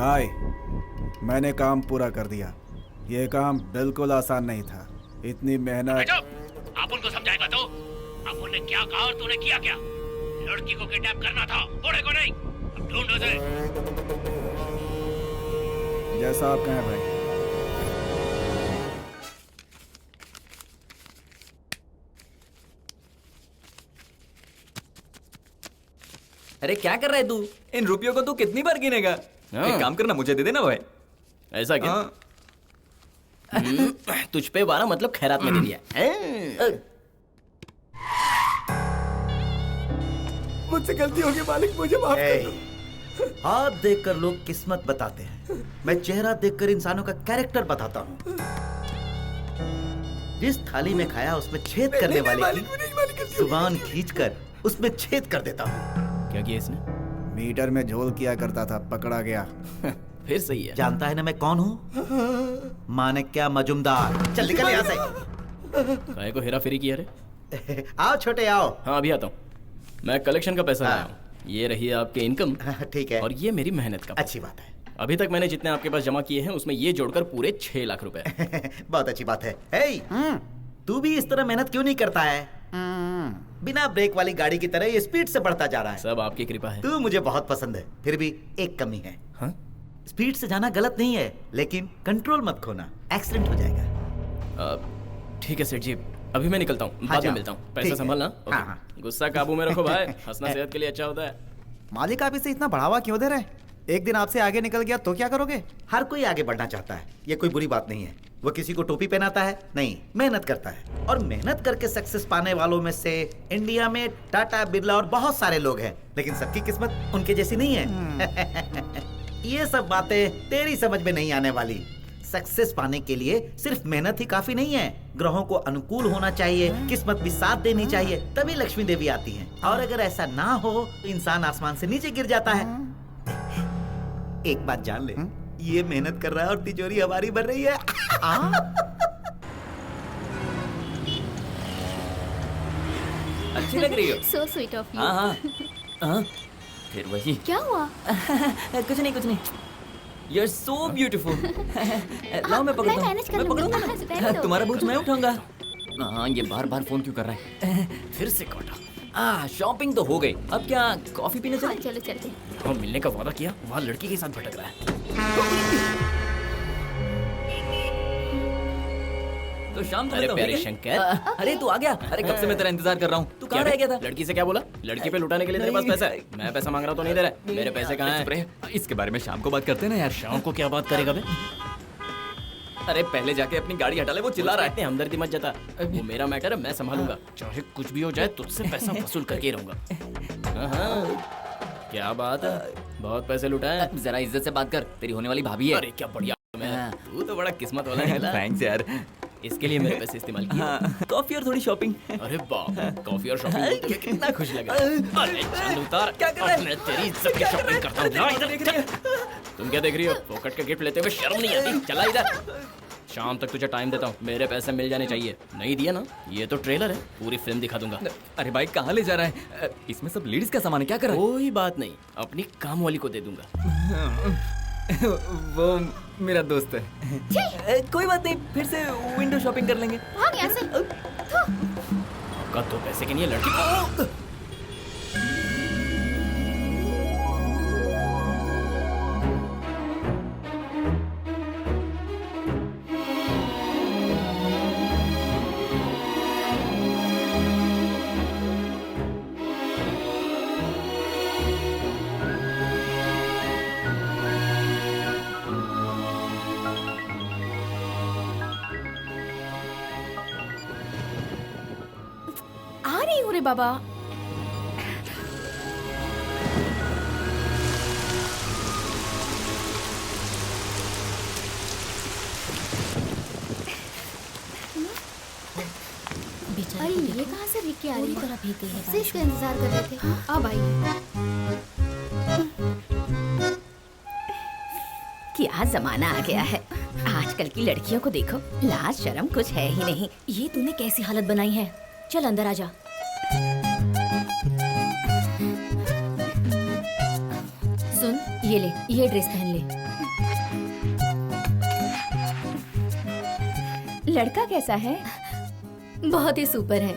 भाई, मैंने काम पूरा कर दिया। ये काम बिल्कुल आसान नहीं था। इतनी मेहनत। आप उनको समझाएगा तो? अब उन्होंने क्या कहा और तूने किया क्या? लड़की को किडनैप करना था, बूढ़े को नहीं। अब ढूंढ उसे। जैसा आप कहें भाई। अरे क्या कर रहा है तू? इन रुपयों को तू कितनी बार गिनेगा? एक काम करना, मुझे दे देना भाई। ऐसा क्या? तुझ पे 12 मतलब खैरात में दे दिया। मुझसे गलती हो गई मालिक, मुझे माफ कर दो। हाथ देखकर लोग किस्मत बताते हैं, मैं चेहरा देखकर इंसानों का कैरेक्टर बताता हूँ। जिस थाली में खाया उसमें छेद करने वाले की जुबान खींचकर उसमें छेद कर देता हूँ। क्या किया इसने? मीटर में झोल किया करता था, पकड़ा गया। फिर सही है। जानता है ना मैं कौन हूँ? माणिक्या मजुमदार। चल निकल यहाँ से। काय को हेरा फेरी किया रे? आओ छोटे आओ। हाँ अभी आता हूँ। मैं कलेक्शन का पैसा लाया हूँ। ये रही आपके इनकम। ठीक है। और ये मेरी मेहनत का। अच्छी बात है। अभी तक मैंने जितने आपके पास जमा किए हैं उसमें ये जोड़कर पूरे 6 लाख रुपए। बहुत अच्छी बात है। तू भी इस तरह मेहनत क्यों नहीं करता है? बिना ब्रेक वाली गाड़ी की तरह ये स्पीड से बढ़ता जा रहा है। सब आपकी कृपा है। तू मुझे बहुत पसंद है, फिर भी एक कमी है। हाँ? स्पीड से जाना गलत नहीं है, लेकिन कंट्रोल मत खोना, एक्सीडेंट हो जाएगा। ठीक है सेठ जी, अभी मैं निकलता हूँ। बाद में मिलता हूँ। पैसा संभालना। हाँ। गुस्सा काबू में रखो भाई। हंसना सेहत के लिए अच्छा होता है। मालिक आप इसे इतना बढ़ावा क्यों दे रहे हैं? एक दिन आपसे आगे निकल गया तो क्या करोगे? हर कोई आगे बढ़ना चाहता है, ये कोई बुरी बात नहीं है। वो किसी को टोपी पहनाता है नहीं, मेहनत करता है। और मेहनत करके सक्सेस पाने वालों में से इंडिया में टाटा, बिरला और बहुत सारे लोग हैं, लेकिन सबकी किस्मत उनके जैसी नहीं है। ये सब बातें तेरी समझ में नहीं आने वाली। सक्सेस पाने के लिए सिर्फ मेहनत ही काफी नहीं है, ग्रहों को अनुकूल होना चाहिए, किस्मत भी साथ देनी चाहिए, तभी लक्ष्मी देवी आती हैं। और अगर ऐसा ना हो तो इंसान आसमान से नीचे गिर जाता है। एक बात जान ले, ये मेहनत कर रहा है और तिजोरी हमारी भर रही है। अच्छी लग रही हो। So sweet of you. हाँ हाँ। फिर वही। क्या हुआ? कुछ नहीं। You're so beautiful. लाओ मैं पकड़ता हूँ। मैनेज कर मैं पकड़ूंगा लूंगी। ना। तुम्हारा बूझ मैं उठाऊंगा। हाँ ये बार फोन क्यों कर रहा है? फिर से काटा। शॉपिंग तो हो गई, अब क्या कॉफी पीने हाँ, चले? चलो चलते हैं। हाँ मिलने का वादा किया, वहाँ लड़की के साथ भटक रहा है। तो शाम को अरे मिलता हूँ, प्यारे ठीक है? शंकर। अरे तू आ गया? अरे कब से मैं तेरा इंतजार कर रहा हूँ। तू कहाँ रह गया था? लड़की से क्या बोला? लड़की पे लुटाने के लिए तेरे पास पैसा है? मैं पैसा मांग रहा तो नहीं दे रहा। मेरे पैसे कहाँ हैं? इसके बारे में शाम को बात करते हैं ना यार। शाम को क्या बात करेगा बे? अरे पहले जाके अपनी गाड़ी हटा ले, वो चिल्ला रहा है। इतनी हमदर्दी मत जता। वो मेरा मैटर है, मैं संभालूंगा। चाहे कुछ भी हो जाए तुझसे पैसा वसूल करके ही रहूंगा। हाँ, क्या बात है, बहुत पैसे लुटाए। जरा इज्जत से बात कर, तेरी होने वाली भाभी है। अरे क्या बढ़िया मैं। तू तो बड़ा किस्मत वाला निकला। थैंक्स यार। इसके लिए मेरे पैसे इस्तेमाल किए। कॉफी और थोड़ी शॉपिंग। अरे बाप, कॉफी और शॉपिंग बोलते हुए कितना खुश लगा। अरे चल उतार। क्या कर रहा है? मैं तेरी इज्जत की शॉपिंग करता हूँ। ना इधर। तुम क्या देख रही हो? फोकट के गिफ्ट लेते हुए शर्म नहीं आती? चला इधर। शाम तक तुझे टाइम देता हूँ, मेरे पैसे मिल जाने चाहिए। नहीं दिया ना, ये तो ट्रेलर है, पूरी फिल्म दिखा दूंगा। अरे भाई कहाँ ले जा रहा है? इसमें सब लेडीज का सामान है, क्या कर रहा है? कोई बात नहीं, अपनी काम वाली को दे दूंगा। वो मेरा दोस्त है। कोई बात नहीं, फिर से विंडो शॉपिंग कर लेंगे। भाग यहाँ से। का तो पैसे के लिए लड़की को। आ रही हूँ रे बाबा। अरे ये कहाँ से रिक्की आ रही है? भीगे हैं, से इसका इंतजार कर रहे थे। अब आई। क्या जमाना आ गया है, आजकल की लड़कियों को देखो, लाज शर्म कुछ है ही नहीं। ये तूने कैसी हालत बनाई है? चल अंदर आ जा। सुन, ये ले, ये ड्रेस पहन ले। लड़का कैसा है? बहुत ही सुपर है।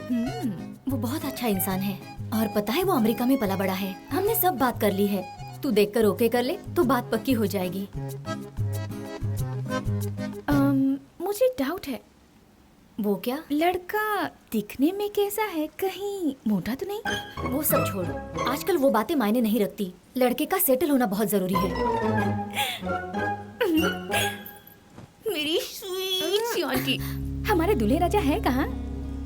वो बहुत अच्छा इंसान है और पता है वो अमेरिका में पला बड़ा है। हमने सब बात कर ली है। तू देखकर ओके कर ले तो बात पक्की हो जाएगी। मुझे डाउट है। वो क्या? लड़का दिखने में कैसा है? कहीं मोटा तो नहीं? वो सब छोड़, आजकल वो बातें मायने नहीं रखती। लड़के का सेटल होना बहुत जरूरी है। मेरी स्वीट सी आंटी। हमारा दूल्हे राजा है कहाँ?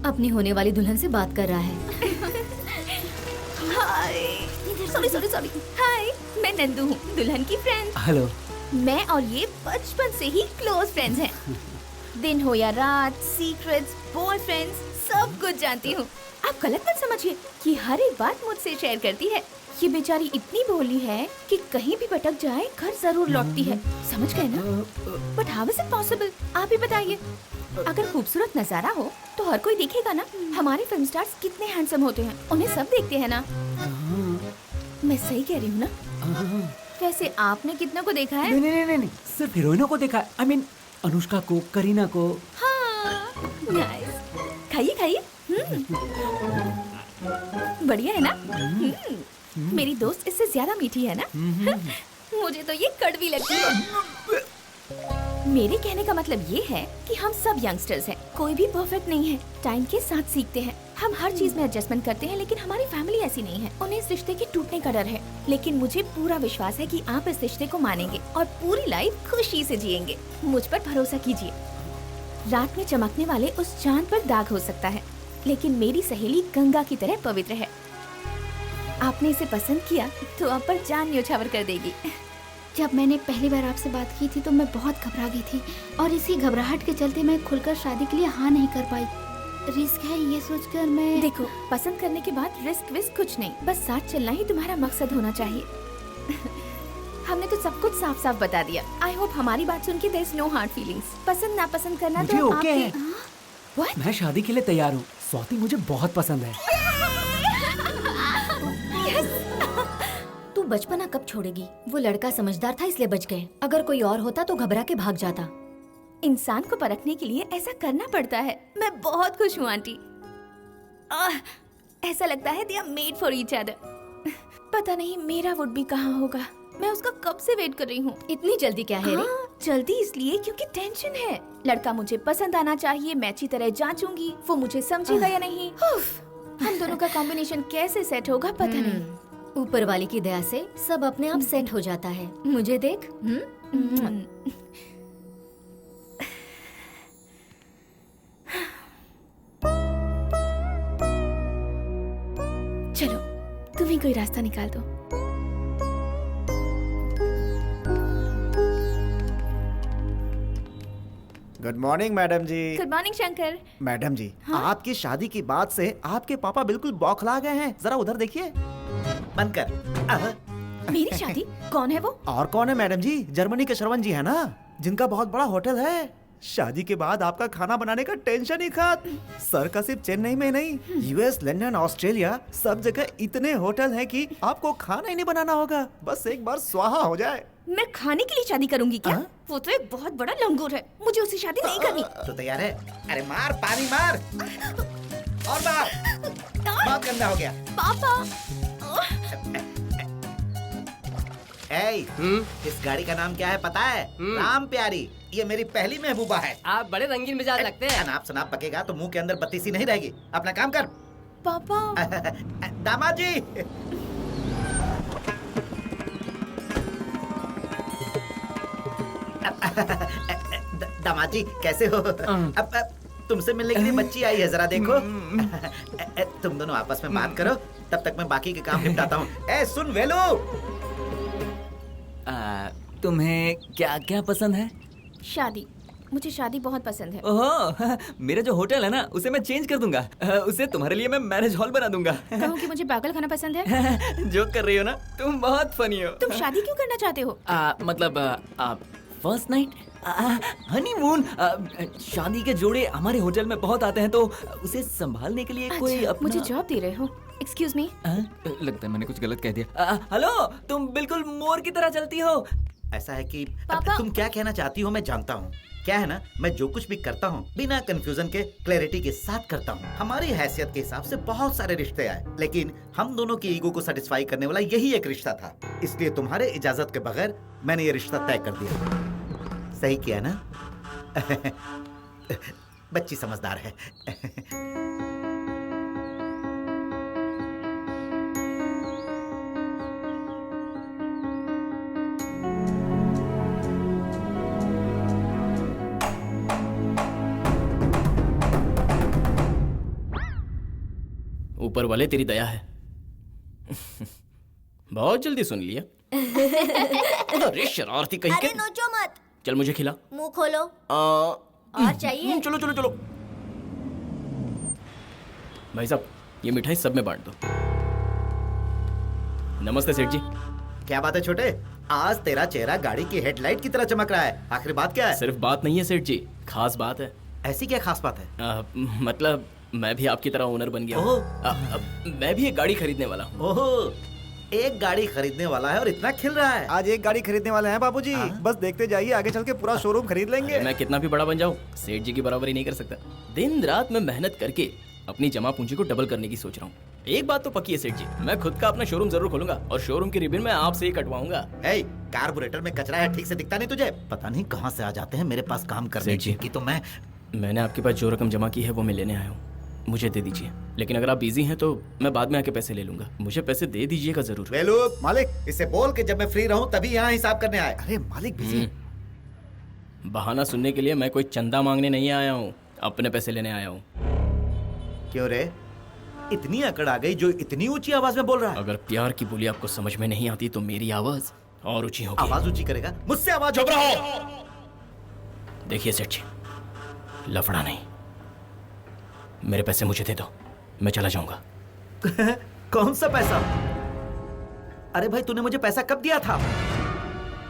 अपनी होने वाली दुल्हन से बात कर रहा है। हाय, सॉरी सॉरी सॉरी। हाय, मैं नंदू हूँ, दुल्हन की फ्रेंड। हेलो। मैं और ये बचपन से ही क्लोज फ्रेंड्स हैं। दिन हो या रात, सीक्रेट्स, बॉयफ्रेंड्स, सब कुछ जानती हूँ। आप गलत मत समझिए कि हर एक बात मुझसे शेयर करती है। ये बेचारी इतनी भोली है कि कहीं भी भटक जाए घर जरूर लौटती है। समझ गए ना? But how is it possible? आप ही बताइए। अगर खूबसूरत नजारा हो तो हर कोई देखेगा ना। हमारे फिल्म स्टार्स कितने हैंडसम होते हैं, उन्हें सब देखते हैं ना। मैं सही कह रही हूँ ना? वैसे आपने कितनों को देखा है? नहीं, सिर्फ हीरोइनों को देखा। आई मीन अनुष्का को, करीना को। हाँ, नाइस। खाइए खाइए। बढ़िया है ना? मेरी दोस्त इससे ज्यादा मीठी है ना? मुझे तो ये कड़वी लगती है। मेरे कहने का मतलब ये है कि हम सब यंगस्टर्स हैं, कोई भी परफेक्ट नहीं है। टाइम के साथ सीखते हैं। हम हर चीज में एडजस्टमेंट करते हैं, लेकिन हमारी फैमिली ऐसी नहीं है। उन्हें इस रिश्ते के टूटने का डर है, लेकिन मुझे पूरा विश्वास है कि आप इस रिश्ते को मानेंगे और पूरी लाइफ खुशी से जिएंगे। मुझ पर भरोसा कीजिए। रात में चमकने वाले उस चांद पर दाग हो सकता है, लेकिन मेरी सहेली गंगा की तरह पवित्र है। आपने इसे पसंद किया तो आप पर जान न्योछावर कर देगी। जब मैंने पहली बार आपसे बात की थी तो मैं बहुत घबरा गई थी और इसी घबराहट के चलते मैं खुलकर शादी के लिए हाँ नहीं कर पाई। रिस्क है ये सोचकर मैं। देखो, पसंद करने के बाद रिस्क विस्क कुछ नहीं, बस साथ चलना ही तुम्हारा मकसद होना चाहिए। हमने तो सब कुछ साफ साफ बता दिया। आई होप हमारी बात सुन के there is no hard feelings. पसंद ना पसंद करना मुझे तो ओके है। What? मैं शादी के लिए तैयार हूँ। स्वाति मुझे बहुत पसंद है। तू बचपना कब छोड़ेगी? वो लड़का समझदार था इसलिए बच गए। अगर कोई और होता तो घबरा के भाग जाता। इंसान को परखने के लिए ऐसा करना पड़ता है। मैं बहुत खुश हूँ आंटी। ऐसा लगता है they are made for each other. पता नहीं मेरा वुड भी कहाँ होगा। मैं उसका कब से वेट कर रही हूँ। इतनी जल्दी क्या है रे? जल्दी इसलिए क्योंकि टेंशन है। लड़का मुझे पसंद आना चाहिए, मैं अच्छी तरह जांचूंगी वो मुझे समझेगा या नहीं। हम दोनों का कॉम्बिनेशन कैसे सेट होगा पता नहीं। ऊपर वाली की दया से सब अपने आप सेट हो जाता है। मुझे देख। चलो तुम ही कोई रास्ता निकाल दो। Good morning madam ji. Good morning Shankar. Madam ji, आपकी शादी की बात से आपके पापा बिल्कुल बौखला गए हैं। जरा उधर देखिए। बंद कर। मेरी शादी? कौन है वो? और कौन है मैडम जी? जर्मनी के श्रवण जी है ना, जिनका बहुत बड़ा होटल है। शादी के बाद आपका खाना बनाने का टेंशन ही खत्म। सर का सिर्फ चेन्नई में नहीं, यूएस, लंदन, ऑस्ट्रेलिया सब जगह इतने होटल हैं कि आपको खाना ही नहीं बनाना होगा, बस एक बार स्वाहा हो जाए। मैं खाने के लिए शादी करूंगी क्या? वो तो एक बहुत बड़ा लंगूर है, मुझे उससे शादी नहीं करनी। तो तैयार है? अरे मार, पानी मार और मार। बहुत गंदा हो गया। पापा। इस गाड़ी का नाम क्या है पता है? राम प्यारी। ये मेरी पहली महबूबा है। आप बड़े रंगीन मिजाज लगते हैं। अनाप शनाप पकेगा तो मुंह के अंदर बत्ती सी नहीं रहेगी। अपना काम कर। पापा। दामाद जी। दामाद जी कैसे हो? अब तुमसे मिलने के लिए बच्ची आई है, जरा देखो। तुम दोनों आपस में बात करो, तब तक मैं बाकी के काम निपटाता हूँ। ए सुन वेलू, तुम्हें क्या क्या पसंद है? शादी। मुझे शादी बहुत पसंद है। ओहो, मेरा जो होटल है ना उसे मैं चेंज कर दूंगा। उसे तुम्हारे लिए मैं मैरिज हॉल बना दूंगा। कहूँ कि मुझे पागल खाना पसंद है। जोक कर रही हो ना? तुम बहुत फनी हो। तुम शादी क्यों करना चाहते हो? मतलब फर्स्ट नाइट, हनीमून। शादी के जोड़े हमारे होटल में बहुत आते हैं, तो उसे संभालने के लिए कोई अपना... मुझे जॉब दे रहे हो? Excuse me. लगता है मैंने कुछ गलत कह दिया। हेलो, तुम बिल्कुल मोर की तरह चलती हो। ऐसा है कि पापा। तुम क्या कहना चाहती हो मैं जानता हूँ। क्या है ना, मैं जो कुछ भी करता हूँ बिना कंफ्यूजन के क्लैरिटी के साथ करता हूँ। हमारी हैसियत के हिसाब से बहुत सारे रिश्ते आए, लेकिन हम दोनों की ईगो को सेटिस्फाई करने वाला यही एक रिश्ता था। इसलिए तुम्हारे इजाजत के बगैर मैंने ये रिश्ता तय कर दिया। सही किया ना? बच्ची समझदार है। ऊपर वाले तेरी दया है। बहुत जल्दी सुन लिया। अरे शरारती कहीं के। नोचो मत, चल मुझे खिला। मुंह खोलो। और चाहिए? चलो चलो चलो। भाई साहब, ये मिठाई सब में बांट दो। नमस्ते सेठ जी। क्या बात है छोटे, आज तेरा चेहरा गाड़ी की हेडलाइट की तरह चमक रहा है। आखिर बात क्या है? सिर्फ बात नहीं है सेठ जी, खास बात है। ऐसी क्या खास बात है? मतलब मैं भी आपकी तरह ओनर बन गया हूँ। मैं भी एक गाड़ी खरीदने वाला हूँ। ओहो, एक गाड़ी खरीदने वाला है और इतना खिल रहा है। आज एक गाड़ी खरीदने वाले हैं बाबूजी। बस देखते जाइए, आगे चल के पूरा शोरूम खरीद लेंगे। मैं कितना भी बड़ा बन जाऊँ, सेठ जी की बराबरी नहीं कर सकता। दिन रात मैं मेहनत करके अपनी जमा पूंजी को डबल करने की सोच रहा हूँ। एक बात तो पक्की है सेठ जी, मैं खुद का अपना शोरूम जरूर खोलूंगा और शोरूम की रिबन मैं आपसे ही कटवाऊंगा। कार्बोरेटर में कचरा है, ठीक से दिखता नहीं तुझे? पता नहीं कहाँ से आ जाते हैं मेरे पास काम करने की। तो मैंने आपके पास जो रकम जमा की है वो मैं लेने आया हूँ, मुझे दे दीजिए। लेकिन अगर आप बिजी हैं तो मैं बाद में आके पैसे ले लूंगा। मुझे पैसे दे दीजिएगा जरूर। वेलू मालिक, इसे बोल के जब मैं फ्री रहूं तभी यहाँ हिसाब करने आए। अरे मालिक बिजी। बहाना सुनने के लिए मैं कोई चंदा मांगने नहीं आया हूँ, अपने पैसे लेने आया हूँ। क्यों रे, इतनी अकड़ आ गई जो इतनी ऊंची आवाज में बोल रहा है? अगर प्यार की बोली आपको समझ में नहीं आती तो मेरी आवाज और ऊंची होगी। आवाज ऊंची करेगा? मुझसे आवाज। चुप रहो। देखिए सेठ जी, लफड़ा नहीं, मेरे पैसे मुझे दे दो, मैं चला जाऊंगा। कौन सा पैसा? अरे भाई, तूने मुझे पैसा कब दिया था?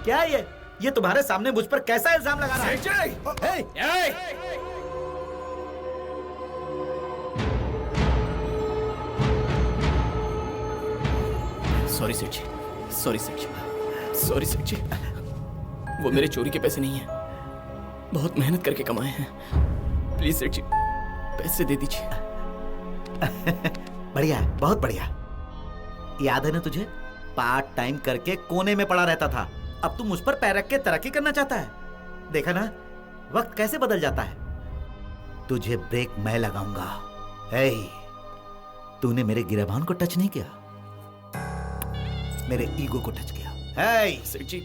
क्या ये तुम्हारे सामने मुझ पर कैसा इल्जाम लगा रहा है? सॉरी सेठ जी, सॉरी सेठ जी, सॉरी सेठ जी। वो मेरे चोरी के पैसे नहीं हैं, बहुत मेहनत करके कमाए हैं। प्लीज सेठ जी, पैसे दे दीजिए। बढ़िया, बहुत बढ़िया। याद है ना तुझे, पार्ट टाइम करके कोने में पड़ा रहता था। अब तू मुझ पर पैर रख के तरक्की करना चाहता है। देखा ना, वक्त कैसे बदल जाता है। तुझे ब्रेक मैं लगाऊंगा। तूने मेरे गिरबान को टच नहीं किया, मेरे ईगो को टच किया। सेठ जी,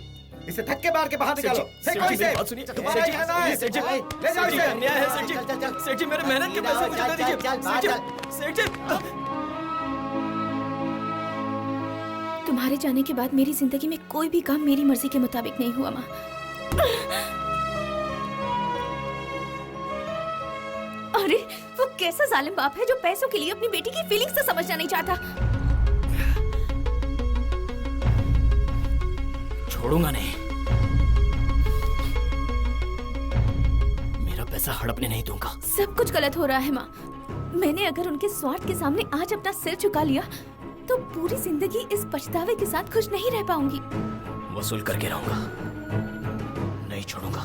इसे धक्के मार के बाहर निकालो। बात सुनिए। सेठ जी, अन्याय है सेठ जी। सेठ जी, मेरे मेहनत के पैसे मुझे दे दीजिए। सेठ जी, तुम्हारे जाने के बाद मेरी जिंदगी में कोई भी काम मेरी मर्जी के मुताबिक नहीं हुआ माँ। अरे वो कैसा जालिम बाप है जो पैसों के लिए अपनी बेटी की फीलिंग्स तो समझना नहीं चाहता। छोड़ूंगा नहीं, मेरा पैसा हड़पने नहीं दूंगा। सब कुछ गलत हो रहा है माँ। मैंने अगर उनके स्वार्थ के सामने आज अपना सिर झुका लिया तो पूरी जिंदगी इस पछतावे के साथ खुश नहीं रह पाऊंगी। वसूल करके रहूंगा, नहीं छोड़ूंगा।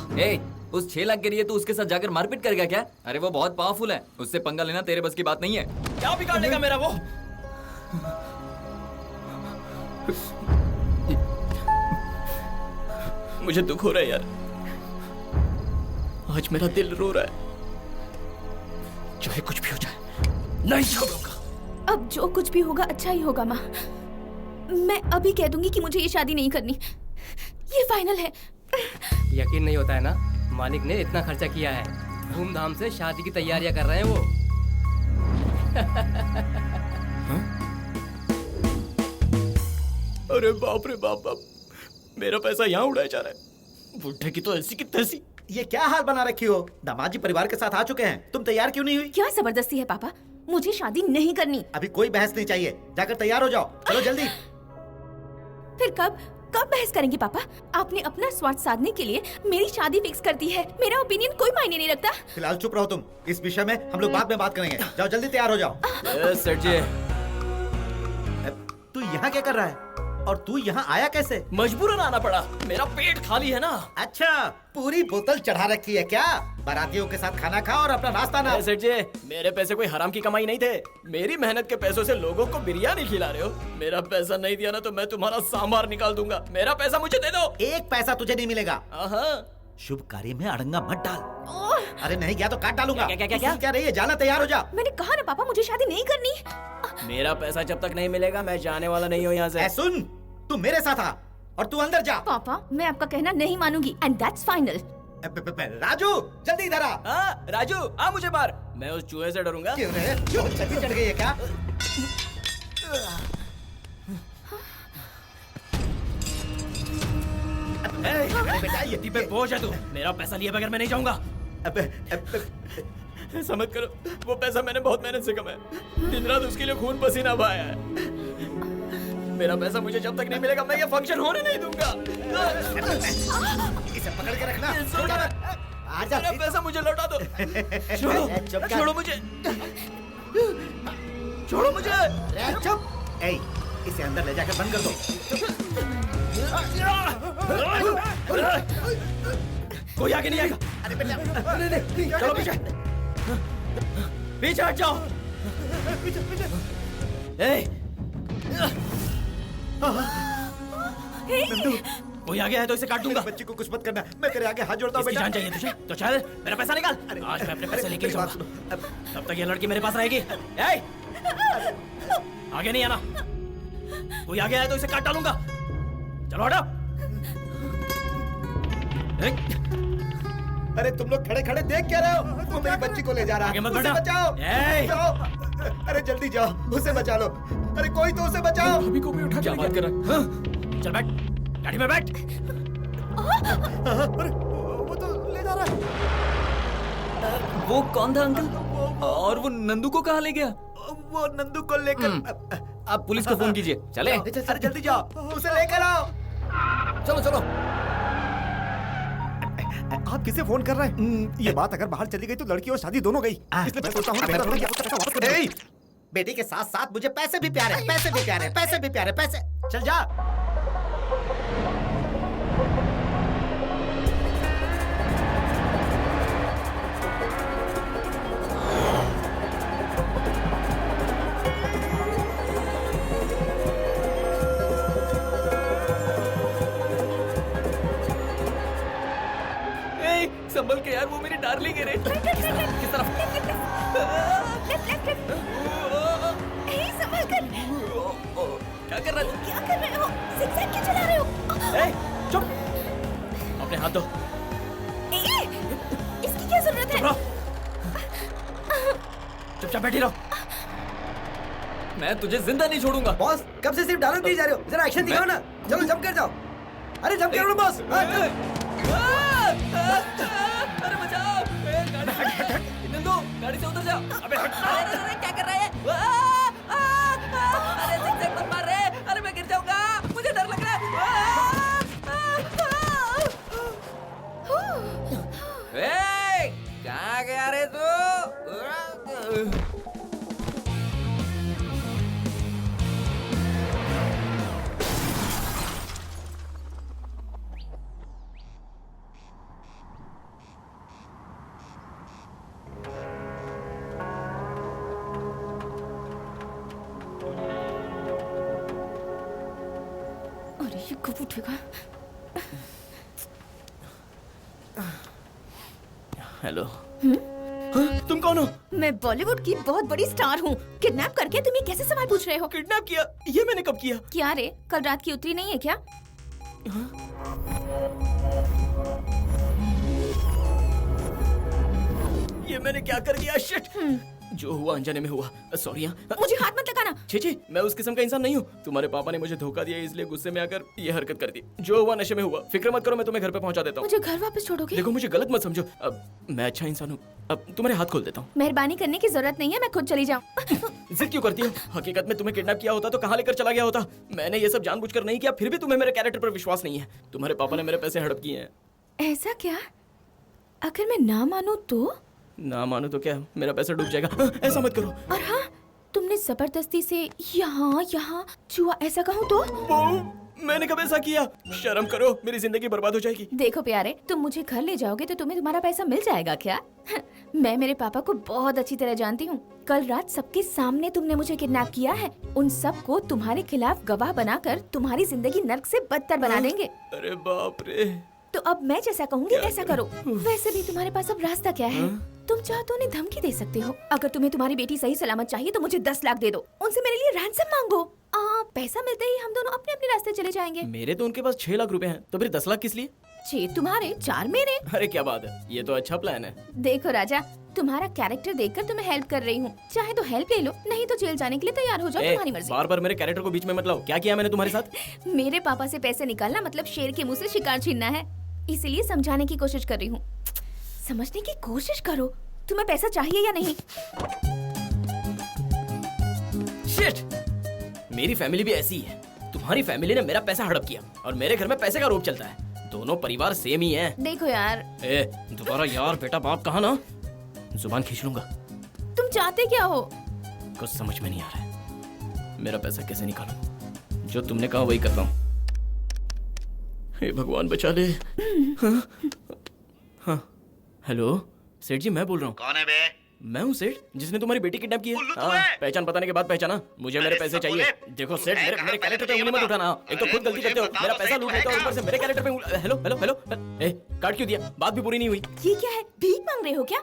उस 6 लाख के लिए तू उसके साथ जाकर मारपीट कर गया क्या? अरे वो बहुत पावरफुल है, उससे पंगा लेना तेरे बस की बात नहीं है। क्या बिगाड़ लेगा मेरा वो? मुझे दुख हो रहा है यार, आज मेरा दिल रो रहा है। चाहे कुछ भी हो जाए, नहीं छोड़ूंगा। अब जो कुछ भी होगा अच्छा ही होगा माँ। मैं अभी कह दूंगी कि मुझे ये शादी नहीं करनी, ये फाइनल है। यकीन नहीं होता है ना, मालिक ने इतना खर्चा किया है, धूमधाम से शादी की तैयारियां कर रहे हैं वो। अरे बाप रे बाप बाप, मेरा पैसा यहाँ उड़ाया जा रहा है। बुढ़े की तो ऐसी की तैसी। ये क्या हाल बना रखी हो? दामाद जी परिवार के साथ आ चुके हैं, तुम तैयार क्यों नहीं हुई? क्या जबरदस्ती है पापा, मुझे शादी नहीं करनी। अभी कोई बहस नहीं चाहिए, जाकर तैयार हो जाओ, चलो जल्दी। फिर कब बहस करेंगे पापा? आपने अपना स्वार्थ साधने के लिए मेरी शादी फिक्स कर दी है, मेरा ओपिनियन कोई मायने नहीं रखता। फिलहाल चुप रहो तुम, इस विषय में हम लोग बाद में बात करेंगे। जाओ जल्दी तैयार हो जाओ। सेठ जी, यहाँ क्या कर रहा है? और तू यहाँ आया कैसे? मजबूरन आना पड़ा, मेरा पेट खाली है ना। अच्छा, पूरी बोतल चढ़ा रखी है क्या? बारातियों के साथ खाना खा और अपना नाश्ता ना। सेठ जी, मेरे पैसे कोई हराम की कमाई नहीं थे। मेरी मेहनत के पैसों से लोगों को बिरयानी खिला रहे हो। मेरा पैसा नहीं दिया ना तो मैं तुम्हारा सांभर निकाल दूंगा। मेरा पैसा मुझे दे दो। एक पैसा तुझे नहीं मिलेगा। शुभ कार्य में अड़ंगा मत डाल। अरे नहीं गया तो काट डालूंगा। क्या रही है? जाना तैयार हो जा। मैंने कहा ना पापा, मुझे शादी नहीं करनी। मेरा पैसा जब तक नहीं मिलेगा मैं जाने वाला नहीं हूँ यहाँ से। सुन, तू मेरे साथ आ और तू अंदर जा। पापा, मैं आपका कहना नहीं मानूंगी एंड दैट्स फाइनल। राजू, जल्दी इधर आ। राजू, आ मुझे बाहर। मैं उस चूहे से डरूंगा। क्यों रे? छतरी चढ़ गई है क्या? बेटा, ये पे बोझ है तू। मेरा पैसा लिए बगैर मैं नहीं जाऊंगा। ऐसा मत करो, वो पैसा मैंने बहुत मेहनत से कमाया। दिन रात उसके लिए खून पसीना बहाया है। मेरा पैसा मुझे जब तक नहीं मिलेगा मैं ये फंक्शन होने नहीं दूंगा। इसे पकड़ के रखना। आजा, मेरा पैसा मुझे लौटा दो। छोड़ो, छोड़ो मुझे, छोड़ो मुझे। चुप। ए, इसे अंदर ले जाकर बंद कर दो। कोई आगे नहीं आएगा। अरे बेटा, चलो पीछे, पीछे हट जाओ। कोई आगे है तो इसे काट दूंगा। बच्ची को कुछ मत करना, मैं तेरे आगे हाथ जोड़ता हूँ बेटा। जान चाहिए तुझे तो चल मेरा पैसा निकाल। आज मैं अपने पैसे लेके जाऊंगा। तब तक ये लड़की मेरे पास रहेगी। आगे नहीं आना। कोई आगे आया तो इसे काट डालूंगा। चलो हटो। अरे तुम लोग खड़े खड़े देख क्या रहे हो? वो मेरी बच्ची को ले जा रहा है। उसे बचाओ। जाओ। अरे जल्दी जाओ, उसे बचा लो। अरे कोई तो उसे बचाओ। अभी को भी उठा क्या बात कर रहा है? चल बैठ, गाड़ी में बैठ। अरे वो तो ले जा रहा है। वो कौन था अंकल? और वो नंदू को कहाँ ले गया? वो नंदू को लेकर आप पुलिस को फोन कीजिए। चले। अरे जल्दी जाओ, उसे लेकर आओ। चलो चलो। आप किसे फोन कर रहे हैं? ये बात अगर बाहर चली गई तो लड़की और शादी दोनों गई। इसलिए मैं सोचता हूँ बेटी के साथ साथ मुझे पैसे भी प्यारे, पैसे भी प्यारे, पैसे भी प्यारे, पैसे। चल जा। संभल के यार, वो मेरी डार्लिंग है रे। किस तरफ? संभल कर। क्या कर रहे हो? क्या कर रहे हो? ज़िगज़ैग क्यों चला रहे हो? चुप, अपने हाथ दो। इसकी क्या जरूरत है? चुपचाप बैठी रहो। मैं तुझे जिंदा नहीं छोड़ूंगा। बॉस, कब से सिर्फ डायलॉग दिए जा रहे हो? जरा एक्शन दिखाओ ना। चलो जंप कर जाओ। अरे जंप करो बॉस। अरे बचाओ। नंदू, गाड़ी से उतर जा। अबे हट। अरे क्या कर रहा है? अरे ज़िगज़ैग मत मार रे। अरे मैं गिर जाऊंगा, मुझे डर लग रहा है। कहाँ गया रे तू? अरे ये कब उठेगा? हेलो। तुम कौन हो? मैं बॉलीवुड की बहुत बड़ी स्टार हूँ। किडनैप करके तुम ये कैसे सवाल पूछ रहे हो? किडनैप किया? ये मैंने कब किया? क्या रे, कल रात की उतरी नहीं है क्या? ये मैंने क्या कर दिया? शिट। जो हुआ अनजाने में हुआ। सॉरी। मुझे हाथ मत लगाना। छी, मैं उस किस्म का इंसान नहीं हूँ। तुम्हारे पापा ने मुझे धोखा दिया, इसलिए गुस्से में आकर ये हरकत कर दी। जो हुआ नशे में हुआ। फिक्र मत करो, मैं तुम्हें घर पे पहुंचा देता हूँ। मुझे घर वापस छोड़ोगे? देखो, मुझे गलत मत समझो। अब मैं अच्छा इंसान हूँ। अब तुम्हारे हाथ खोल देता हूँ। मेहरबानी करने की जरूरत नहीं है, मैं खुद चली जाऊँ। जिद क्यों करती हो? हकीकत में तुम्हें किडनैप किया होता तो कहाँ लेकर चला गया होता? मैंने ये सब जानबूझकर नहीं किया, फिर भी तुम्हें मेरे कैरेक्टर पर विश्वास नहीं है। तुम्हारे पापा ने मेरे पैसे हड़प किए हैं। ऐसा क्या? अगर मैं ना मानूं तो? ना मानो तो क्या, मेरा पैसा डूब जाएगा। ऐसा मत करो। और हाँ, तुमने जबरदस्ती से यहाँ यहाँ छुआ, ऐसा कहूँ तो? मैंने कब ऐसा किया? शर्म करो, मेरी जिंदगी बर्बाद हो जाएगी। देखो प्यारे, तुम मुझे घर ले जाओगे तो तुम्हें तुम्हारा पैसा मिल जाएगा क्या? मैं मेरे पापा को बहुत अच्छी तरह जानती हूँ। कल रात सबके सामने तुमने मुझे किडनैप किया है। उन सब को तुम्हारे खिलाफ गवाह बनाकर तुम्हारी जिंदगी नर्क से बदतर बना देंगे। अरे बाप रे। तो अब मैं जैसा कहूँगी ऐसा करो। वैसे भी तुम्हारे पास अब रास्ता क्या है? तुम चाहो तो उन्हें धमकी दे सकते हो। अगर तुम्हें तुम्हारी बेटी सही सलामत चाहिए तो मुझे 10 लाख दे दो। उनसे मेरे लिए रैंसम मांगो। पैसा मिलते ही हम दोनों अपने अपने रास्ते चले जाएंगे। मेरे तो उनके पास 6 लाख रुपए हैं, तो फिर 10 लाख किस लिए? 6 तुम्हारे, 4 मेरे। अरे क्या बात है, ये तो अच्छा प्लान है। देखो राजा, तुम्हारा कैरेक्टर देखकर तुम्हें हेल्प कर रही हूँ। चाहे तो हेल्प ले लो, नहीं तो जेल जाने के लिए तैयार हो जाओ। तुम्हारी मर्जी। बार बार मेरे कैरेक्टर को बीच में मत लाओ। क्या किया मैंने तुम्हारे साथ? मेरे पापा से पैसे निकालना मतलब शेर के मुंह से शिकार छीनना है, इसीलिए समझाने की कोशिश कर रही हूँ। समझने की कोशिश करो, तुम्हें पैसा चाहिए या नहीं? शिट! मेरी फैमिली भी ऐसी है। तुम्हारी फैमिली ने मेरा पैसा हड़प किया और मेरे घर में पैसे का रोप चलता है। दोनों परिवार सेम ही हैं। देखो यार। दोबारा यार बेटा बाप कहा ना, जुबान खींच लूंगा। तुम चाहते क्या हो? कुछ समझ में नहीं आ रहा है। मेरा पैसा कैसे निकालूं? जो तुमने कहा वही करता हूँ। हे भगवान बचा ले। हाँ। हेलो सेठ जी, मैं बोल रहा हूँ। कौन है बे? मैं हूँ सेठ, जिसने तुम्हारी बेटी किडनैप की है। पहचान बताने के बाद पहचाना। मुझे मेरे पैसे चाहिए। देखो सेठ, मेरे कैरेक्टर पे उंगली मत उठाना। एक तो खुद गलती करते हो, मेरा पैसा लूट लेते हो, ऊपर से मेरे कैरेक्टर पे हेलो हेलो हेलो। काट क्यों दिया? बात भी पूरी नहीं हुई। ये क्या है? भीख मांग रहे हो क्या?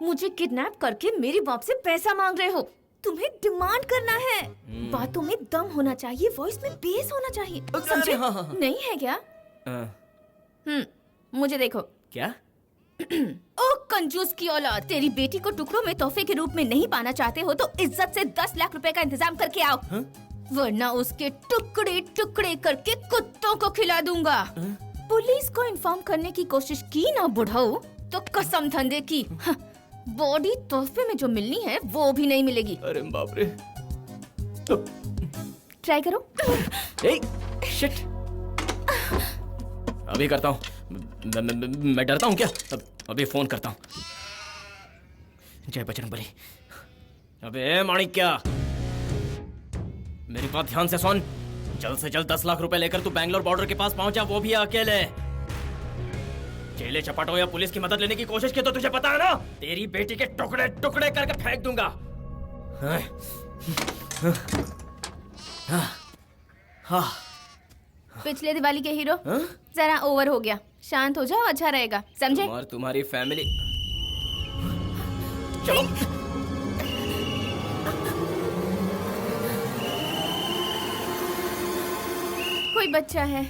मुझे किडनैप करके मेरे बाप से पैसा मांग रहे हो? तुम्हें डिमांड करना है। बातों में दम होना चाहिए, वॉइस में बेस होना चाहिए। समझे? नहीं है क्या? मुझे देखो। क्या? ओ कंजूस की औलाद, तेरी बेटी को टुकड़ों में तोहफे के रूप में नहीं पाना चाहते हो तो इज्जत से 10 लाख रुपए का इंतजाम करके आओ। वरना उसके टुकड़े टुकड़े करके कुत्तों को खिला दूंगा। पुलिस को इन्फॉर्म करने की कोशिश की ना बुढ़ाऊ तो कसम धंधे की बॉडी तोहफे में जो मिलनी है वो भी नहीं मिलेगी। अरे बाप रे। ट्राई करो। शिट। अभी करता हूँ। मैं डरता हूँ क्या? अभी फोन करता हूँ। जय बजरंगबली। अबे माणिक्या, मेरी बात ध्यान से सुन। जल्द से जल्द 10 लाख रुपए लेकर तू बैंगलोर बॉर्डर के पास पहुंचा, वो भी अकेले। जेले चपाटो या पुलिस की मदद लेने की कोशिश की तो तुझे पता है ना, तेरी बेटी के टुकड़े टुकड़े करके फेंक दूंगा। पिछले दिवाली के हीरो जरा ओवर हो गया, शांत हो जाओ, अच्छा रहेगा, समझे? और तुम्हारी फैमिली। चलो। कोई बच्चा है।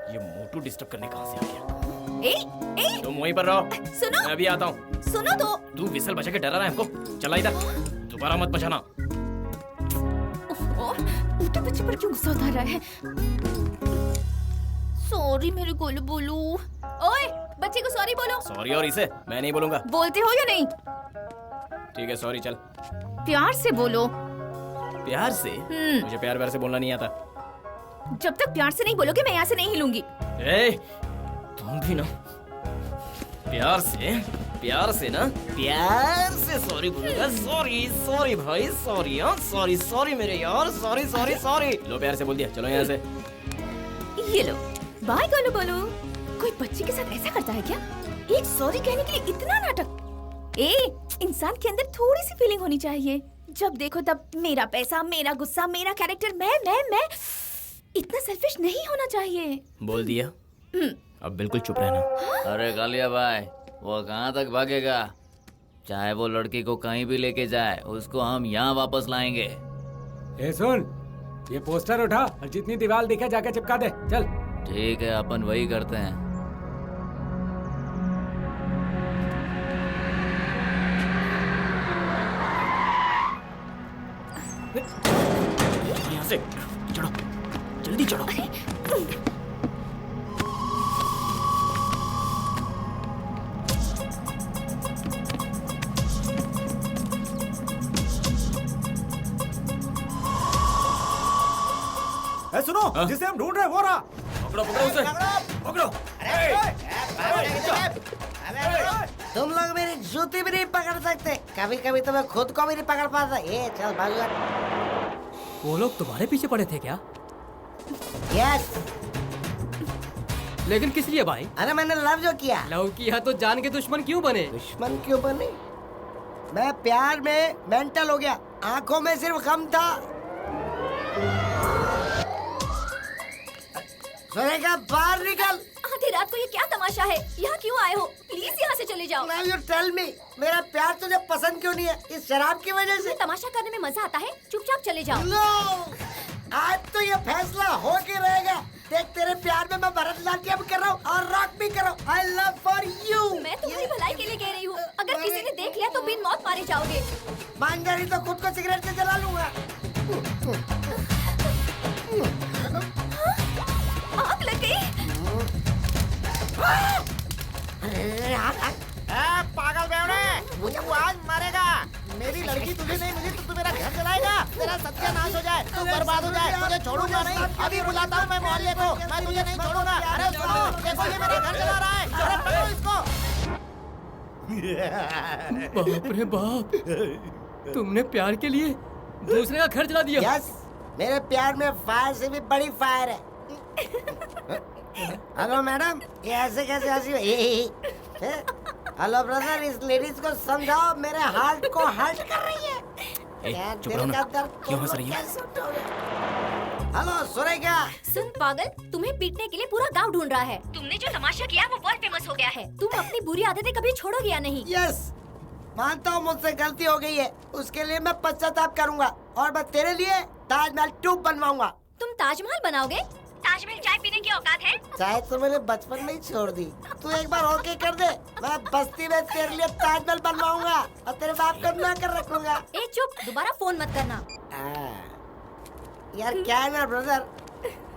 ये मोटू डिस्टर्ब करने कहाँ से आ गया? ए, तुम वहीं पर रहो, सुनो। मैं भी आता हूँ। सुनो तो। तू विसल बजा के डरा रहा है हमको। चला इधर, दोबारा मत बजाना। मोटे बच्चे पर क्यों गुस्सा उतार रहा है? सॉरी मेरे गोलू बोलू। ओए, बच्चे को सॉरी बोलो। सॉरी और इसे मैं नहीं बोलूंगा। बोलते हो या नहीं? ठीक है सॉरी, चल। प्यार से बोलो। प्यार से? मुझे प्यार व्यार से बोलना नहीं आता। जब तक प्यार से नहीं बोलोगे मैं यहाँ से नहीं हिलूंगी। तुम भी ना प्यार से ना प्यार से सॉरी बोलूंगा। सॉरी भाई, सॉरी मेरे यार, सॉरी। लो प्यार से बोल दिया, चलो यहाँ से। ये लो, बाय गोलू बोलू। कोई बच्चे के साथ ऐसा करता है क्या? एक सॉरी कहने के लिए इतना नाटक? इंसान के अंदर थोड़ी सी फीलिंग होनी चाहिए। जब देखो तब मेरा पैसा, मेरा गुस्सा, मेरा कैरेक्टर, मैं इतना सेल्फिश नहीं होना चाहिए। बोल दिया, अब बिल्कुल चुप रहना। अरे कालिया भाई, वो कहाँ तक भागेगा? चाहे वो लड़की को कहीं भी लेके जाए, उसको हम यहाँ वापस लाएंगे। सुन, ये पोस्टर उठा और जितनी दीवार दिखे जाके चिपका दे। चल। ठीक है, अपन वही करते हैं। यहाँ से चढ़ो, जल्दी चढ़ो। सुनो, जिसे हम ढूंढ रहे वो रहा। पकड़ो उसे, पकड़ो। तुम लोग मेरी जूती भी नहीं पकड़ सकते। कभी कभी तो मैं खुद को भी नहीं पकड़ पाता। ये चल भाग। वो लोग तुम्हारे पीछे पड़े थे क्या? यस। लेकिन किस लिए भाई? अरे मैंने लव जो किया। लव किया तो जान के दुश्मन क्यों बने? दुश्मन क्यों बने? मैं प्यार में मेंटल हो गया। आंखों में सिर्फ गम था। सुरेखा बाहर निकल। आधी रात को ये क्या तमाशा है? यहाँ क्यों आए हो? प्लीज यहाँ से चले जाओ। Now you tell me, मेरा प्यार तुझे पसंद क्यों नहीं है? इस शराब की वजह से? तमाशा करने में मजा आता है, चुपचाप चले जाओ। लो, आज तो ये फैसला हो के रहेगा। देख तेरे प्यार में मैं भरतनाट्यम कर रहा हूँ और रॉक भी कर रहा हूँ। I love for you। मैं तुम्हारी भलाई के लिए कह रही हूँ। अगर किसी ने देख लिया तो बिन मौत मारे जाओगे। मान जा रही तो खुद को सिगरेट से जला लूंगा। आग लग गई। पागल बेवड़े, मुझे वो आज मारेगा। मेरी लड़की तुझे नहीं मिली तो तू मेरा घर जलाएगा। तेरा सत्यानाश हो जाए, तू बर्बाद हो जाए। तुझे छोड़ूंगा नहीं। अभी बुलाता हूँ मैं मोहल्ले को। मैं तुझे नहीं छोड़ूंगा। अरे सुनो, देखो ये मेरा घर जला रहा है। अरे पकड़ो इसको। बाप रे बाप, तुमने प्यार के लिए दूसरे का घर जला दिया। यस, मेरे प्यार में फायर से भी बड़ी फायर है। हेलो मैडम, ये ऐसे कैसे हंसी? हेलो ब्रदर, इस लेडीज को समझाओ, मेरे हार्ट को हर्ट कर रही है। चुप रहो ना, क्यों हंस रही है? हेलो सुरेखा। सुन पागल, तुम्हें पीटने के लिए पूरा गांव ढूंढ रहा है। तुमने जो तमाशा किया वो बहुत फेमस हो गया है। तुम अपनी बुरी आदतें कभी छोड़ोगे या नहीं? यस, मानता हूँ मुझसे गलती हो गई है। उसके लिए मैं पश्चाताप करूंगा और मैं तेरे लिए ताजमहल 2 बनवाऊंगा। तुम ताजमहल बनाओगे? ताजमहल चाय पीने की औकात है? चाय तो मैंने बचपन में ही छोड़ दी। तू एक बार ओके कर दे, मैं बस्ती में तेरे लिए ताजमहल बनवाऊंगा और तेरे बाप को ना कर रखूंगा। ए चुप, दोबारा फोन मत करना। यार क्या है ना ब्रदर,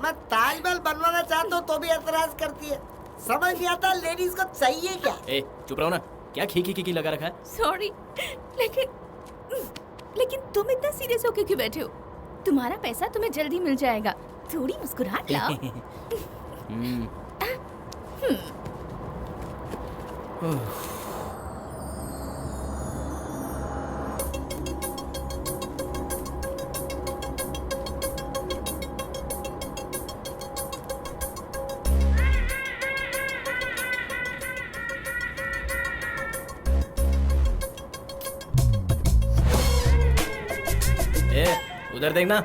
मैं ताजमहल बनवाना चाहता हूँ तो भी एतराज करती है। समझ नहीं आता लेडीज को चाहिए क्या। ए चुप रहो ना, क्या खी लगा रखा है? सॉरी, लेकिन तुम इतना सीरियस होके क्यों बैठे हो? तुम्हारा पैसा तुम्हें जल्दी मिल जाएगा। थोड़ी मुस्कुराहट लाओ। ए उधर देखना।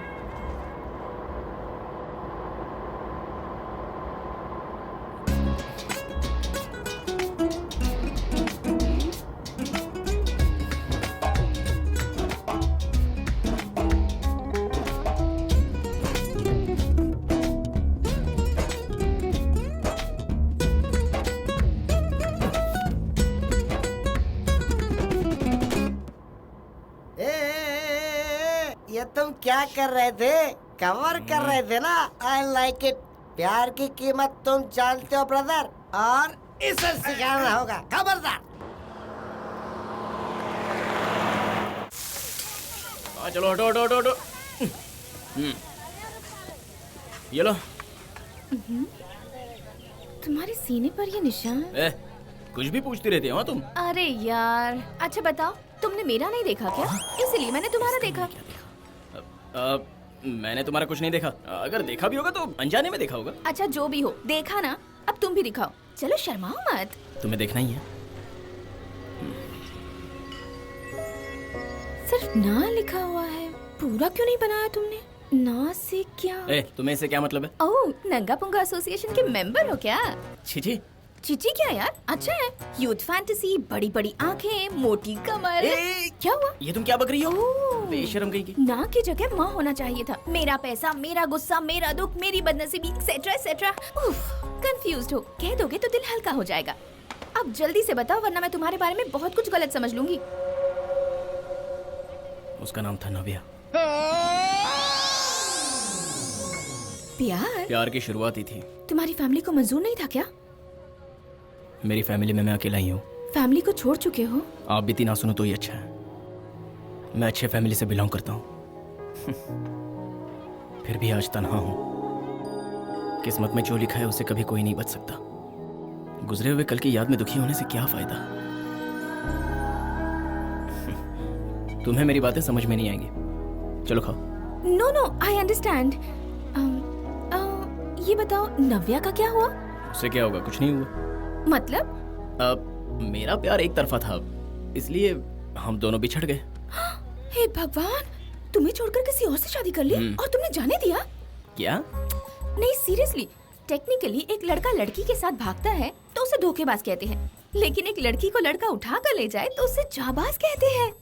ये तुम क्या कर रहे थे? कवर कर रहे थे ना? I like it. प्यार की कीमत तुम जानते हो ब्रदर, और इसे सिखाना होगा। खबरदार। चलो हटो हटो हटो हटो। ये लो। तुम्हारे सीने पर ये निशान। ए, कुछ भी पूछती रहती है तुम। अरे यार, अच्छा बताओ, तुमने मेरा नहीं देखा क्या? इसलिए मैंने तुम्हारा देखा। मैंने तुम्हारा कुछ नहीं देखा। अगर देखा भी होगा तो अनजाने में देखा होगा। अच्छा जो भी हो, देखा ना, अब तुम भी दिखाओ। चलो शर्माओ मत। तुम्हें देखना ही है। सिर्फ ना लिखा हुआ है, पूरा क्यों नहीं बनाया तुमने? ना से क्या? तुम्हें इससे क्या मतलब है? ओह, नंगा पुंगा एसोसिएशन के मेंबर हो क्या? छी चिची क्या यार, अच्छा है। यूथ फैंटेसी, बड़ी बड़ी आंखें, मोटी कमर। क्या हुआ? ये तुम क्या बक रही हो? बेशर्म कहीं की। ना की जगह माँ होना चाहिए था। मेरा पैसा, मेरा गुस्सा, मेरा दुख, मेरी बदनसीबी, एक्सेट्रा एक्सेट्रा। कंफ्यूज्ड हो, कह दोगे तो दिल हल्का हो जाएगा। अब जल्दी से बताओ, वरना मैं तुम्हारे बारे में बहुत कुछ गलत समझ लूंगी। उसका नाम था नव्या। प्यार की शुरुआत ही थी। तुम्हारी फैमिली को मंजूर नहीं था क्या? मेरी फैमिली में मैं अकेला ही हूँ। फैमिली को छोड़ चुके हो? आप बीती ना सुनो तो ही अच्छा है। मैं अच्छे फैमिली से बिलोंग करता हूँ। फिर भी आज तन्हा हूँ। किस्मत में जो लिखा है उसे कभी कोई नहीं बच सकता। गुजरे हुए कल की याद में दुखी होने से क्या फायदा। तुम्हें मेरी बातें समझ में नहीं आएंगी। चलो खाओ। No no, I understand. ये बताओ, नव्या का क्या हुआ? उससे क्या होगा? कुछ नहीं हुआ। मतलब? अब मेरा प्यार एक तरफा था, इसलिए हम दोनों बिछड़ गए। हे भगवान, तुम्हें छोड़कर किसी और से शादी कर ली और तुमने जाने दिया? क्या? नहीं सीरियसली, टेक्निकली एक लड़का लड़की के साथ भागता है तो उसे धोखेबाज कहते हैं, लेकिन एक लड़की को लड़का उठा कर ले जाए तो उसे जाबाज कहते हैं।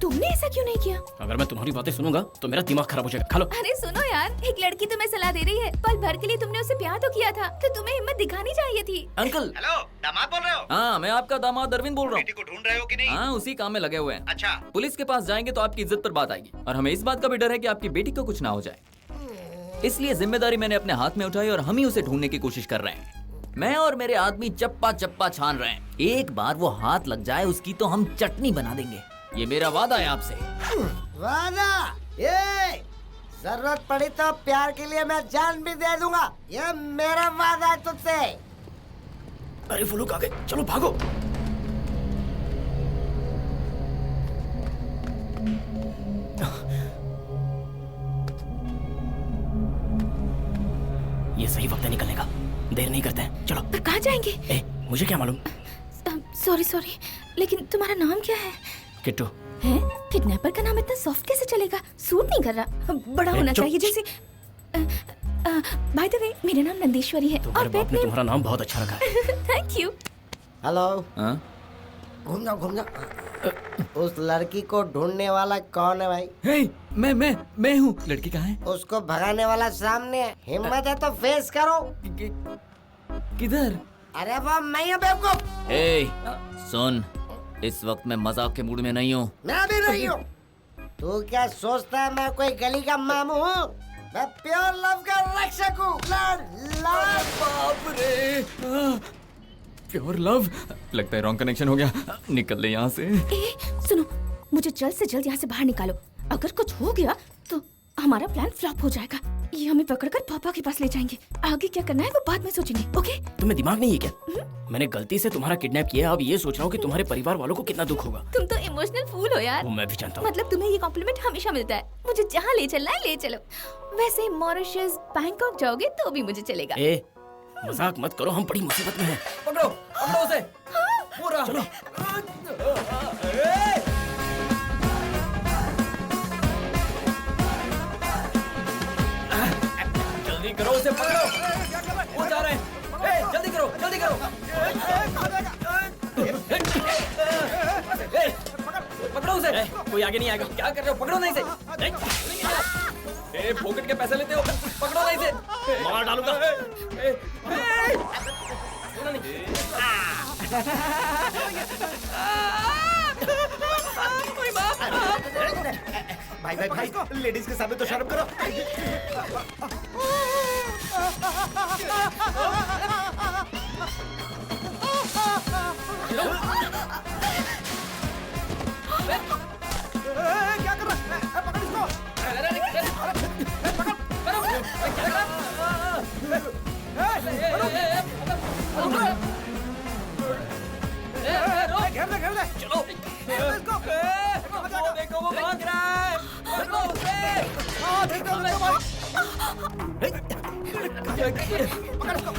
तुमने ऐसा क्यों नहीं किया? अगर मैं तुम्हारी बातें सुनूंगा तो मेरा दिमाग खराब हो जाएगा। खा लो। अरे सुनो यार, एक लड़की तुम्हें सलाह दे रही है। पल भर के लिए तुमने उसे प्यार तो किया था, तो तुम्हें हिम्मत दिखानी चाहिए थी। अंकल। हेलो, दामाद बोल रहे हो? हाँ, मैं आपका दामाद अरविंद बोल रहा हूँ। बेटी को ढूंढ रहे हो कि नहीं? हाँ, उसी काम में लगे हुए हैं। अच्छा। पुलिस के पास जाएंगे तो आपकी इज्जत पर बात आएगी, और हमें इस बात का भी डर है कि आपकी बेटी को कुछ ना हो जाए। इसलिए जिम्मेदारी मैंने अपने हाथ में उठाई और हम ही उसे ढूंढने की कोशिश कर रहे हैं। मैं और मेरे आदमी चप्पा चप्पा छान रहे हैं। एक बार वो हाथ लग जाए उसकी तो हम चटनी बना देंगे। ये मेरा वादा है आपसे। वादा? ये जरूरत पड़ी तो प्यार के लिए मैं जान भी दे दूंगा। ये मेरा वादा है तुझसे। अरे वो लोग आ गए, चलो भागो। ये सही वक्त है निकलने का, देर नहीं करते हैं, चलो। पर कहाँ जाएंगे? मुझे क्या मालूम। सॉरी सॉरी, लेकिन तुम्हारा नाम क्या है? किट्टू। है? किडनैपर का नाम इतना सॉफ्ट कैसे चलेगा? सूट नहीं कर रहा, बड़ा होना चाहिए जैसे। बाय द वे, मेरा नाम नंदेश्वरी है। और बाप ने तुम्हारा नाम बहुत अच्छा रखा है। Thank you. हेलो। हाँ? घूम जाओ। उस लड़की को ढूंढने वाला कौन है भाई? हे, मैं हूँ। लड़की कहाँ है? उसको भगाने वाला सामने है। हिम्मत है तो फेस करो। किधर? अरे वो मैं हूँ बेवकूफ। ए, सुन, इस वक्त मैं मजाक के मूड में नहीं हूँ। मैं भी नहीं हूँ। तू क्या सोचता है मैं कोई गली का मामू हूँ? मैं प्योर लव का रक्षक हूँ। बाप रे, प्योर लव। लगता है रॉन्ग कनेक्शन हो गया। निकल ले यहाँ से। सुनो, मुझे जल्द से जल्द यहाँ से बाहर निकालो। अगर कुछ हो गया तो हमारा प्लान फ्लॉप हो जाएगा। ये हमें पकड़कर पापा के पास ले जाएंगे। आगे क्या करना है वो बाद में सोचेंगे, ओके? तुम्हें दिमाग नहीं है क्या? मैंने गलती से तुम्हारा किडनैप किया, अब ये सोच रहा हूँ कि तुम्हारे परिवार वालों को कितना दुख होगा। तुम तो इमोशनल फूल हो यार। वो मैं भी जानता हूँ। मतलब तुम्हें ये कॉम्प्लीमेंट हमेशा मिलता है। मुझे जहाँ ले चलना है ले चलो। वैसे मॉरिशस, बैंकॉक जाओगे तो भी मुझे चलेगा। मजाक मत करो, हम बड़ी मुसीबत में हैं। पकड़ो उसे। पूरा चलो। जल्दी करो, उसे पकड़ो। वो जा रहे हैं। जल्दी करो, जल्दी करो। पकड़ो उसे। कोई आगे नहीं आएगा। क्या कर रहे हो? पकड़ो नहीं से। पॉकेट के पैसे लेते हो, पकड़ो नहीं से। मार डालूंगा। भाई, लेडीज के सामने तो शर्म करो। क्या कर रहा है? पकड़ इसको। घेर ले। चलो। देखो वो भाग रहा है। पकड़ो उसे। देखो भाई। पकड़ इसको।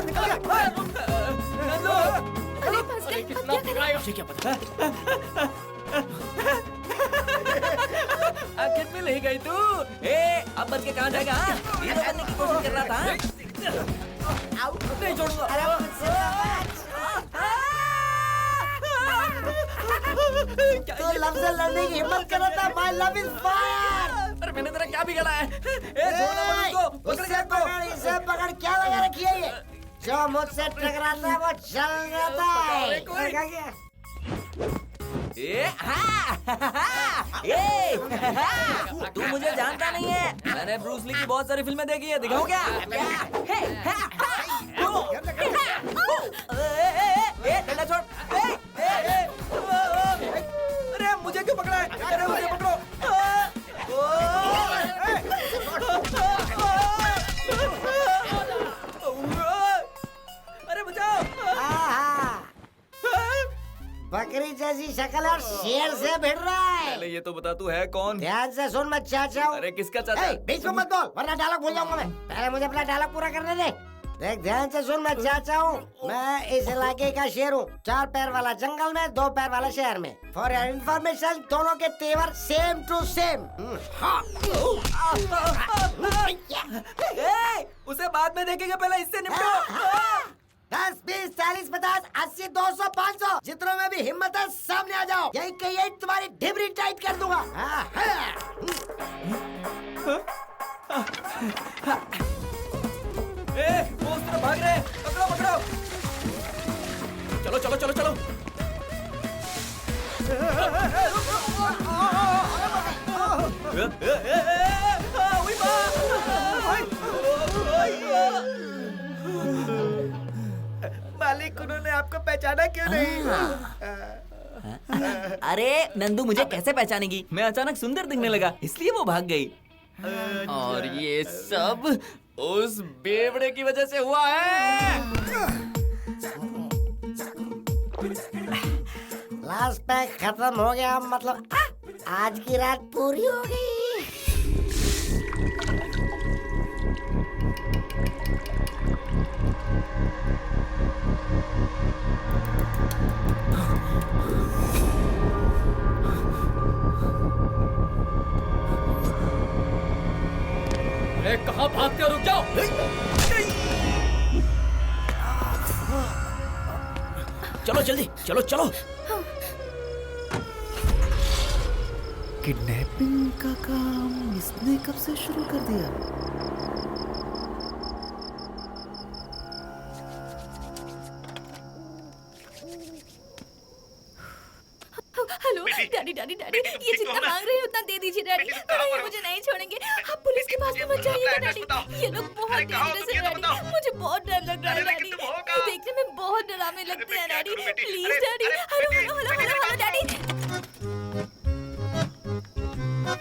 निकल गया। अरे फंस गए, अब क्या करें? मुझे क्या पता। आखिर में ले गई तू। अब बच के कहाँ जाएगा? हीरो बनने की कोशिश कर रहा था। नहीं छोड़ूंगा। तो लव से लड़ने की हिम्मत कर रहा था। My love is fire. अरे मैंने तेरा क्या बिगाड़ा है? छोड़ना मत उसको। पकड़ उसे पकड़, इसे पकड़। क्या लगा रखी है ये? जो मुझसे टकराता है वो चल जाता है। तू मुझे जानता नहीं है। मैंने ब्रूस ली की बहुत सारी फिल्में देखी है। दिखाऊं क्या? डंडा छोड़। अरे मुझे क्यों पकड़ा है? अरे मुझे पकड़ो। अरे बचाओ। बकरी जैसी शक्ल और शेर से भिड़ रहा है। पहले ये तो बता तू है कौन? ध्यान से सुन, मैं चाचा हूँ। अरे किसका चाचा? ए, बीच में मत बोल वरना डायलॉग भूल जाऊंगा मैं। पहले मुझे अपना डायलॉग पूरा करने दे। देख ध्यान से सुन, मैं चाचा हूँ। मैं इस इलाके का शेर हूँ। 4 पैर वाला जंगल में, 2 पैर वाला शहर में। फॉर योर इन्फॉर्मेशन, दोनों के तेवर सेम टू सेम। उसे बाद में देखेंगे, पहले इससे निपटो। 10, 20, 40, 50, 80, 200, 500 जितनों में भी हिम्मत है सामने आ जाओ। यही के यही तुम्हारी ढिबरी टाइट कर दूंगा। वो उस तरफ भाग रहे हैं। पकड़ो पकड़ो। चलो चलो चलो चलो। मालिक, उन्होंने आपको पहचाना क्यों नहीं? अरे नंदू मुझे कैसे पहचानेगी? मैं अचानक सुंदर दिखने लगा, इसलिए वो भाग गई। और ये सब उस बेवड़े की वजह से हुआ है। लास्ट पैक खत्म हो गया, मतलब आज की रात पूरी हो गई। कहाँ भागते हो? रुक जाओ। चलो जल्दी, चलो चलो। किडनैपिंग का काम इसने कब से शुरू कर दिया? हेलो डैडी डैडी डैडी, ये जितना मांग रहे हैं उतना दे दीजिए डैडी। ये मुझे नहीं छोड़ेंगे। आप पुलिस के पास में मत जाइएगा डैडी। ये लोग बहुत डेंजरस है डैडी। मुझे बहुत डर लग रहा है डैडी। ये देखने में बहुत डरावने लगते हैं daddy. Please daddy. Hello hello hello hello hello daddy.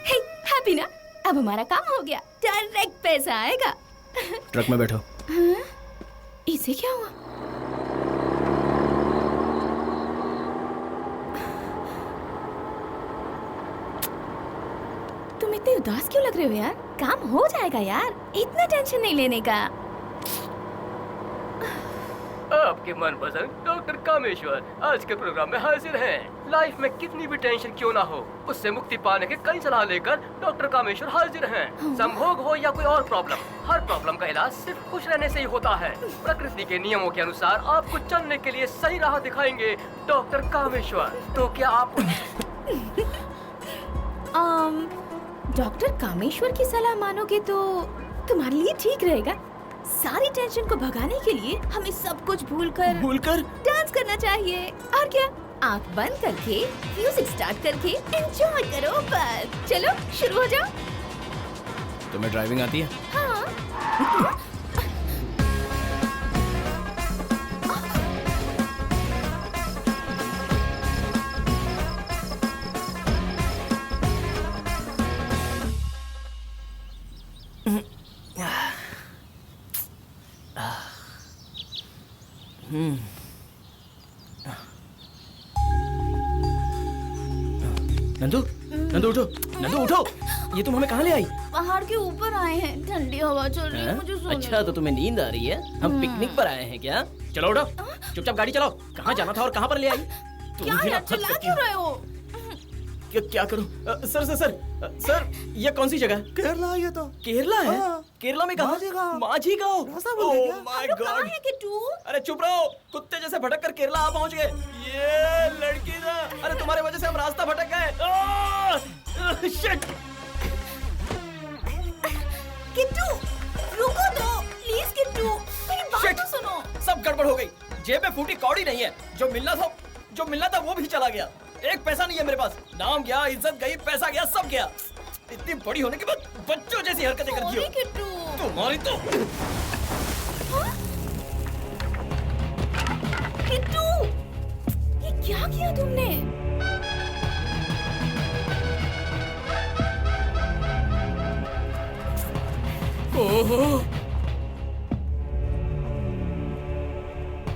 Hey happy ना? अब हमारा काम हो गया, डायरेक्ट पैसा आएगा। ट्रक में बैठो। इसे क्या हुआ? तुम इतने उदास क्यों लग रहे हो यार? काम हो जाएगा यार, इतना टेंशन नहीं लेने का। आपके मनपसंद डॉक्टर कामेश्वर आज के प्रोग्राम में हाजिर हैं। लाइफ में कितनी भी टेंशन क्यों ना हो, उससे मुक्ति पाने के कई सलाह लेकर डॉक्टर कामेश्वर हाजिर हैं। संभोग हो या कोई और प्रॉब्लम, हर प्रॉब्लम का इलाज सिर्फ खुश रहने से ही होता है। प्रकृति के नियमों के अनुसार आपको चलने के लिए सही राह दिखाएंगे डॉक्टर कामेश्वर। तो क्या आप डॉक्टर कामेश्वर की सलाह मानोगे तो तुम्हारे लिए ठीक रहेगा। सारी टेंशन को भगाने के लिए हमें सब कुछ भूलकर डांस करना चाहिए। और क्या, आंख बंद करके म्यूजिक स्टार्ट करके एंजॉय करो बस। चलो शुरू हो जाओ। तुम्हें ड्राइविंग आती है? हाँ। नंदू, नंदू उठो, नंदू उठो। ये तुम हमें कहाँ ले आई? पहाड़ के ऊपर आए हैं, ठंडी हवा चल रही है, मुझे सोने अच्छा तो तुम्हें नींद आ रही है? हम पिकनिक पर आए हैं क्या? चलो उठो, चुपचाप गाड़ी चलाओ। कहाँ जाना था और कहाँ पर ले आई? क्या यार, चिल्ला क्यों रहे हो? क्या करूं? सर सर सर सर, ये कौन सी जगह है? केरला। ये तो केरला है? केरला में कहाँ? माझी गाँव। Oh my God. अरे चुप रहो, कुत्ते जैसे भटक कर केरला आ पहुंच गए। ये लड़की ना, अरे तुम्हारे वजह से हम रास्ता भटक गए। शिट। किट्टू रुको तो प्लीज। किट्टू मेरी बात तो सुनो। सब गड़बड़ हो गई। जेब में फूटी कौड़ी नहीं है। जो मिलना था वो भी चला गया। एक पैसा नहीं है मेरे पास। नाम गया, इज्जत गई, पैसा गया, सब गया। इतनी बड़ी होने के बाद बच्चों जैसी हरकतें करती हो। तुम्हारी तो। किट्टू, ये क्या किया तुमने? ओहो,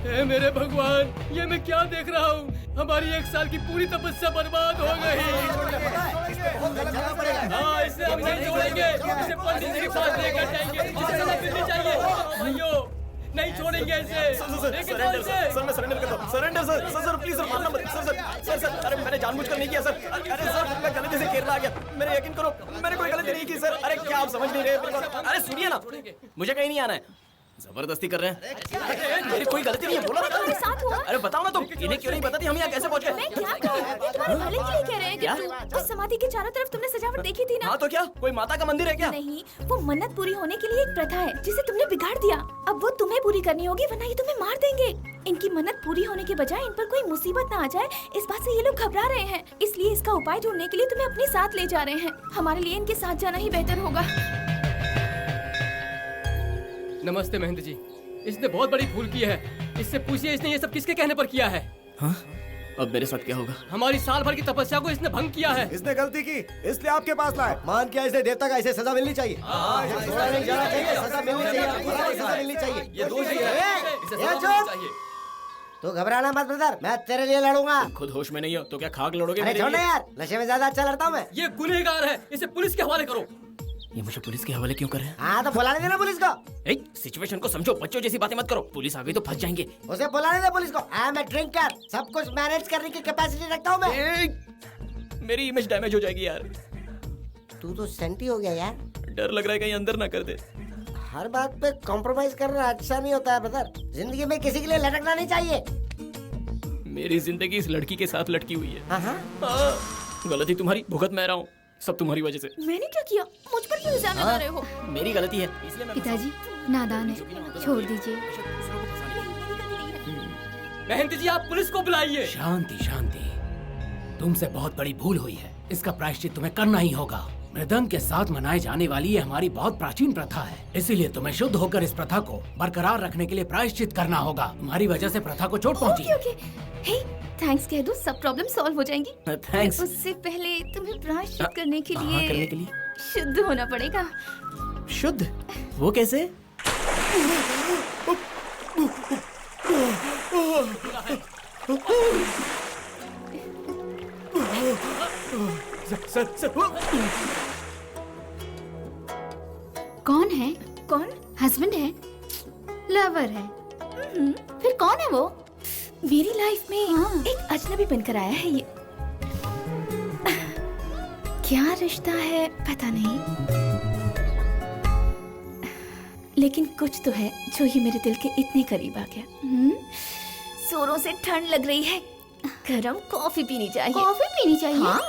हे मेरे भगवान, ये मैं क्या देख रहा हूँ? हमारी 1 साल की पूरी तपस्या बर्बाद हो गई। हाँ, इसे हम नहीं छोड़ेंगे। इसे पंडित जी के पास लेकर जाएंगे। इसे सजा मिलनी चाहिए। भाइयों, नहीं छोड़ेंगे इसे। लेके जाओ इसे। सर मैं सरेंडर करता हूँ। Surrender sir. Sir please sir, मारना मत। सर अरे मैंने जानबूझकर नहीं किया सर। अरे सर मैं गलती से खेलना आ गया। मेरे यकीन करो, मैंने कोई गलती नहीं की सर। अरे क्या आप समझ नहीं रहे? अरे सुनिए ना, मुझे कहीं नहीं आना है। जबरदस्ती कर रहे हैं। मेरी कोई गलती नहीं है, बोला तुम्हारे साथ हुआ? अरे बताओ ना तुम, इन्हें क्यों नहीं बताती हम यहाँ कैसे पहुँच मैं गए? क्या करूं? ये तुम्हारे भले के लिए कह रहे हैं क्या? कि उस समाधि के चारों तरफ तुमने सजावट देखी थी ना? हाँ तो क्या, कोई माता का मंदिर है क्या? नहीं, वो मन्नत पूरी होने के लिए एक प्रथा है जिसे तुमने बिगाड़ दिया। अब वो तुम्हें पूरी करनी होगी, वरना ये तुम्हें मार देंगे। इनकी मन्नत पूरी होने के बजाय इन पर कोई मुसीबत ना आ जाए, इस बात से ये लोग घबरा रहे हैं। इसलिए इसका उपाय ढूंढने के लिए तुम्हें अपने साथ ले जा रहे हैं। हमारे लिए इनके साथ जाना ही बेहतर होगा। नमस्ते महेंद्र जी, इसने बहुत बड़ी भूल की है। इससे पूछिए इसने ये सब किसके कहने पर किया है? हाँ? अब मेरे साथ क्या होगा? हमारी साल भर की तपस्या को इसने भंग किया है। इसने गलती की, इसलिए आपके पास लाए। मान किया इसने देवता का, इसे सजा मिलनी चाहिए। थोड़ा नहीं जाना चाहिए, सजा मिलनी चाहिए। सजा मिलनी चाहिए। ये दोषी है, इसे सजा मिलनी चाहिए। तू घबराना मत ब्रदर, मैं तेरे लिए लड़ूंगा। खुद होश में नहीं हो तो क्या खाक लड़ोगे अरे मेरे छोड़ ना लिए? यार, नशे में ज्यादा अच्छा लड़ता हूँ मैं। ये गुनहगार है, इसे पुलिस के हवाले करो। ये मुझे पुलिस के हवाले क्यों कर रहे हैं? हाँ तो बुलाने देना पुलिस को। सिचुएशन को समझो, बच्चों जैसी बातें मत करो। पुलिस आ गई तो फंस जाएंगे। उसे बुलाने दे पुलिस को। आई एम ए ड्रिंकर, सब कुछ मैनेज करने की कैपेसिटी रखता हूँ मैं। मेरी इमेज डैमेज हो जाएगी यार। तू तो सेंटी हो गया यार। डर लग रहा है कहीं अंदर ना कर दे। हर बात पे कॉम्प्रोमाइज करना अच्छा नहीं होता है ब्रदर। जिंदगी में किसी के लिए लटकना नहीं चाहिए। मेरी जिंदगी इस लड़की के साथ लटकी हुई है। हाँ। गलती तुम्हारी, भुगत मैं रहा हूँ। सब तुम्हारी वजह से। मैंने क्या किया? मुझ पर क्यों इल्जाम लगा रहे हो? मेरी गलती है, इसलिए मैं पिताजी नादान है, छोड़ दीजिए। महेंद्र जी, आप पुलिस को बुलाइए। शांति शांति, तुमसे बहुत बड़ी भूल हुई है। इसका प्रायश्चित तुम्हें करना ही होगा। मृदंग के साथ मनाए जाने वाली ये हमारी बहुत प्राचीन प्रथा है, इसीलिए तुम्हें शुद्ध होकर इस प्रथा को बरकरार रखने के लिए प्रायश्चित करना होगा। तुम्हारी वजह से प्रथा को चोट पहुंची। ओके। हे, थैंक्स कह दो, सब प्रॉब्लम सॉल्व हो जाएंगी। थैंक्स। उससे पहले तुम्हें प्रायश्चित करने के लिए करने के लिए शुद्ध होना पड़ेगा। शुद्ध? वो कैसे? कौन है? कौन? हस्बैंड है? लवर है? फिर कौन है वो? मेरी लाइफ में एक अजनबी बनकर आया है ये। क्या रिश्ता है पता नहीं, लेकिन कुछ तो है जो ये मेरे दिल के इतने करीब आ गया। जोरों से ठंड लग रही है, गरम कॉफी पीनी चाहिए। कॉफी पीनी चाहिए? हाँ।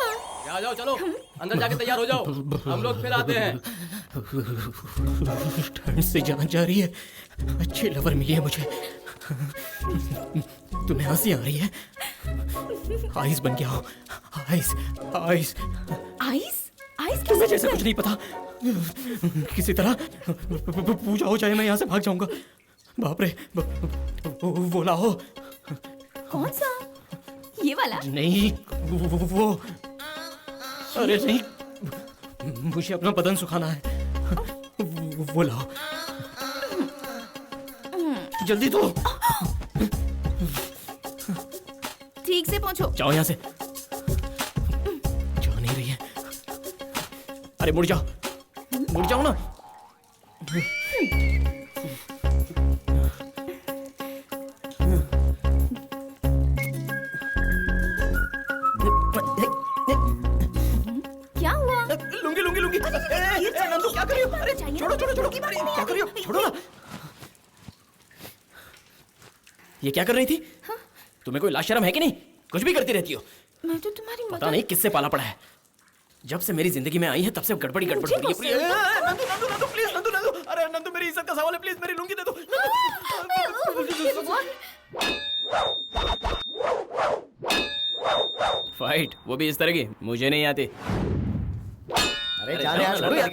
जाओ चलो, अंदर जाके तैयार हो जाओ, हम लोग फिर आते हैं। ठंड से जान जा रही है। अच्छी लवर मिली है मुझे। तुम्हें हंसी आ रही है? आइस बन गया हो। आइस आइस आइस आइस तुम्हें जैसे कुछ नहीं पता। किसी तरह पूजा हो जाए, मैं यहाँ से भाग जाऊंगा। बाप रे, वो लाओ। कौन सा? ये वाला? नहीं, वो अरे नहीं, मुझे अपना बदन सुखाना है। वो लाओ जल्दी दो। ठीक से पहुंचो। जाओ यहाँ से। जा नहीं रही है। अरे मुड़ जाओ, मुड़ जाओ ना। क्या हुआ? लुंगी लुंगी लुंगी। नंदू क्या कर रही हो? अरे छोड़ो छोड़ो छोड़ो, क्या कर रही हो? छोड़ो ना। ये क्या कर रही थी? तुम्हें कोई लाज शर्म है कि नहीं? कुछ भी करती रहती हो। मैं तो तुम्हारी पता नहीं किससे पाला पड़ा है। जब से मेरी जिंदगी में आई है तब से गड़बड़ी गड़बड़ हो रही है। नंदू नंदू नंदू प्लीज, नंदू नंदू, अरे नंदू मेरी इज्जत का सवाल है, प्लीज मेरी लुंगी दे दो। फाइट वो भी इस तरह की मुझे नहीं आती। अरे जा यार, छोड़ो यार।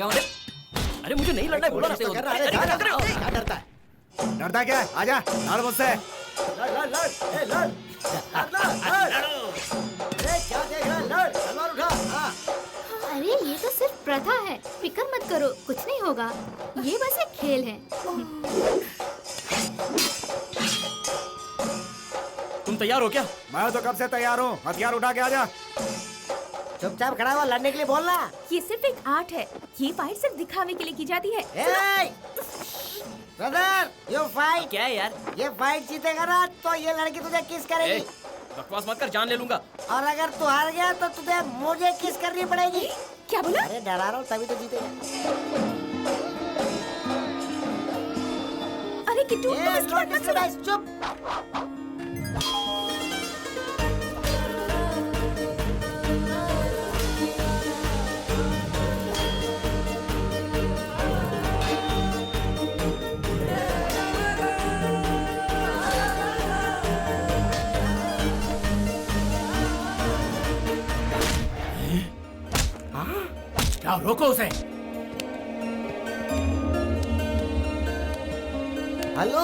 अरे मुझे नहीं लड़ना है, बोला ना। क्या डरता है? डरता क्या है? आजा, लड़ मुझसे। क्या देख रहा है? लड़, तलवार उठा। अरे ये तो सिर्फ प्रथा है, फिक्र मत करो, कुछ नहीं होगा। ये बस एक खेल है। तुम तैयार हो क्या? मैं तो कब से तैयार हूँ, हथियार उठा के आजा। चुपचाप खड़ा हुआ, लड़ने के लिए बोलना। ये सिर्फ एक आर्ट है, ये फाइट सिर्फ दिखावे के लिए की जाती है। ब्रदर, ये फाइट क्या है यार? ये फाइट जीतेगा ना तो ये लड़की तुझे किस करेगी। बकवास मत कर, जान ले लूंगा। और अगर तू हार गया तो तुझे मुझे किस करनी पड़ेगी। क्या बोला? अरे डरा रहा हूँ तभी तो जीतेगा। अरे किट्टू, तुम इसकी बात मत सुनो। चुप। क्या, रोको उसे। हेलो,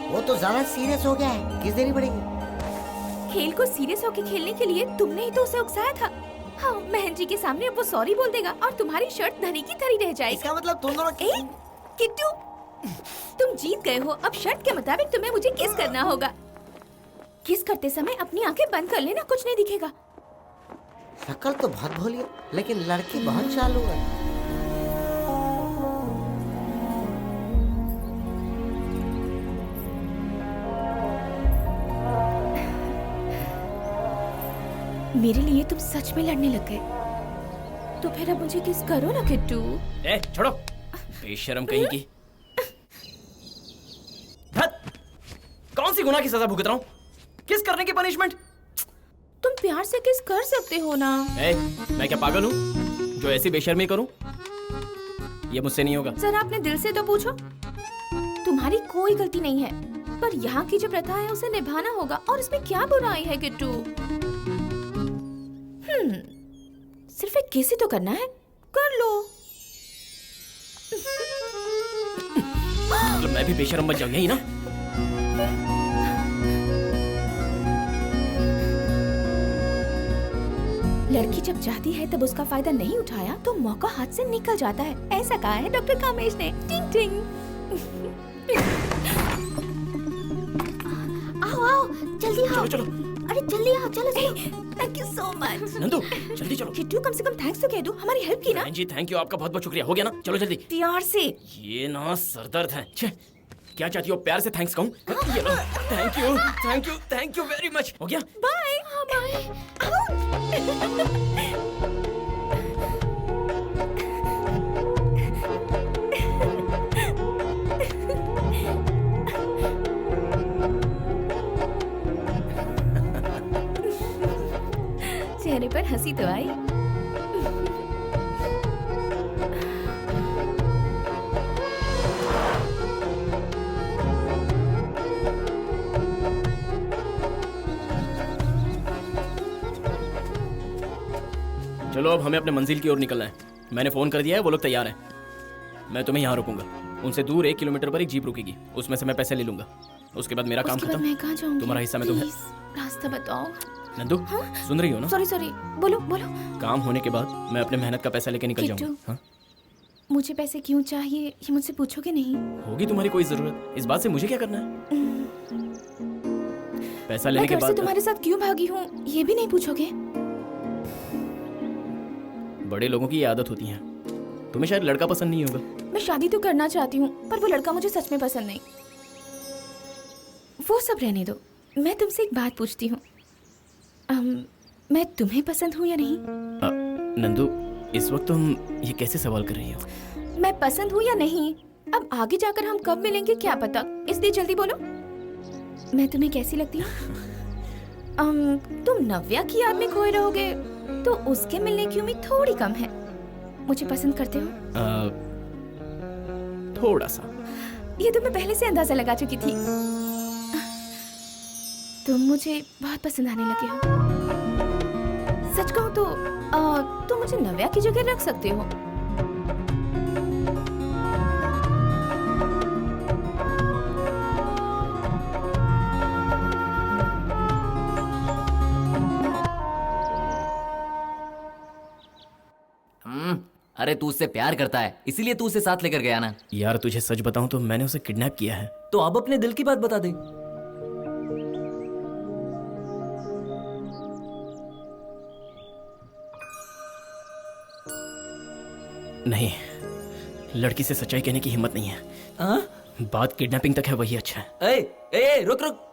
वो तो ज्यादा सीरियस हो गया है, किस देनी पड़ेगी। खेल को सीरियस होकर खेलने के लिए तुमने ही तो उसे उकसाया था। हाँ, महन जी के सामने वो सॉरी बोल देगा और तुम्हारी शर्ट धनी की धरी रह जाएगी। इसका मतलब तुम दोनों किट्टू, तुम जीत गए हो। अब शर्त के मुताबिक तुम्हें मुझे किस करना होगा। किस करते समय अपनी आंखें बंद कर लेना, कुछ नहीं दिखेगा। शक्ल तो बहुत भोली है, लेकिन लड़की बहुत चालू है। मेरे लिए तुम सच में लड़ने लग गए। तो फिर अब मुझे किस करो ना किट्टू। छोड़ो, बेशर्म कहीं की। कौन सी गुनाह की सजा भुगत रहा हूँ? किस करने की पनिशमेंट? तुम प्यार से किस कर सकते हो ना। मैं क्या पागल हूँ जो ऐसी बेशर्मी करूँ? ये मुझसे नहीं होगा। जरा अपने दिल से तो पूछो। तुम्हारी कोई गलती नहीं है, पर यहाँ की जो प्रथा है उसे निभाना होगा। और इसमें क्या बुराई है किट्टू? सिर्फ एक किस ही तो करना है, कर लो। मतलब मैं भी बेशर्म बन जाऊँ यही ना? लड़की जब चाहती है तब उसका फायदा नहीं उठाया तो मौका हाथ से निकल जाता है, ऐसा कहा है डॉक्टर कामेश ने। टिंग टिंग। आओ आओ, जल्दी आओ। चलो चलो। अरे जल्दी आओ, चलो चलो। Thank you so much. Nandu, जल्दी चलो। किट्टू, कम से कम थैंक्स तो कह दो, हमारी हेल्प की ना। जी थैंक यू, आपका बहुत बहुत शुक्रिया। हो गया ना? चलो जल्दी। प्यार से। ये ना सरदर्द है। क्या चाहती हो, प्यार से थैंक्स कहूँ? ये लो, thank you thank you thank you very much. हो गया? बाय। हाँ बाय। चेहरे पर हंसी तो आई। चलो अब हमें अपने मंजिल की ओर निकलना है। मैंने फोन कर दिया है, वो लोग तैयार हैं। मैं तुम्हें यहाँ रोकूंगा। उनसे दूर 1 किलोमीटर पर एक जीप रुकेगी, उसमें से मैं पैसे ले लूंगा। उसके बाद मेरा काम खत्म। मैं कहाँ जाऊँगी? तुम्हारा हिस्सा मैं तुम्हें। रास्ता बताओ। नंदू, सुन रही हो ना? सॉरी, बोलो बोलो। काम होने के बाद मैं अपने मेहनत का पैसा लेके निकल जाऊंगा। हाँ? मुझे पैसे क्यों चाहिए ये मुझसे पूछोगे नहीं? होगी तुम्हारी कोई जरूरत, इस बात से मुझे क्या करना है? पैसा लेने के मैं घर बाद से तुम्हारे साथ क्यों भागी हूँ ये भी नहीं पूछोगे? बड़े लोगों की ये आदत होती है। तुम्हें शायद लड़का पसंद नहीं होगा। मैं शादी तो करना चाहती हूँ, पर वो लड़का मुझे सच में पसंद नहीं। वो सब रहने दो, मैं तुमसे एक बात पूछती हूँ। मैं तुम्हें पसंद हूँ या नहीं? नंदू, इस वक्त तुम ये कैसे सवाल कर रही हो? मैं पसंद हूँ या नहीं, अब आगे जाकर हम कब मिलेंगे क्या पता, इसलिए जल्दी बोलो। मैं तुम्हें कैसी लगती हूँ? तुम नव्या की याद में खोए रहोगे तो उसके मिलने की उम्मीद थोड़ी कम है। मुझे पसंद करते हो? थोड़ा सा। ये तो मैं पहले से अंदाजा लगा चुकी थी। तुम मुझे बहुत पसंद आने लगे हो। सच कहूँ तो तुम मुझे नव्या की जगह रख सकते हो। अरे तू उससे प्यार करता है इसीलिए तू उसे साथ लेकर गया ना। यार तुझे सच बताऊं तो मैंने उसे किडनैप किया है। तो अब अपने दिल की बात बता दे। नहीं, लड़की से सच्चाई कहने की हिम्मत नहीं है। हाँ? बात किडनैपिंग तक है, वही अच्छा है। ए, ए, ए, रुक रुक।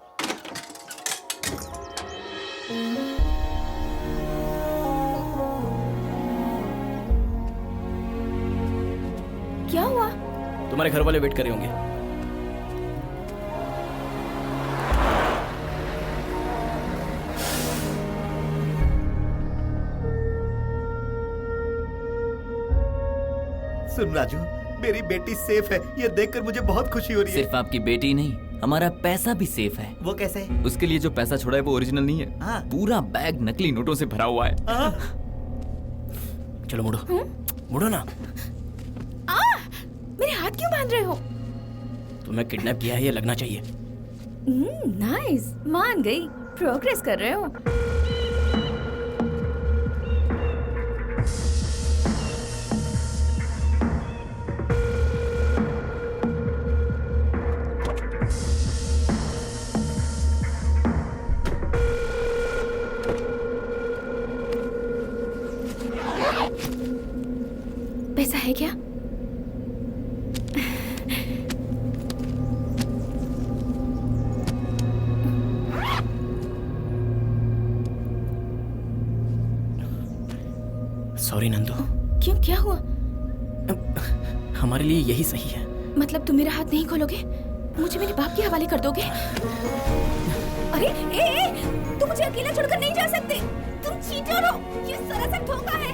क्या हुआ? तुम्हारे घर वाले वेट कर रहे होंगे। सुन राजू, मेरी बेटी सेफ है, ये देखकर मुझे बहुत खुशी हो रही है। सिर्फ आपकी बेटी नहीं, हमारा पैसा भी सेफ है। वो कैसे? उसके लिए जो पैसा छोड़ा है वो ओरिजिनल नहीं है। हाँ। पूरा बैग नकली नोटों से भरा हुआ है। चलो मुड़ो, मुड़ो ना। मेरे हाथ क्यों बांध रहे हो? तुम्हें किडनैप किया है, ये लगना चाहिए। नाइस, मान गई। प्रोग्रेस कर रहे हो। पैसा है क्या? सॉरी नंदू, क्यों, क्या हुआ? हमारे लिए यही सही है। मतलब तुम मेरा हाथ नहीं खोलोगे? मुझे मेरे बाप के हवाले कर दोगे? अरे तुम मुझे अकेला छोड़कर नहीं जा सकते। तुम चीटर हो, ये सरासर धोखा है।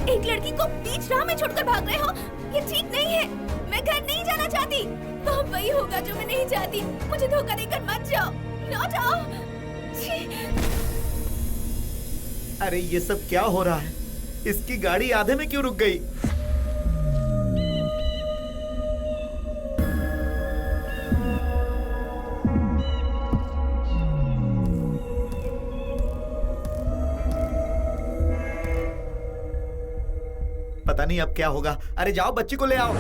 एक लड़की को बीच राह में छोड़कर भाग रहे हो, ये ठीक नहीं है। मैं घर नहीं जाना चाहती। तो वही होगा जो मैं नहीं चाहती। मुझे धोखा देकर मत जाओ, लौट आओ। अरे ये सब क्या हो रहा है? इसकी गाड़ी आधे में क्यों रुक गई? पता नहीं अब क्या होगा। अरे जाओ, बच्ची को ले आओ।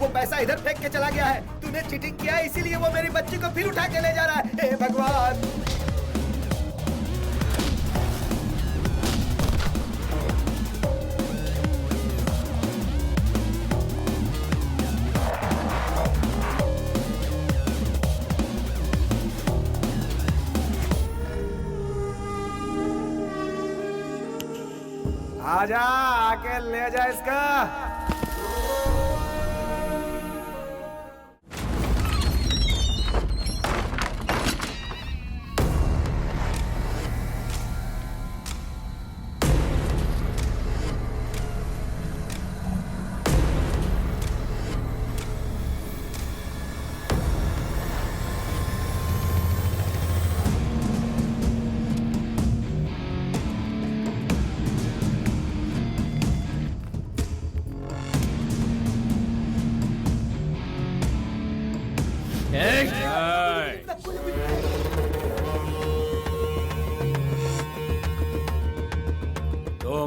वो पैसा इधर फेंक के चला गया है। तूने चीटिंग किया है, इसीलिए वो मेरी बच्ची को फिर उठा के ले जा रहा है। हे भगवान! आजा, आके ले जा इसका।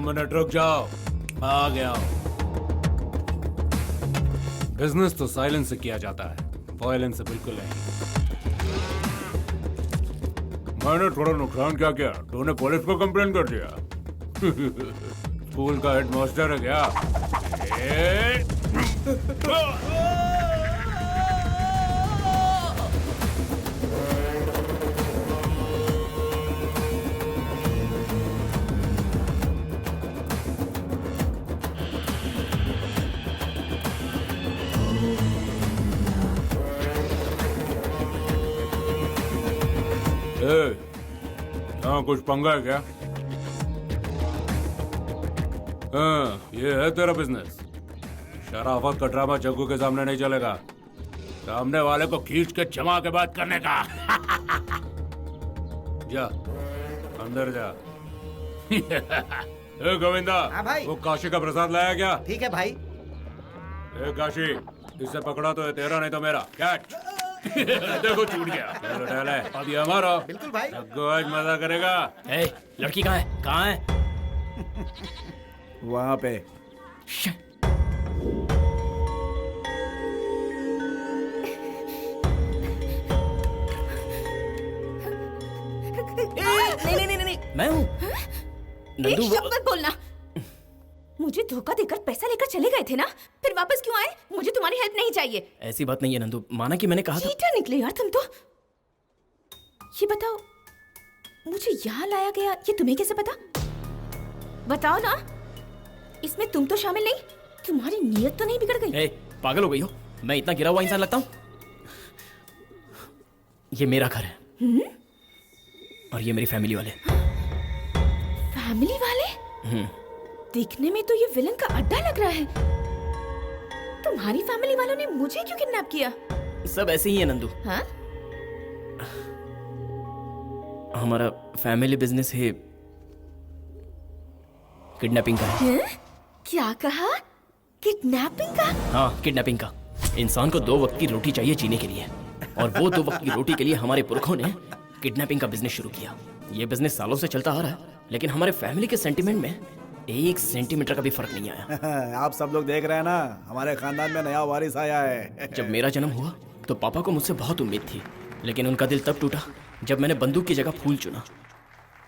मिनट रुक जाओ, आ गया। बिजनेस तो साइलेंस से किया जाता है, वायलेंस से बिल्कुल नहीं। मैंने थोड़ा नुकसान क्या किया? तूने पुलिस को कंप्लेन कर दिया। स्कूल का हेडमास्टर है क्या? हाँ, कुछ पंगा है क्या? हाँ, ये है तेरा बिजनेस। शराफत का ड्रामा जग्गू के सामने नहीं चलेगा। सामने वाले को खींच के जमा के बात करने का। जा अंदर जा। ए गोविंदा, हाँ भाई। वो काशी का प्रसाद लाया क्या? ठीक है भाई। ए काशी, इसे पकड़ा तो है तेरा, नहीं तो मेरा। कैच। देखो छूट गया। चलो टहले, अब ये हमारा। बिल्कुल भाई। जग्गू आज मजा करेगा। ए, लड़की कहाँ है? कहाँ है? वहां पे। नहीं, मैं हूँ। एक नंदू शब्द मत बोलना। मुझे धोखा देकर पैसा लेकर चले गए थे ना, फिर वापस क्यों आए? मुझे तुम्हारी हेल्प नहीं चाहिए। ऐसी बात नहीं है नंदू, माना कि मैंने कहा था। चीटर निकले यार तुम तो। ये बताओ, मुझे यहाँ लाया गया ये तुम्हें कैसे पता? बताओ ना, इसमें तुम तो शामिल नहीं? तुम्हारी नीयत तो नहीं बिगड़ गई? ए, पागल हो गई हो? मैं इतना गिरा हुआ इंसान लगता हूँ? ये मेरा घर है और ये मेरी फैमिली वाले। फैमिली वाले? देखने में तो ये विलन का अड्डा लग रहा है। तुम्हारी फैमिली वालों ने मुझे क्यों किडनैप किया? सब ऐसे ही है नंदू। हाँ? हमारा फैमिली बिजनेस है किडनैपिंग का है। क्या कहा? किडनैपिंग का? हाँ, किडनैपिंग का। इंसान को 2 वक्त की रोटी चाहिए जीने के लिए, और वो 2 वक्त की रोटी के लिए हमारे पुरखों ने किडनैपिंग का बिजनेस शुरू किया। ये बिजनेस सालों से चलता आ रहा है, लेकिन हमारे फैमिली के सेंटीमेंट में 1 सेंटीमीटर का भी फर्क नहीं आया। आप सब लोग देख रहे हैं ना, हमारे खानदान में नया वारिस आया है। जब मेरा जन्म हुआ तो पापा को मुझसे बहुत उम्मीद थी, लेकिन उनका दिल तब टूटा जब मैंने बंदूक की जगह फूल चुना।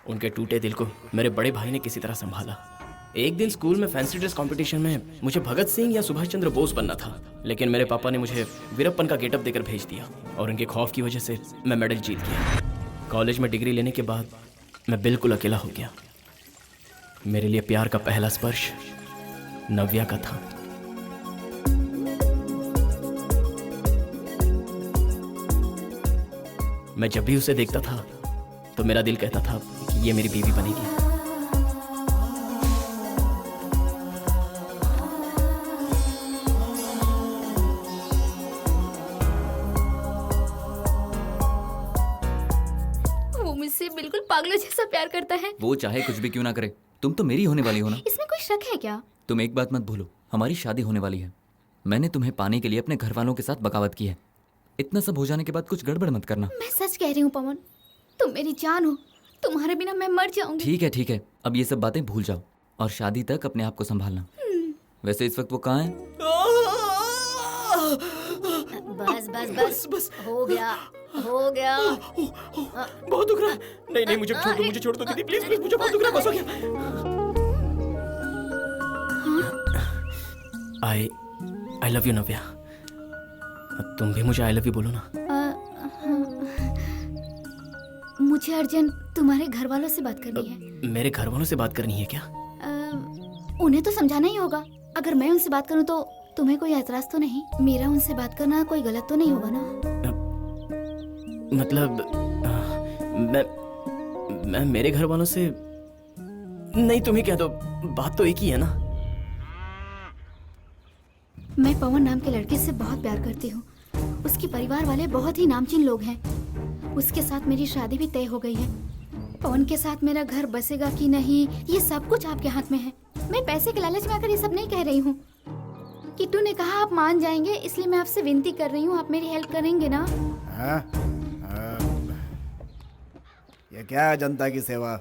उनके टूटे दिल को मेरे बड़े भाई ने किसी तरह संभाला। एक दिन स्कूल में फैंसी ड्रेस कंपटीशन में मुझे भगत सिंह या सुभाष चंद्र बोस बनना था, लेकिन मेरे पापा ने मुझे वीरप्पन का गेटअप देकर भेज दिया, और उनके खौफ की वजह से मैं मेडल जीत गया। कॉलेज में डिग्री लेने के बाद मैं बिल्कुल अकेला हो गया। मेरे लिए प्यार का पहला स्पर्श नव्या का था। मैं जब भी उसे देखता था तो मेरा दिल कहता था कि ये मेरी बीवी बनेगी। वो मुझसे बिल्कुल पागलों जैसा प्यार करता है। वो चाहे कुछ भी क्यों ना करे, तुम तो मेरी होने वाली हो ना। इसमें कोई शक है क्या? तुम एक बात मत भूलो, हमारी शादी होने वाली है। मैंने तुम्हें पाने के लिए अपने घर वालों के साथ बगावत की है। इतना सब हो जाने के बाद कुछ गड़बड़ मत करना। मैं सच कह रही हूँ पवन, तुम मेरी जान हो। तुम्हारे बिना मैं मर जाऊंगी। ठीक है, अब ये सब बातें भूल जाओ और शादी तक अपने आप को संभालना। वैसे इस वक्त वो कहाँ है? बस बस बस बस हो गया, हो गया। बहुत दुख रहा है। नहीं, मुझे छोड़ दो दीदी, प्लीज, मुझे बहुत दुख रहा है। बस हो गया। आई लव यू नव्या। तुम भी मुझे आई लव यू बोलो ना। मुझे अर्जुन तुम्हारे घर वालों से बात करनी है। मेरे घर वालों से बात करनी है क्या? उन्हें तो समझाना ही होगा। अगर मैं उनसे बात करूं तो तुम्हें कोई एतराज तो नहीं? मेरा उनसे बात करना कोई गलत तो नहीं होगा ना? मतलब मैं मेरे घर वालों से नहीं, तुम ही कह दो, बात तो एक ही है ना। मैं पवन नाम के लड़के से बहुत प्यार करती हूँ। उसके परिवार वाले बहुत ही नामचीन लोग हैं। उसके साथ मेरी शादी भी तय हो गई है। पवन के साथ मेरा घर बसेगा कि नहीं, ये सब कुछ आपके हाथ में है। मैं पैसे के लालच में आकर ये सब नहीं कह रही हूँ। किट्टू ने कहा आप मान जाएंगे, इसलिए मैं आपसे विनती कर रही हूँ, आप मेरी हेल्प करेंगे ना? ये क्या है जनता की सेवा?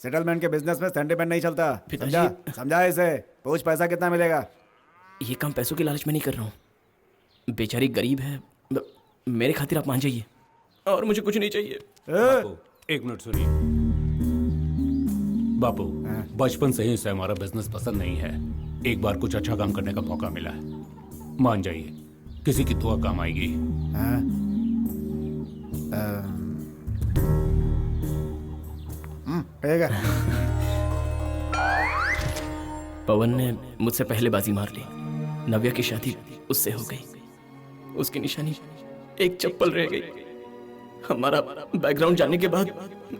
सेटलमेंट के बिजनेस में सेंटिमेंट नहीं चलता। समझा इसे। पूछ पैसा कितना मिलेगा? ये काम पैसों के लालच में नहीं कर रहा हूँ। बेचारी गरीब है, मेरे खातिर आप मान जाइए, और मुझे कुछ नहीं चाहिए। बापू, 1 मिनट सुनिए। बापू, बचपन से ही इसे हमारा बिजनेस पसंद नहीं है। एक बार कुछ अच्छा काम करने का मौका मिला है, मान जाइए, किसी की दुआ काम आएगी। ठीक है। पवन ने मुझसे पहले बाजी मार ली। नव्या की शादी उससे हो गई। उसकी निशानी एक चप्पल रह गई। हमारा बैकग्राउंड जानने के बाद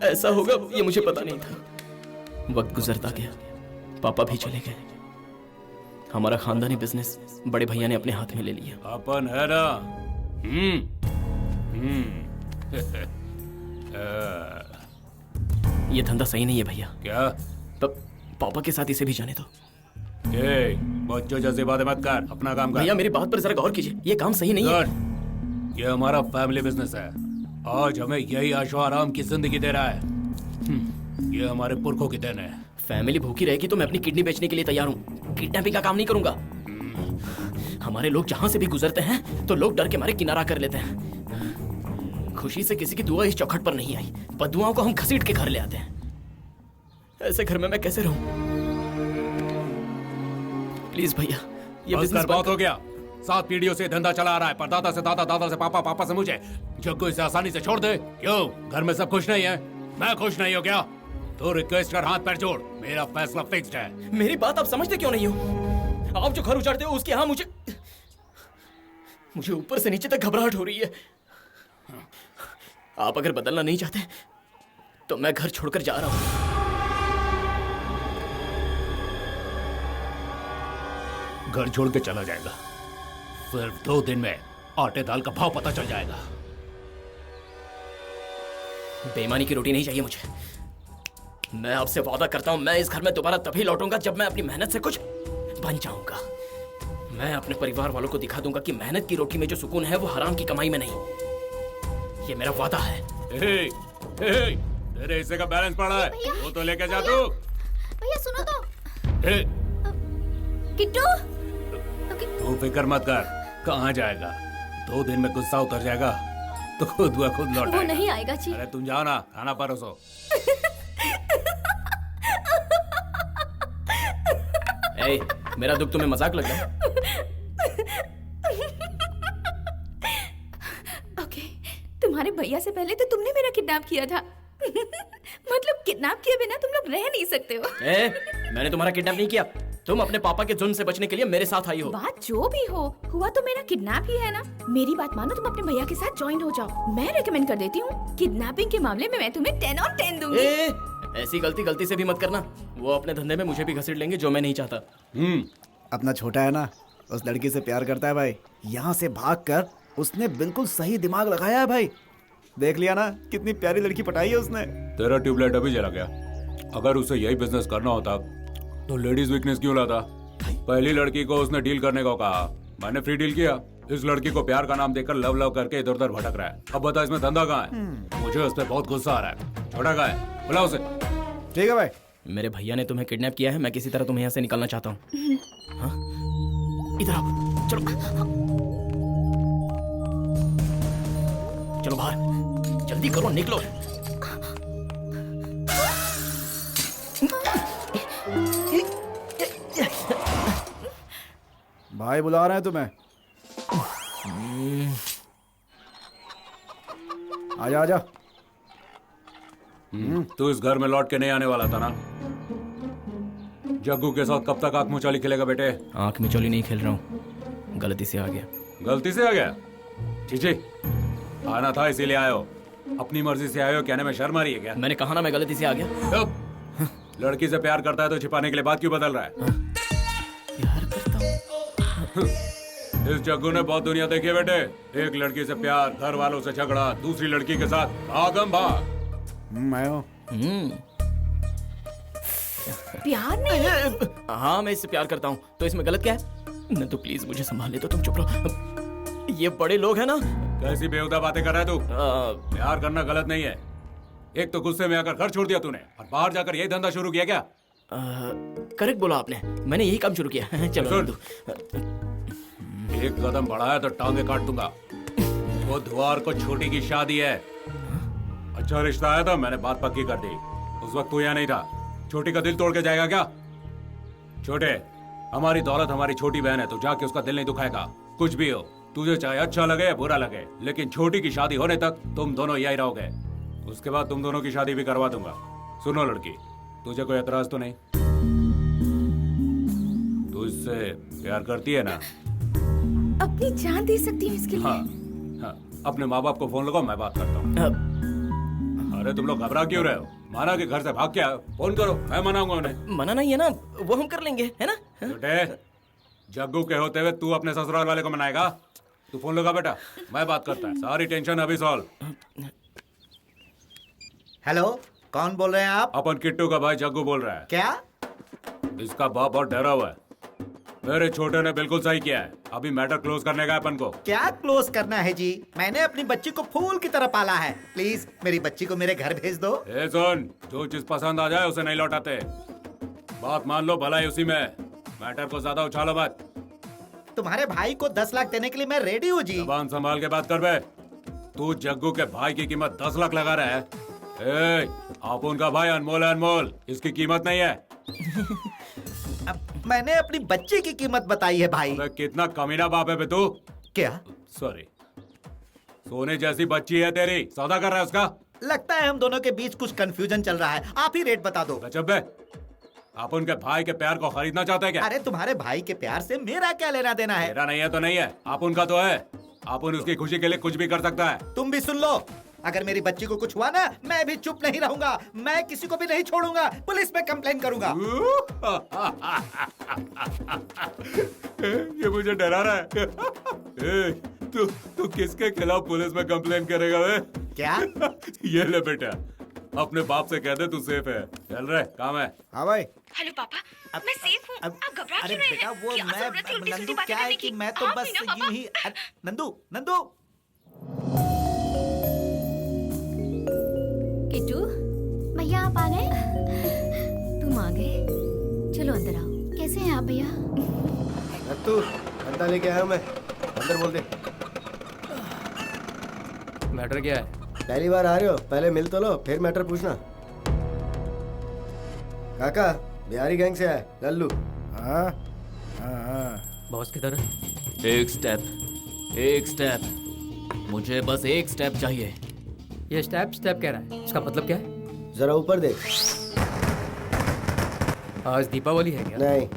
ऐसा होगा ये मुझे पता नहीं था। वक्त गुजरता गया, पापा भी चले गए। हमारा खानदानी बिजनेस बड़े भैया ने अपने हाथ में ले लिया। अपन है ना। ये धंधा सही नहीं है भैया। क्या? पापा के साथ इसे भी जाने दो। बच्चों जैसी बातें मत कर, अपना काम कर। भैया मेरी बात पर जरा गौर कीजिए, ये काम सही नहीं है। ये हमारा फैमिली बिजनेस है। आज हमें यही आशो आराम की जिंदगी दे रहा है। ये हमारे पुरखों की देन है। फैमिली भूखी रहेगी तो मैं अपनी किडनी बेचने के लिए तैयार हूँ। किडनैपिंग का काम नहीं करूंगा। हमारे लोग जहां से भी गुजरते हैं तो लोग डर के मारे किनारा कर लेते हैं। खुशी से किसी की दुआ इस चौखट पर नहीं आई, बदुआओं को हम घसीट के घर ले आते हैं। ऐसे घर में मैं कैसे रहूं? प्लीज भैया, ये बिजनेस बहुत हो गया। 7 पीढ़ियों से धंधा चला आ रहा है, परदादा से दादा, दादा से पापा, पापा से मुझे। जग्गू इसे आसानी से छोड़ दे। क्यों, घर में सब खुश नहीं है? मैं खुश नहीं हूँ क्या? तो रिक्वेस्ट कर, हाथ पैर जोड़। मेरा फैसला फिक्स्ड है। मेरी बात आप समझते क्यों नहीं हो? आप जो घर उजाड़ते हो उसके यहाँ मुझे ऊपर से नीचे तक घबराहट हो रही है। आप अगर बदलना नहीं चाहते तो मैं घर छोड़कर जा रहा हूं। घर छोड़ के चला जाएगा। सिर्फ 2 दिन में आटे दाल का भाव पता चल जाएगा। बेईमानी की रोटी नहीं चाहिए मुझे। मैं आपसे वादा करता हूं, मैं इस घर में दोबारा तभी लौटूंगा जब मैं अपनी मेहनत से कुछ बन जाऊंगा। मैं अपने परिवार वालों को दिखा दूंगा कि मेहनत की रोटी में जो सुकून है वो हराम की कमाई में नहीं। ये मेरा वादा है। तेरे हिस्से का बैलेंस पड़ा है, वो तो लेके जा तू। भैया सुनो तो। किट्टू, तू फिक्र मत कर। कहाँ जाएगा? 2 दिन में गुस्सा उतर जाएगा तो खुद व खुद लौट वो नहीं आएगा जी। अरे तुम जाओ ना, खाना परोसो। ए, मेरा दुख तुम्हें मजाक लग रहा है? ओके, तुम्हारे भैया से पहले तो तुमने मेरा किडनैप किया था। मतलब किडनैप किए बिना तुम लोग रह नहीं सकते हो। मैंने तुम्हारा किडनैप नहीं किया। तुम अपने पापा के जुल्म से बचने के लिए मेरे साथ आई हो। बात जो भी हो, हुआ तो मेरा किडनैप ही है ना। मेरी बात मानो, तुम अपने भैया के साथ ज्वाइन हो जाओ। मैं रेकमेंड कर देती हूँ। किडनैपिंग के मामले में मैं तुम्हें 10 और 10 दूंगी। ऐसी गलती से भी मत करना। वो अपने धंधे में मुझे भी घसीट लेंगे, जो मैं नहीं चाहता। अपना छोटा है ना, उस लड़की से प्यार करता है भाई। यहाँ से भागकर उसने बिल्कुल सही दिमाग लगाया है भाई। देख लिया ना, कितनी प्यारी लड़की पटाई है उसने। तेरा ट्यूबलाइट अभी जला गया। अगर उसे यही बिजनेस करना होता तो लेडीज वीकनेस क्यों लाता? पहली लड़की को उसने डील करने को कहा, मैंने फ्री डील किया। इस लड़की को प्यार का नाम देकर लव लव करके इधर उधर भटक रहा है। अब बता, इसमें धंधा कहाँ है? मुझे उस पर बहुत गुस्सा आ रहा है। छोटा कहाँ है? बुला उसे। ठीक है भाई। मेरे भैया ने तुम्हें किडनैप किया है। मैं किसी तरह तुम्हें यहाँ से निकालना चाहता हूँ। इधर आओ, चलो चलो बाहर, जल्दी करो, निकलो। भाई बुला रहे हैं तुम्हें। आजा आजा। तू इस घर में लौट के नहीं आने वाला था ना? जग्गू के साथ कब तक आंख मुचाली खेलेगा बेटे? आंख मिचौली नहीं खेल रहा हूँ, गलती से आ गया। गलती से आ गया? चीची, आना था इसीलिए आए हो। अपनी मर्जी से आए हो, कहने में शर्म आ रही है क्या? मैंने कहा ना मैं गलती से आ गया। लड़की से प्यार करता है तो छिपाने के लिए बात क्यों बदल रहा है? प्यार करता हूँ। इस जग्गू ने बहुत दुनिया देखी है बेटे। एक लड़की से प्यार, घर वालों से झगड़ा, दूसरी लड़की के साथ भागम भाग। मैं हूँ। प्यार नहीं? हाँ, मैं इससे प्यार करता हूँ। तो इसमें गलत क्या है? न तो प्लीज मुझे संभाल ले। तो तुम चुप रहो। ये बड़े लोग हैं ना। कैसी बेहुदा बातें कर रहा है तू? प्यार करना गलत नहीं है। एक तो गुस्से में आकर घर छोड़ दिया तूने, और बाहर जाकर यही धंधा शुरू किया क्या? करेक्ट बोला आपने, मैंने यही काम शुरू किया। चलो एक कदम बढ़ाया तो टांगे काट दूंगा। वो द्वार को छोटी की शादी है। अच्छा रिश्ता आया था, मैंने बात पक्की कर दी। उस वक्त तू यहाँ नहीं था। छोटी का दिल तोड़ के जाएगा क्या? छोटे, हमारी दौलत हमारी छोटी बहन है, तो जाके उसका दिल नहीं दुखाएगा। कुछ भी हो, तुझे चाहे अच्छा लगे या बुरा लगे, लेकिन छोटी की शादी होने तक तुम दोनों यही रहोगे। उसके बाद तुम दोनों की शादी भी करवा दूंगा। सुनो लड़की, तुझे कोई एतराज तो नहीं? तू इससे प्यार करती है ना? अपनी जान दे सकती हूँ इसके लिए। हाँ, अपने माँ बाप को फोन लगाओ, मैं बात करता हूँ। अरे तुम लोग घबरा क्यों रहे हो? माना कि घर से भाग के आए, फोन करो, मैं मनाऊंगा उन्हें। मना नहीं है ना, वो हम कर लेंगे, है ना? बेटे, जग्गू के होते हुए तू अपने ससुराल वाले को मनाएगा? तू फोन लगा बेटा, मैं बात करता है। सारी टेंशन अभी सॉल्व। हेलो, कौन बोल रहे हैं आप? अपन किट्टू का भाई जग्गू बोल रहा है। क्या? इसका बाप बहुत डरा हुआ है। मेरे छोटे ने बिल्कुल सही किया है। अभी मैटर क्लोज करने का है अपन को। क्या क्लोज करना है जी? मैंने अपनी बच्ची को फूल की तरह पाला है। प्लीज मेरी बच्ची को मेरे घर भेज दो। ए सुन, जो चीज पसंद आ जाए उसे नहीं लौटाते। बात मान लो, भलाई उसी में। मैटर को ज्यादा उछालो मत। तुम्हारे भाई को 10 लाख देने के लिए मैं रेडी हूँ जी। जबान संभाल के बात कर बे। तू जग्गू के भाई की कीमत 10 लाख लगा रहा है। ए, आप उनका भाई अनमोल है, अनमोल। इसकी कीमत नहीं है। मैंने अपनी बच्ची की कीमत बताई है भाई। कितना कमीना बाप है बे तू। क्या? सॉरी। सोने जैसी बच्ची है तेरी, सौदा कर रहा है उसका। लगता है हम दोनों के बीच कुछ कंफ्यूजन चल रहा है। आप ही रेट बता दो। चुप बे। आप उनके भाई के प्यार को खरीदना चाहते हैं क्या? अरे तुम्हारे भाई के प्यार से मेरा क्या लेना देना है? मेरा नहीं है तो नहीं है, आप उनका तो है। आप उसकी खुशी के लिए कुछ भी कर सकता है। तुम भी सुन लो, अगर मेरी बच्ची को कुछ हुआ ना, मैं भी चुप नहीं रहूंगा। मैं किसी को भी नहीं छोड़ूंगा, पुलिस में कंप्लेन करूंगा। ये मुझे डरा रहा है। तू किसके खिलाफ पुलिस में कंप्लेन करेगा वे? क्या? ये ले बेटा, अपने बाप से कह दे तू सेफ है। चल रहे, काम है। हाँ भाई। हेलो पापा, मैं सेफ हूँ। आप घबरा अरे क्यों रहे बेटा, हैं? वो क्या जरूरत थी उल्टी मैं सीधी नंदू, बातें क्या है करने कि की? मैं तो आप बस भी ना, पापा। यूं ही। नंदू, नंदू। किट्टू, भैया आप आ गए? तुम आ गए? चलो अंदर आओ। कैसे हैं आप भैया? तू अंडा लेके आया हूं मैं, अंदर बोल दे। मैटर क्या है? पहली बार आ रहे हो, पहले मिल तो लो, फिर मैटर पूछना। काका बिहारी गैंग से आया, लल्लू। हाँ हाँ। बॉस किधर है? एक स्टेप। मुझे बस एक स्टेप चाहिए। ये स्टेप कह रहा है, इसका मतलब क्या है? जरा ऊपर देख। आज दीपावली है क्या? नहीं,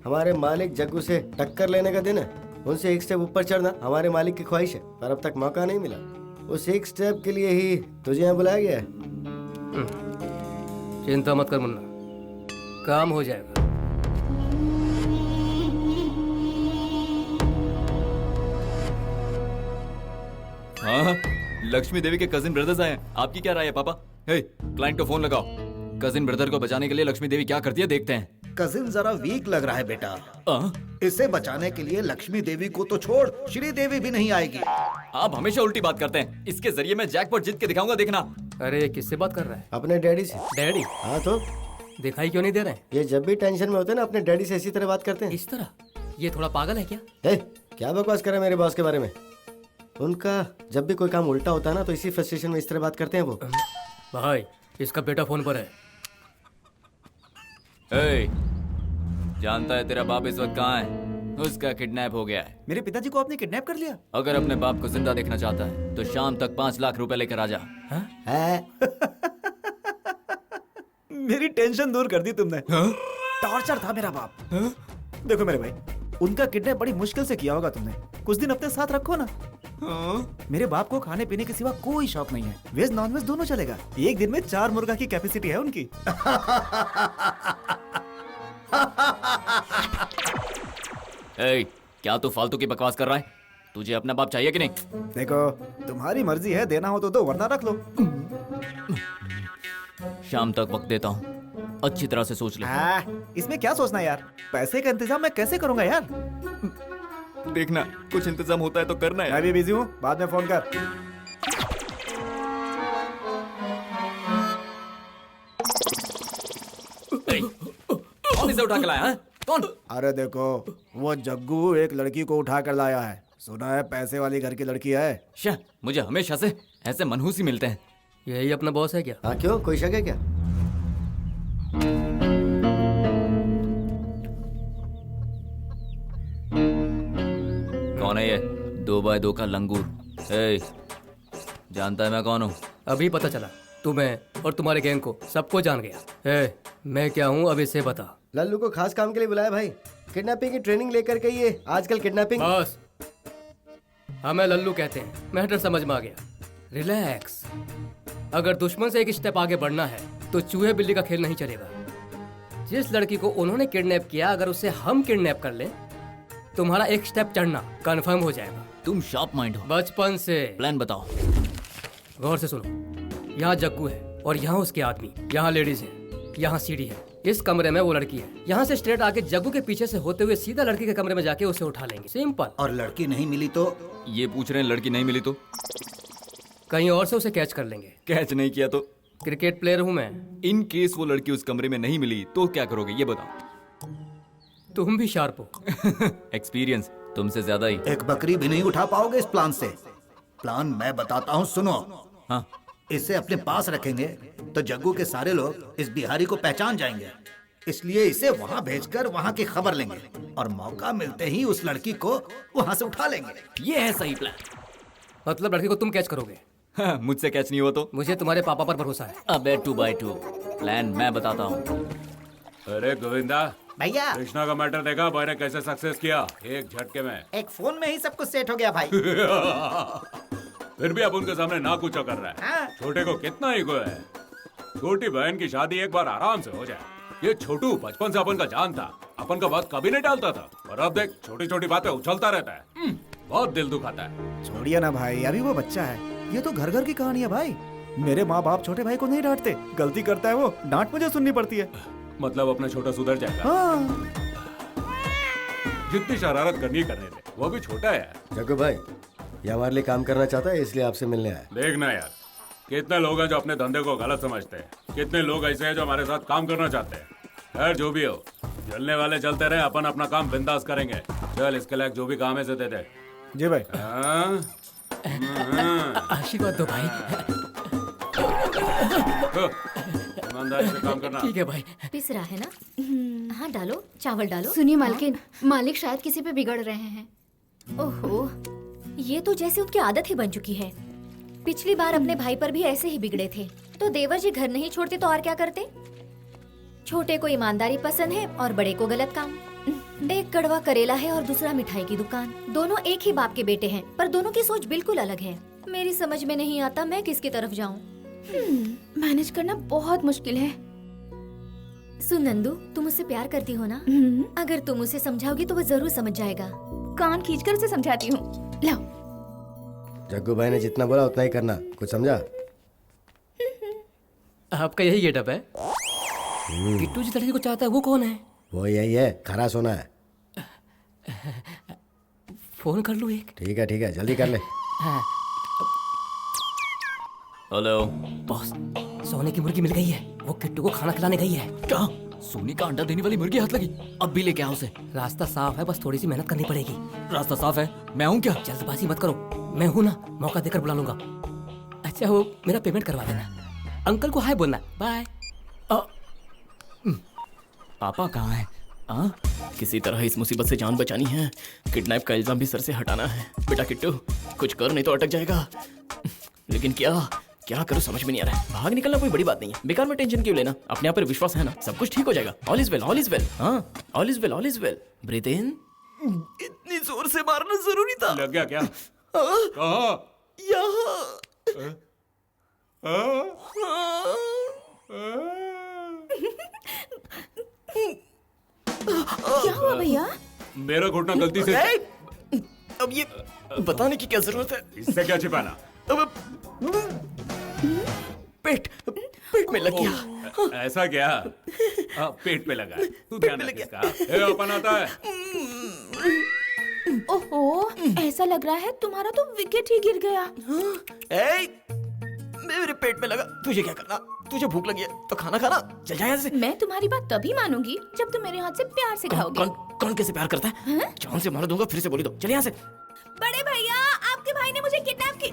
हमारे मालिक जग्गू से टक्कर लेने का दिन है। उनसे एक स्टेप ऊपर चढ़ना हमारे मालिक की ख्वाहिश है, पर अब तक मौका नहीं मिला। उस एक स्टेप के लिए ही तुझे यहाँ बुलाया गया है। चिंता मत कर मुन्ना, काम हो जाएगा। हाँ, लक्ष्मी देवी के कजिन ब्रदर्स आए हैं। आपकी क्या राय है पापा? हे, क्लाइंट को फोन लगाओ। कजिन ब्रदर को बचाने के लिए लक्ष्मी देवी क्या करती है, देखते हैं। कजिन जरा वीक लग रहा है बेटा। इसे बचाने के लिए लक्ष्मी देवी को तो छोड़, श्री देवी भी नहीं आएगी। आप हमेशा उल्टी बात करते हैं। इसके जरिए मैं जैकपॉट जीत के दिखाऊंगा, देखना। अरे किससे बात कर रहा है? अपने डैडी से। डैडी? हाँ तो दिखाई क्यों नहीं दे रहे हैं? ये जब भी टेंशन में होते हैं ना, अपने डैडी से इसी तरह बात करते हैं। इस तरह? ये थोड़ा पागल है क्या? क्या बकवास कर रहा है मेरे बॉस के बारे में? उनका जब भी कोई काम उल्टा होता है ना, तो इसी फ्रस्ट्रेशन में इस तरह बात करते हैं वो। भाई, इसका बेटा फोन पर है। जानता है तेरा बाप इस वक्त कहाँ है? उसका किडनैप हो गया है। मेरे पिताजी को आपने किडनैप कर लिया? अगर अपने बाप को जिंदा देखना चाहता है तो शाम तक 5 लाख रुपए लेकर आ जा। मेरी टेंशन दूर कर दी तुमने। टॉर्चर था मेरा बाप। देखो मेरे भाई, उनका किडनैप बड़ी मुश्किल से किया होगा तुमने। कुछ दिन अपने साथ रखो ना। मेरे बाप को खाने पीने के सिवा कोई शौक नहीं है। वेज नॉन वेज दोनों चलेगा। एक दिन में 4 मुर्गा की कैपेसिटी है उनकी। क्या तू फालतू की बकवास कर रहा है? तुझे अपना बाप चाहिए कि नहीं? देखो, तुम्हारी मर्जी है, देना हो तो दो, वरना रख लो। शाम तक वक्त देता हूँ, अच्छी तरह से सोच ले। इसमें क्या सोचना यार, पैसे का इंतजाम मैं कैसे करूंगा यार? देखना, कुछ इंतजाम होता है तो करना है। मैं भी बिजी हूँ, बाद में फोन कर। कौन इसे उठा के लाया है? कौन? अरे देखो, वो जग्गू एक लड़की को उठा कर लाया है। सुना है पैसे वाली घर की लड़की है। मुझे हमेशा से ऐसे मनहूस ही मिलते हैं। यही अपना बॉस है क्या? हाँ, क्यों, कोई शक है क्या? कौन है ये 2x2 का लंगूर? जानता है मैं कौन हूँ? अभी पता चला। तुम्हें और तुम्हारे गैंग को सबको जान गया। मैं क्या हूँ अब इसे बता। लल्लू को खास काम के लिए बुलाया भाई, किडनैपिंग की ट्रेनिंग लेकर के। ये आजकल किडनैपिंग। बस, हमें लल्लू कहते हैं। मैटर समझ में आ गया। रिलैक्स। अगर दुश्मन से एक स्टेप आगे बढ़ना है तो चूहे बिल्ली का खेल नहीं चलेगा। जिस लड़की को उन्होंने किडनैप किया, अगर उसे हम किडनैप कर लें, तुम्हारा एक स्टेप चढ़ना कंफर्म हो जाएगा। तुम शार्प माइंड हो। बचपन से। प्लान बताओ। गौर से सुनो। यहाँ जग्गू है और यहाँ उसके आदमी, यहाँ लेडीज है, यहाँ सीढ़ी है। इस कमरे में वो लड़की है। यहाँ से स्ट्रेट आके जग्गू के पीछे से होते हुए सीधा लड़की के कमरे में जाके उसे उठा लेंगे। सिंपल। और लड़की नहीं मिली तो? ये पूछ रहे हैं लड़की नहीं मिली तो? कहीं और से उसे कैच कर लेंगे। कैच नहीं किया तो? क्रिकेट प्लेयर हूँ मैं। इन केस वो लड़की उस कमरे में नहीं मिली तो क्या करोगे ये बताओ। तुम भी शार्प हो। एक्सपीरियंस तुमसे ज्यादा ही। एक बकरी भी नहीं उठा पाओगे इस प्लान से। प्लान मैं बताता हूँ, सुनो। हाँ। इसे अपने पास रखेंगे तो जग्गू के सारे लोग इस बिहारी को पहचान जाएंगे, इसलिए इसे वहाँ भेजकर वहाँ की खबर लेंगे और मौका मिलते ही उस लड़की को वहाँ से उठा लेंगे। ये है सही प्लान। मतलब लड़की को तुम कैच करोगे? हाँ, मुझसे कैच नहीं हुआ तो? मुझे तुम्हारे पापा पर भरोसा है। अबे 2x2 प्लान मैं बताता हूँ। अरे गोविंदा भैया, कृष्णा का मैटर देखा भाई ने कैसे सक्सेस किया एक झटके में। एक फोन में ही सब कुछ सेट हो गया भाई। फिर भी अब उनके सामने ना कुछ कर रहा है। हाँ। छोटे को कितना ईगो है। छोटी बहन की शादी एक बार आराम से हो जाए। ये छोटू बचपन से अपन का जान था, अपन का बात कभी नहीं टालता था, और अब देख छोटी छोटी बातें उछलता रहता है। बहुत दिल दुखाता है। छोड़िए ना भाई, अभी वो बच्चा है। ये तो घर घर की कहानी है भाई। मेरे माँ बाप छोटे भाई को नहीं डांटते, गलती करता है वो डांट मुझे सुननी पड़ती है। मतलब अपना छोटा सुधर जाएगा। हाँ। जितनी शरारत करनी दे, वो भी छोटा है। जग्गू भाई ये हमारे लिए काम करना चाहता है, इसलिए आपसे मिलने आया। देखना यार, कितने लोग हैं जो अपने धंधे को गलत समझते हैं, कितने लोग ऐसे हैं जो हमारे साथ काम करना चाहते हैं। खैर जो भी हो, जलने वाले जलते रहे, अपन अपना काम बिंदास करेंगे। चल इसके लायक जो भी काम है से दे दे। जी भाई। आशीर्वाद दो भाई। ईमानदारी से काम करना। ठीक है भाई। पिस रहा है ना? हाँ डालो, चावल डालो। सुनिए मालकिन, मालिक शायद किसी पे बिगड़ रहे हैं। ओहो, ये तो जैसे उनकी आदत ही बन चुकी है। पिछली बार अपने भाई पर भी ऐसे ही बिगड़े थे, तो देवर जी घर नहीं छोड़ते तो और क्या करते? छोटे को ईमानदारी पसंद है और बड़े को गलत काम। एक कड़वा करेला है और दूसरा मिठाई की दुकान। दोनों एक ही बाप के बेटे हैं, पर दोनों की सोच बिल्कुल अलग है। मेरी समझ में नहीं आता मैं किसकी तरफ जाऊं। मैनेज करना बहुत मुश्किल है। सुन नंदू, तुम उससे प्यार करती हो ना? अगर तुम उसे समझाओगी तो वो जरूर समझ जाएगा। कान खींचकर उसे समझाती हूँ। लाओ। जग्गू भाई ने जितना बोला उतना ही करना, कुछ समझा? आपका यही गेटअप है? किट्टू जिस लड़की को चाहता है वो कौन है? वो यही है, खरा सोना है। फोन कर लूं एक? ठीक है जल्दी कर ले। हाँ। हेलो बॉस, सोने की मुर्गी मिल गई है। वो किट्टू को खाना खिलाने गई है। क्या? सोने का अंडा देने वाली मुर्गी हाथ लगी? अब भी लेके आओ उसे। रास्ता साफ है, बस थोड़ी सी मेहनत करनी पड़ेगी। रास्ता साफ है, मैं हूँ क्या? जल्दबाजी मत करो, मैं हूँ ना, मौका देकर बुला लूंगा। अच्छा वो मेरा पेमेंट करवा देना। अंकल को हाय बोलना। बाय। पापा कहाँ है? किसी तरह इस मुसीबत से जान बचानी है। किडनैप का इल्जाम भी सर से हटाना है। बेटा किट्टू कुछ कर, नहीं तो अटक जाएगा। लेकिन क्या करूं समझ में नहीं आ रहा है। भाग निकलना कोई बड़ी बात नहीं है, बेकार में टेंशन क्यों लेना। अपने आप पर विश्वास है ना, सब कुछ ठीक हो जाएगा। All is well, all is well. हाँ, all is well, all is well. Breathe in. इतनी जोर से मारना जरूरी था। लग गया क्या? कहाँ? यहाँ। क्या हुआ भैया? मेरा घुटना गलती से। अब ये बताने की क्या जरूरत है? इससे क्या छिपाना? पेट में लग गया। ऐसा क्या? पेट पे लगा। तू ध्यान रख इसका। अपन आता है। ओहो, ऐसा लग रहा है तुम्हारा तो विकेट ही गिर गया। मेरे पेट में लगा। तुझे क्या करना? तुझे भूख लगी है तो खाना खाना। चल जा यहाँ से। मैं तुम्हारी बात तभी मानूंगी जब तुम मेरे हाथ से प्यार से खाओगे। कौन कैसे प्यार करता है? जान से मार दूंगा। फिर से बोली दो। चल यहाँ से। बड़े भैया, आपके भाई ने मुझे किडनैप की।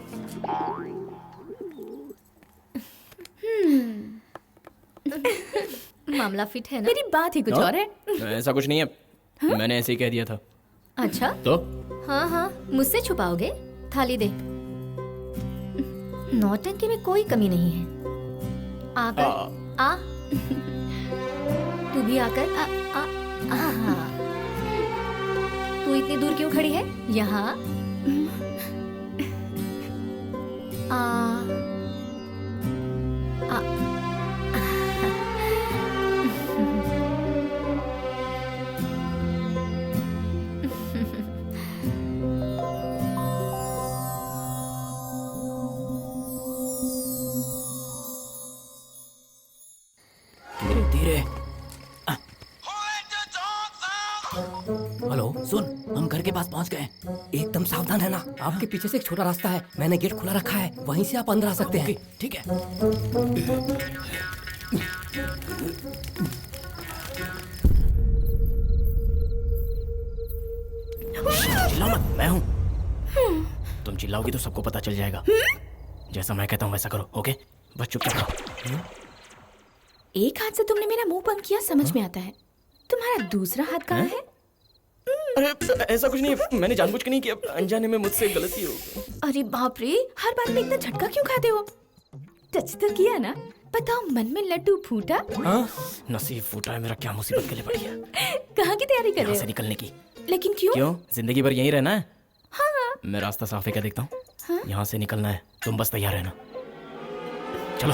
मामला फिट है ना? मेरी बात ही कुछ और है। ऐसा कुछ नहीं है। मैंने ऐसे ही कह दिया था। अच्छा तो हाँ, मुझसे छुपाओगे? थाली दे। नौटंकी में कोई कमी नहीं है। आकर आ। तू भी आकर आ। तू इतनी दूर क्यों खड़ी है? यहाँ आ। धीरे हेलो, सुन, हम घर के पास पहुंच गए। एकदम सावधान रहना। आपके पीछे से एक छोटा रास्ता है, मैंने गेट खुला रखा है, वहीं से आप अंदर आ सकते हैं। ठीक है। चिल्लाओ मत, मैं हूँ। तुम चिल्लाओगी तो सबको पता चल जाएगा। जैसा मैं कहता हूँ वैसा करो, ओके? बस चुपचाप रहो। एक हाथ से तुमने मेरा मुंह बंद किया, समझ में आता है। तुम्हारा दूसरा हाथ कहाँ है? अरे ऐसा कुछ नहीं है, मैंने जानबूझ के नहीं किया, अनजाने में मुझसे गलती हो गई। अरे बाप रे, हर बात में इतना झटका क्यों खाते हो? टच तो किया ना? बताओ, मन में लड्डू फूटा? हाँ? नसीब फूटा है मेरा, क्या मुसीबत के लिए पड़ी है। कहाँ की तैयारी कर रहे यहाँ से हो? निकलने की। लेकिन क्यों? क्यों? जिंदगी भर यहीं रहना है? हाँ। मैं रास्ता साफ है क्या देखता हूँ। हाँ? यहाँ से निकलना है, तुम बस तैयार रहना। चलो।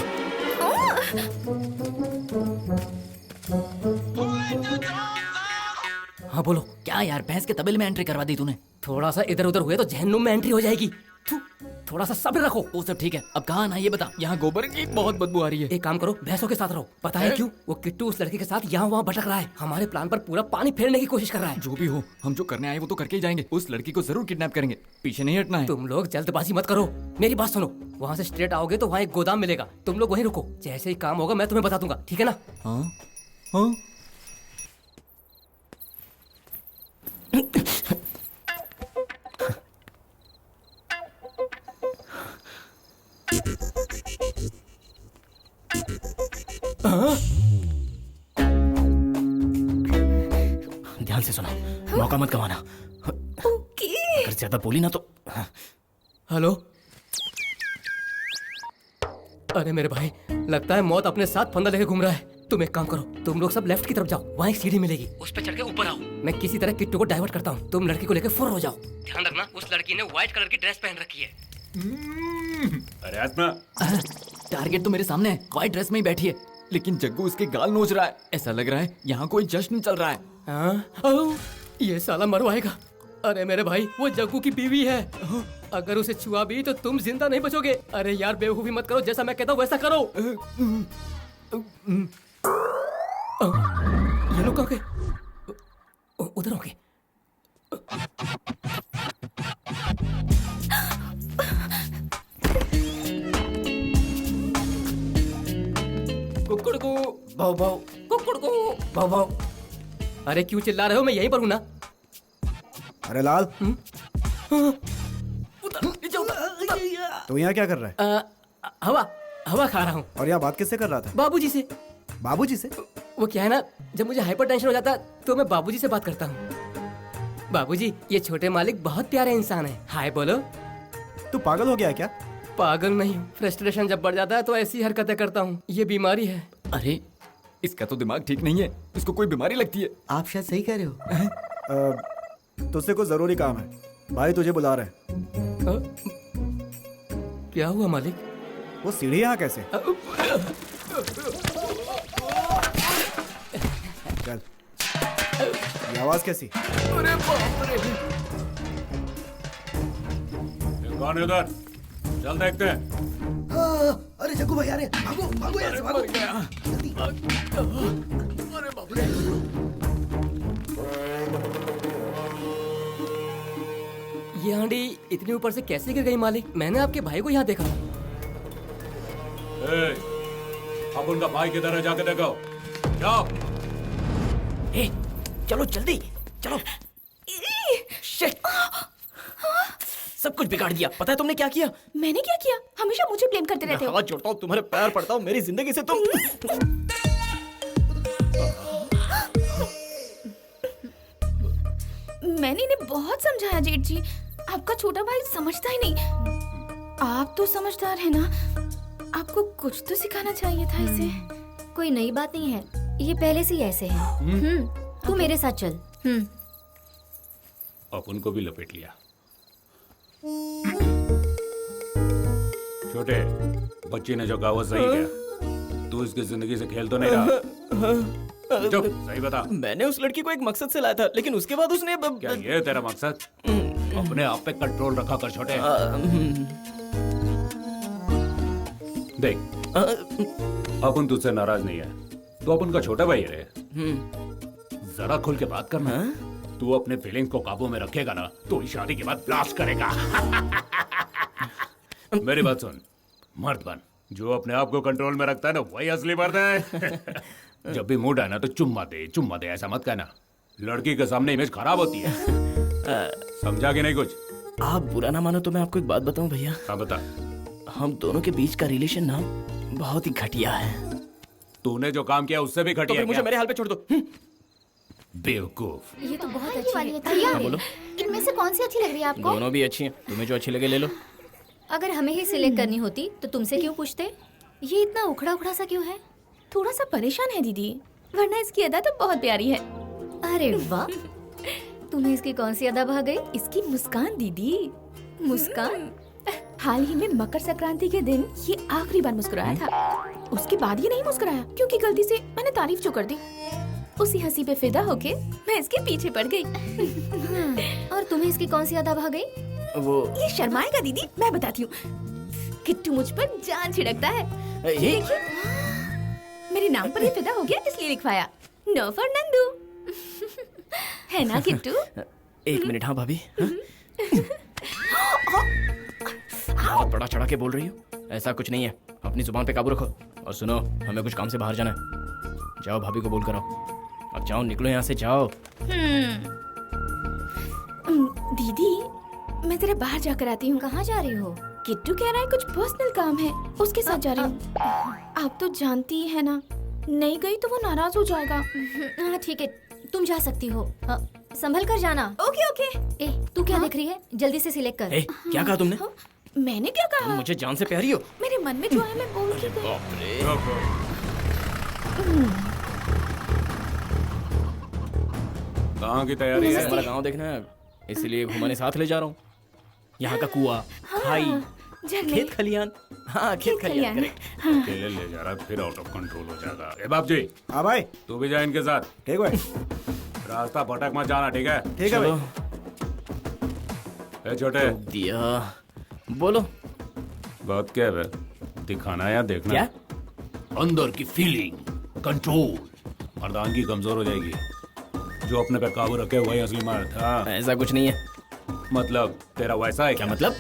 हाँ बोलो। क्या यार, भैंस के तबेले में एंट्री करवा दी तूने? थोड़ा सा इधर उधर हुए तो जहन्नुम में एंट्री हो जाएगी। थू, थोड़ा सा सब्र रखो। वो सब ठीक है, अब कहाँ आना ये बता। यहाँ गोबर की बहुत बदबू आ रही है। एक काम करो, भैंसों के साथ रहो। पता है क्यों? वो किट्टू उस लड़के के साथ यहाँ वहाँ भटक रहा है, हमारे प्लान पर पूरा पानी फेरने की कोशिश कर रहा है। जो भी हो, हम जो करने आए वो तो करके ही जाएंगे। उस लड़की को जरूर किडनैप करेंगे, पीछे नहीं हटना है। तुम लोग जल्दबाजी मत करो, मेरी बात सुनो। वहाँ से स्ट्रेट आओगे तो वहाँ एक गोदाम मिलेगा, तुम लोग वहीं रुको। जैसे ही काम होगा मैं तुम्हें बता दूंगा, ठीक है ना? हाँ हाँ। ध्यान से सुनो, मौका मत गंवाना। ओके। अगर ज्यादा बोली ना तो। हेलो। अरे मेरे भाई, लगता है मौत अपने साथ फंदा लेके घूम रहा है। तुम एक काम करो, तुम लोग सब लेफ्ट की तरफ जाओ, वहाँ एक सीढ़ी मिलेगी, उस पे चढ़ के ऊपर आओ। मैं किसी तरह किट्टू को डाइवर्ट करता हूँ, तुम लड़की को लेकर फुर हो जाओ। ध्यान रखना, उस लड़की ने व्हाइट कलर की ड्रेस पहन रखी है। अरे आत्मा, टारगेट तो मेरे सामने है, व्हाइट ड्रेस में ही बैठी है, लेकिन जग्गू उसके गाल नोच रहा है। ऐसा लग रहा है यहाँ कोई जश्न चल रहा है। हाँ? ये साला मरवाएगा। अरे मेरे भाई, वो जग्गू की बीवी है, अगर उसे छुआ भी तो तुम जिंदा नहीं बचोगे। अरे यार बेवकूफी मत करो, जैसा मैं कहता हूँ वैसा करो। ये लोग कहाँ गए? उधर होंगे। कुकुड़कू भाव भाव, कुकुड़कू भाव भाव। अरे क्यों चिल्ला रहे हो? मैं यहीं पर हूँ ना। अरे लाल, तो यहाँ क्या कर रहा है? हवा हवा खा रहा हूँ। और यहाँ बात किससे कर रहा था? बाबूजी से। बाबूजी से? वो क्या है ना, जब मुझे हाइपर टेंशन हो जाता तो मैं बाबूजी से बात करता हूँ। बाबूजी, ये छोटे मालिक बहुत प्यारे इंसान है। हाय बोलो। तू पागल हो गया है क्या? पागल नहीं, फ्रस्ट्रेशन जब बढ़ जाता है तो ऐसी हरकतें करता हूँ, ये बीमारी है। अरे इसका तो दिमाग ठीक नहीं है, इसको कोई बीमारी लगती है। आप शायद सही कह रहे हो। तुझसे कुछ जरूरी काम है, भाई तुझे बुला रहे हैं। क्या हुआ मालिक? वो सीढ़ी यहाँ कैसे? चल, ये आवाज कैसी? अरे बाप रे। कौन है उधर? चल देखते हैं। अरे जग्गू भाई आ रहे हैं, भागो भागो यहाँ से, भागो। अरे बाप रे। ये हांडी इतने ऊपर से कैसे गिर गई मालिक? मैंने आपके भाई को यहाँ देखा। अब उनका भाई किधर है, जाके देखो। जाओ। चलो जल्दी चलो। शिट! सब कुछ बिगाड़ दिया। पता है तुमने क्या किया? मैंने क्या किया? हमेशा मुझे ब्लेम करते रहते हो। हाथ जोड़ता हूँ, तुम्हारे पैर पड़ता हूँ, मेरी जिंदगी से तुम। मैंने इन्हें बहुत समझाया जेठ जी, आपका छोटा भाई समझता ही नहीं। आप तो समझदार है ना, आपको कुछ तो सिखाना चाहिए था इसे। कोई नई बात नहीं है, ये पहले से ही ऐसे है। तू मेरे साथ चल। अब उनको भी लपेट लिया। छोटे बच्ची ने जो कहा वो सही किया। तू इसकी जिंदगी से खेल तो नहीं रहा? चुप, सही बता। मैंने उस लड़की को एक मकसद से लाया था, लेकिन उसके बाद उसने क्या ये तेरा मकसद? अपने आप पे कंट्रोल रखा कर छोटे। देख, अपन तुझसे नाराज नहीं है, तो अपन का छोटा भाई है रे। जरा खुल के बात करना। तू अपने फीलिंग्स को काबू में रखेगा ना तो इस शादी के बाद ब्लास्ट करेगा। मेरी बात सुन, मर्द बन। जो अपने आप को कंट्रोल में रखता है ना वही असली मर्द है। जब भी मूड है ना तो चुम्मा दे, ऐसा मत कहना। लड़की के सामने इमेज खराब होती है। समझा कि नहीं कुछ? आप बुरा ना मानो तो मैं आपको एक बात बताऊं भैया। हाँ बता। हम दोनों के बीच का रिलेशन ना बहुत ही घटिया है। तूने जो काम किया उससे भी तो घटिया फिर मुझे मेरे हाल पे छोड़ दो। बेवकूफ। ये तो बहुत अच्छी वाली है। भैया, बोलो। इनमें से कौन सी अच्छी लग रही है आपको? दोनों भी अच्छी हैं, तुम्हें जो अच्छी लगे ले लो। अगर हमें ही सिलेक्ट करनी होती तो तुमसे क्यों पूछते? ये इतना उखड़ा उखड़ा सा क्यों है? थोड़ा सा परेशान है दीदी, वरना इसकी अदा तो बहुत प्यारी है। अरे वाह, तुम्हें इसकी कौन सी अदा भा गई? इसकी मुस्कान दीदी, मुस्कान। हाल ही में मकर संक्रांति के दिन ये आखिरी बार मुस्कुराया था। उसके बाद ये नहीं मुस्कुराया क्योंकि गलती से मैंने तारीफ जो कर दी। उसी हंसी पे फिदा होके मैं इसके पीछे पड़ गई। और तुम्हें इसकी कौन सी अदा भा गई? वो ये शर्माएगा दीदी, मैं बताती हूँ। किट्टू मुझ पर जान छिड़कता है। ये देखिए, मेरे नाम पर ये फिदा हो गया इसलिए लिखवाया, नो फॉर नंदू। है ना किट्टू? एक मिनट। हाँ भाभी। बहुत बड़ा चढ़ा के बोल रही हो। ऐसा कुछ नहीं है, अपनी जुबान पे काबू रखो। और सुनो, हमें कुछ काम से बाहर जाना है। जाओ भाभी को बोल कर आओ। अब जाओ, निकलो यहाँ से, जाओ। दीदी, मैं जरा बाहर जाकर आती हूँ। कहाँ जा रही हो? किट्टू कह रहा है कुछ पर्सनल काम है, उसके साथ जा रही हूँ। आप तो जानती ही है ना, नहीं गई तो वो नाराज हो जाएगा। हाँ ठीक है, तुम जा सकती हो। संभल कर जाना। Okay okay. ए, तू क्या देख रही है? जल्दी से सिलेक्ट कर। ए, क्या कहा तुमने? मैंने क्या कहा? तुम मुझे जान से प्यारी हो। मेरे मन में जो है मैं बोल के गई। बाप रे। कहाँ की तैयारी है? हमारा गांव देखना है, इसलिए घुमाने साथ ले जा रहा हूँ। यहाँ का कुआं, खाई, खेत खलियान। हाँ, खेत खलियान, करेक्ट। अकेले ले जा रहा फिर आउट ऑफ कंट्रोल हो जाएगा। ए बाप जी। हाँ भाई। तू भी जा इनके साथ। ठीक भाई। रास्ता भटक मत जाना, ठीक है? ठीक है भाई। ए छोटे। दिया। बोलो। बात क्या है? दिखाना या देखना? क्या? अंदर की फीलिंग, कंट्रोल। मर्दानगी कमजोर हो जाएगी। जो अपने पे काबू रखे वही असली मर्द। हाँ। ऐसा कुछ नहीं है। मतलब तेरा वैसा है? क्या मतलब?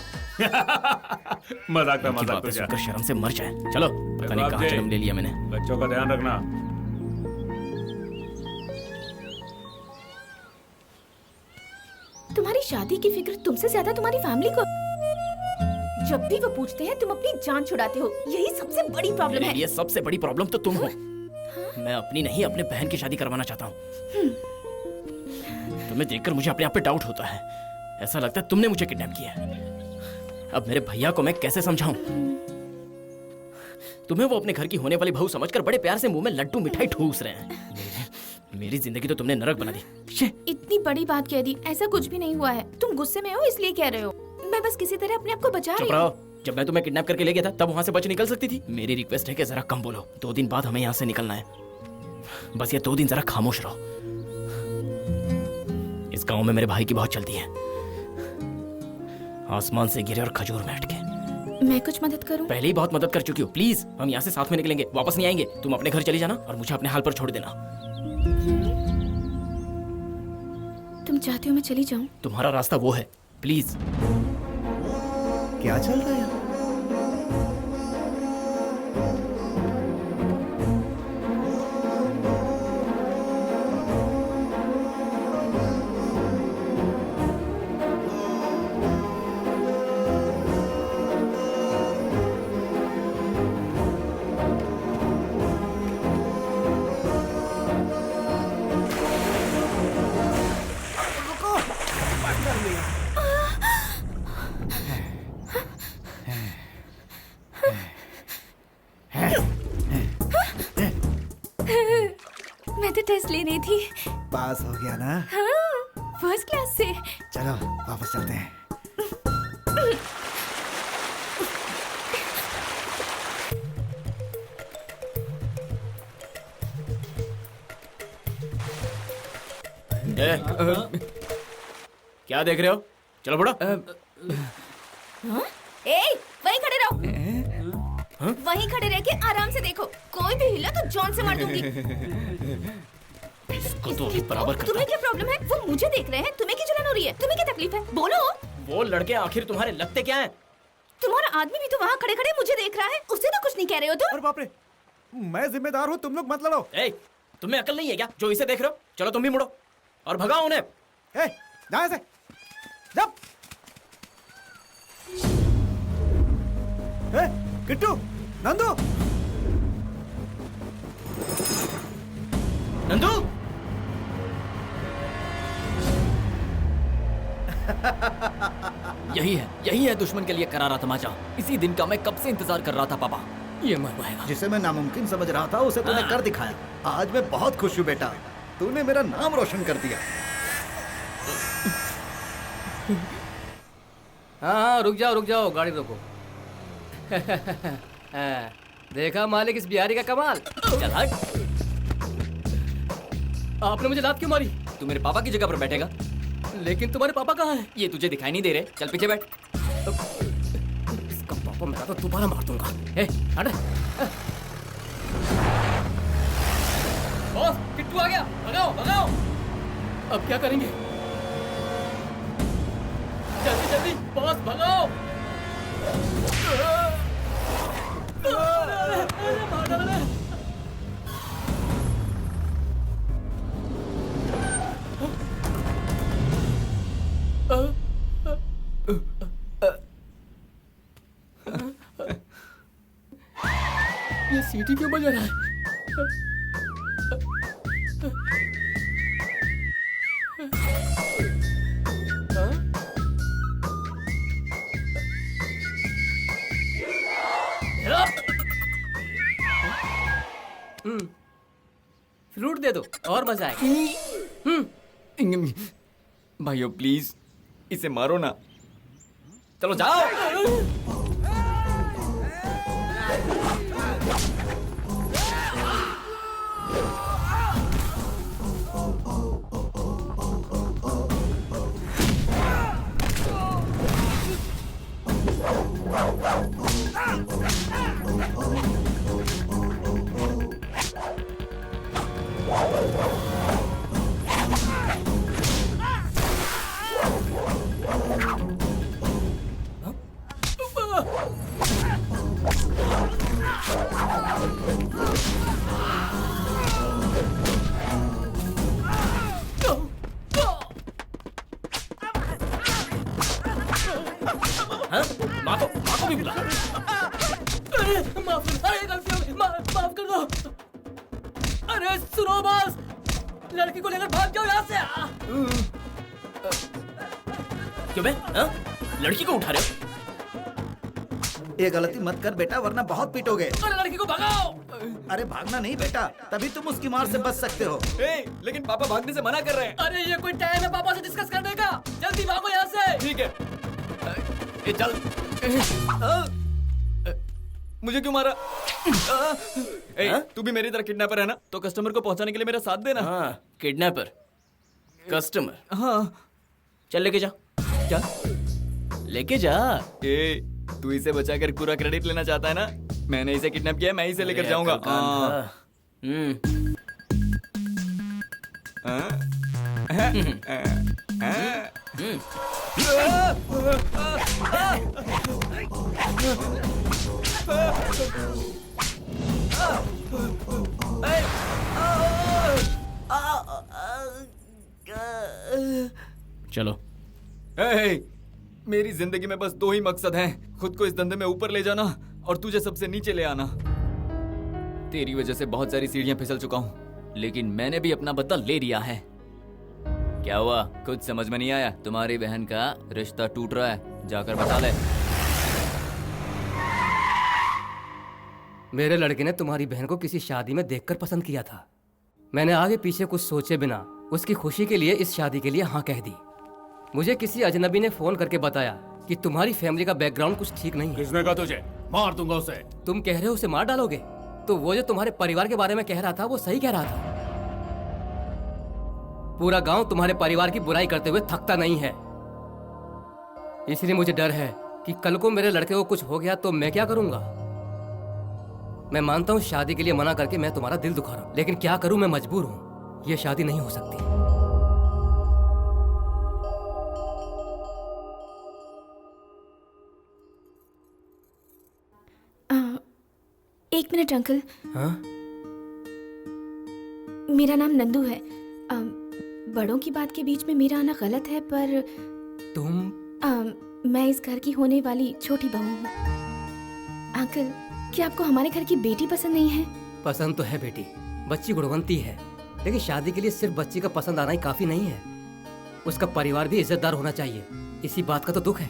मजाक मजाक। सुनकर शर्म से मर जाए। चलो, पता नहीं कहाँ जन्म ले लिया मैंने। बच्चों का ध्यान रखना। तुम्हारी शादी की फिक्र तुमसे ज्यादा तुम्हारी फैमिली को। जब भी वो पूछते हैं तुम अपनी जान छुड़ाते हो, यही सबसे बड़ी प्रॉब्लम है। ये सबसे बड़ी प्रॉब्लम तो तुम हो। मैं अपनी नहीं, अपने बहन की शादी करवाना चाहता हूँ। तुम्हें देखकर मुझे अपने आप पे डाउट होता है। ऐसा लगता है तुमने मुझे किडनैप किया है। अब मेरे भैया को मैं कैसे समझाऊं? तुम्हें वो अपने घर की होने वाली बहू समझकर बड़े प्यार से मुंह में लड्डू मिठाई ठूस रहे हैं। मेरी जिंदगी तो तुमने नरक बना दी। इतनी बड़ी बात कह दी। ऐसा कुछ भी नहीं हुआ है, तुम गुस्से में हो इसलिए कह रहे हो। मैं बस किसी तरह अपने आप को बचा रही हूँ। जब मैं तुम्हें किडनैप करके ले गया था तब वहाँ से बच निकल सकती थी। मेरी रिक्वेस्ट है कि जरा कम बोलो। 2 दिन बाद हमें यहाँ से निकलना है। बस ये 2 दिन जरा खामोश रहो। इस गांव में मेरे भाई की बहुत चलती है। आसमान से गिरे और खजूर में अटके। मैं कुछ मदद करूं? पहले ही बहुत मदद कर चुकी हूँ। प्लीज, हम यहाँ से साथ में निकलेंगे, वापस नहीं आएंगे। तुम अपने घर चली जाना और मुझे अपने हाल पर छोड़ देना। तुम चाहते हो मैं चली जाऊं? तुम्हारा रास्ता वो है, प्लीज। क्या चल रहा है? मैं तो टेस्ट ले रही थी। पास हो गया ना? हाँ, फर्स्ट क्लास से। चलो वापस चलते हैं। क्या देख रहे हो? चलो बड़ा। ए, वहीं खड़े रहो। वहीं खड़े रह के आराम से देखो। कोई भी हिला तो जॉन से मार दूंगी। इसको तो अभी बराबर करता तुम्हें क्या प्रॉब्लम है? वो मुझे देख रहे हैं, तुम्हें क्या जलन हो रही है? तुम्हें क्या तकलीफ है? बोलो। वो लड़के आखिर तुम्हारे लगते क्या हैं? तुम्हारा आदमी भी तो वहाँ खड़े खड़े मुझे देख रहा है, उससे तो कुछ नहीं कह रहे हो तुम। अरे बाप रे, मैं जिम्मेदार हूँ, तुम लोग मत लड़ो। ए, तुम्हें अकल नहीं है क्या जो इसे देख रहे हो? चलो तुम भी मुड़ो और भगाओ उन्हें। ए, जा से जब। ए, किट्टू, नंदू, नंदू। यही है दुश्मन के लिए करारा तमाचा। इसी दिन का मैं कब से इंतजार कर रहा था पापा। ये मर पाएगा। जिसे मैं नामुमकिन समझ रहा था उसे तूने कर दिखाया। आज मैं बहुत खुश हूँ बेटा, तूने मेरा नाम रोशन कर दिया। हाँ, रुक जाओ, गाड़ी रोको। देखा मालिक इस बिहारी का कमाल। चल हट। आपने मुझे लात क्यों मारी? तू मेरे पापा की जगह पर बैठेगा? लेकिन तुम्हारे पापा कहाँ हैं? ये तुझे दिखाई नहीं दे रहे? चल पीछे बैठ। इसका पापा मैं तो दोबारा मार दूंगा। ए, हट। बॉस, किट्टू आ गया। भगाओ। अब क्या करेंगे? जल्दी बॉस, भगाओ। मार डाला। ये सीटी क्यों बजा रहा है? फ्रूट दे दो और मजा आएगा। भाइयों प्लीज इसे मारो ना। चलो जाओ। माँ को भी बुला। माफ कर दो। अरे सुनो बॉस, लड़की को लेकर भाग जाओ यहाँ से। क्यों बे? लड़की को उठा रहे हो? ये गलती मत कर बेटा, वरना बहुत पीटोगे। अरे लड़की को भगाओ। अरे भागना नहीं बेटा, तभी तुम उसकी मार से बच सकते हो। लेकिन पापा भागने से मना कर रहे हैं। अरे ये कोई टाइम है पापा से डिस्कस करने का? जल्दी भागो यहाँ से। ठीक है। ए, चल। मुझे क्यों मारा? तू भी मेरी तरह किडनैपर है ना? तो कस्टमर को पहुंचाने के लिए मेरा साथ देना। हाँ, किडनैपर, कस्टमर। हाँ, चल लेके जा। क्या लेके जा? तू इसे बचाकर पूरा क्रेडिट लेना चाहता है ना? मैंने इसे किडनैप किया, मैं इसे लेकर जाऊंगा। चलो। मेरी जिंदगी में बस दो ही मकसद हैं, खुद को इस धंधे में ऊपर ले जाना और तुझे सबसे नीचे ले आना। तेरी वजह से बहुत सारी सीढ़ियां फिसल चुका हूँ, लेकिन मैंने भी अपना बदला ले लिया है। क्या हुआ, कुछ समझ में नहीं आया? तुम्हारी बहन का रिश्ता टूट रहा है, जाकर बता ले। मेरे लड़के ने तुम्हारी बहन को किसी शादी में देखकर पसंद किया था। मैंने आगे पीछे कुछ सोचे बिना उसकी खुशी के लिए इस शादी के लिए हाँ कह दी। मुझे किसी अजनबी ने फोन करके बताया कि तुम्हारी फैमिली का बैकग्राउंड कुछ ठीक नहीं है। किसने कहा तुझे? मार दूंगा उसे। तुम कह रहे हो उसे मार डालोगे? तो वो जो तुम्हारे परिवार के बारे में कह रहा था वो सही कह रहा था। पूरा गांव तुम्हारे परिवार की बुराई करते हुए थकता नहीं है, इसलिए मुझे डर है कि कल को मेरे लड़के को कुछ हो गया तो मैं क्या करूंगा। मैं मानता हूँ शादी के लिए मना करके मैं तुम्हारा दिल दुखा रहा हूँ, लेकिन क्या करूँ, मैं मजबूर हूँ। ये शादी नहीं हो सकती। एक मिनट अंकल। हाँ? मेरा नाम नंदू है। बड़ों की बात के बीच में मेरा आना गलत है, पर तुम मैं इस घर की होने वाली छोटी बहू हूँ। अंकल, क्या आपको हमारे घर की बेटी पसंद नहीं है? पसंद तो है बेटी, बच्ची गुणवंती है, लेकिन शादी के लिए सिर्फ बच्ची का पसंद आना ही काफी नहीं है। उसका परिवार भी इज्जतदार होना चाहिए। इसी बात का तो दुख है।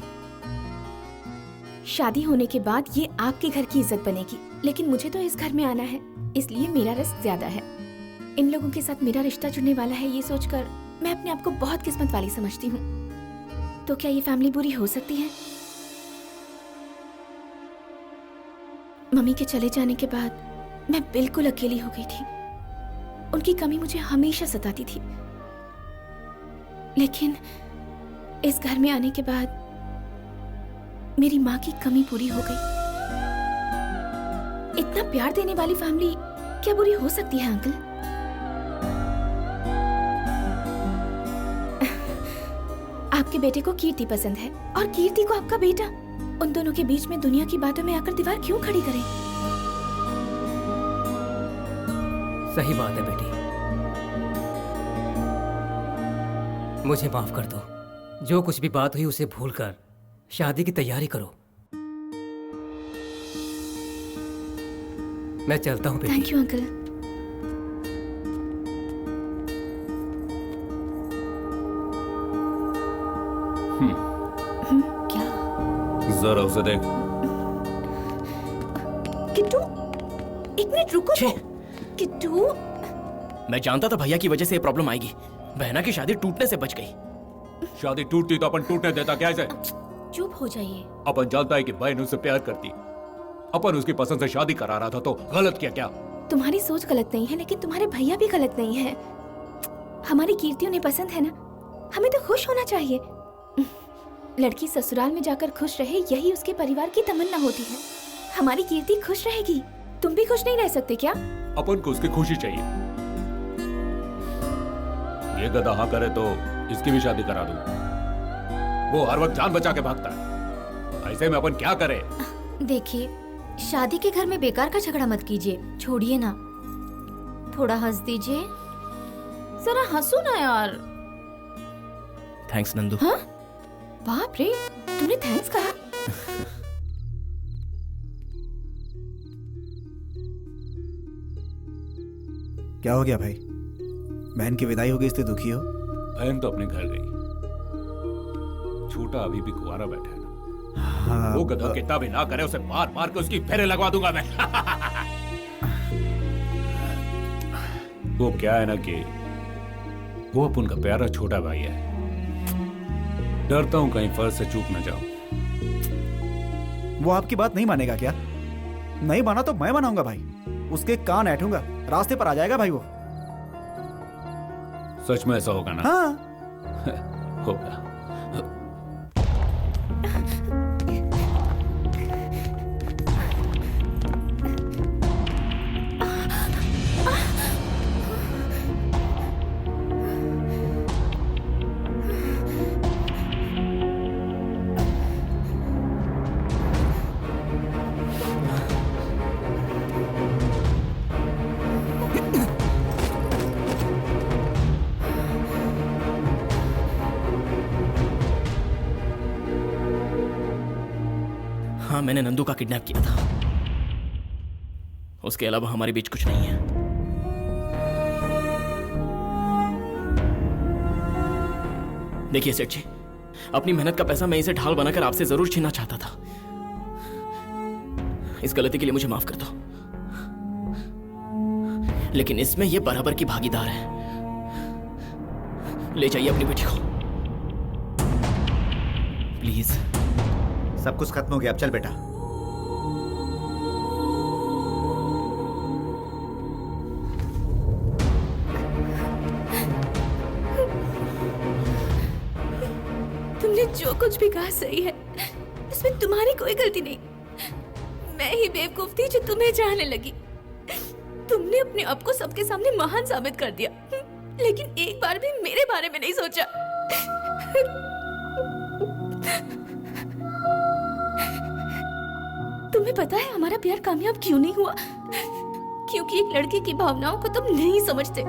शादी होने के बाद ये आपके घर की इज्जत बनेगी, लेकिन मुझे तो इस घर में आना है, इसलिए मेरा रिस्क ज्यादा है। इन लोगों के साथ मेरा रिश्ता जुड़ने वाला है, ये सोचकर मैं अपने आप को बहुत किस्मत वाली समझती हूँ। तो क्या ये फैमिली बुरी हो सकती है? मम्मी के चले जाने के बाद मैं बिल्कुल अकेली हो गई थी। उनकी कमी मुझे हमेशा सताती थी, लेकिन इस घर में आने के बाद मेरी माँ की कमी पूरी हो गई। इतना प्यार देने वाली फैमिली क्या बुरी हो सकती है अंकल? आपके बेटे को कीर्ति पसंद है और कीर्ति को आपका बेटा। उन दोनों के बीच में दुनिया की बातों में आकर दीवार क्यों खड़ी करें? सही बात है बेटी, मुझे माफ कर दो। जो कुछ भी बात हुई उसे भूलकर शादी की तैयारी करो। मैं चलता हूँ बेटी। Thank you uncle. क्या? जरा उसे देख। किट्टू, एक मिनट रुको तो। किट्टू, मैं जानता था भैया की वजह से ये प्रॉब्लम आएगी। बहना की शादी टूटने से बच गई। शादी टूटती तो अपन टूटने देता कैसे? चुप हो जाइए। अपन जानता है कि बहन उससे प्यार करती। अपन उसकी पसंद से शादी करा रहा था तो गलत किया क्या? तुम्हारी सोच गलत नहीं है, लेकिन तुम्हारे भैया भी गलत नहीं है। हमारी कीर्ति उन्हें पसंद है ना, हमें तो खुश होना चाहिए। लड़की ससुराल में जाकर खुश रहे, यही उसके परिवार की तमन्ना होती है। हमारी कीर्ति खुश रहेगी। तुम भी खुश नहीं रह सकते क्या? अपन को उसकी खुशी चाहिए। ये गधा हाँ करे तो इसकी भी शादी करा दूं। वो हर वक्त जान बचा के भागता है, ऐसे में अपन क्या करे? देखिए, शादी के घर में बेकार का झगड़ा मत कीजिए, छोड़िए ना, थोड़ा हंस दीजिए। जरा हंसो ना यार। थैंक्स नंदू। हाँ? बाप रे, तुमने थैंक्स कहा? क्या हो गया भाई? बहन की विदाई हो गई इसलिए दुखी हो? बहन तो अपने घर गई, छोटा अभी भी कुंवारा बैठा है ना। हाँ, वो गधा कितना भी ना करे, उसे मार मार के उसकी फेरे लगवा दूंगा मैं। वो क्या है ना कि वो अपन का प्यारा छोटा भाई है। डरता हूं कहीं फर्ज से चूक न जाऊं। वो आपकी बात नहीं मानेगा क्या? नहीं माना तो मैं मनाऊंगा भाई, उसके कान ऐठूंगा, रास्ते पर आ जाएगा भाई वो। सच में ऐसा होगा ना? हाँ। होगा। हाँ, मैंने नंदू का किडनैप किया था। उसके अलावा हमारे बीच कुछ नहीं है। देखिए सेठ जी, अपनी मेहनत का पैसा मैं इसे ढाल बनाकर आपसे जरूर छीनना चाहता था। इस गलती के लिए मुझे माफ कर दो, लेकिन इसमें ये बराबर की भागीदार है। ले जाइए अपनी बेटी को प्लीज। सब कुछ खत्म हो गया, अब चल बेटा। तुमने जो कुछ भी कहा सही है, इसमें तुम्हारी कोई गलती नहीं। मैं ही बेवकूफ थी जो तुम्हें चाहने लगी। तुमने अपने आप को सबके सामने महान साबित कर दिया। लेकिन एक बार भी मेरे बारे में नहीं सोचा। तुम्हें पता है हमारा प्यार कामयाब क्यों नहीं हुआ? क्योंकि एक लड़के की भावनाओं को तुम नहीं समझते।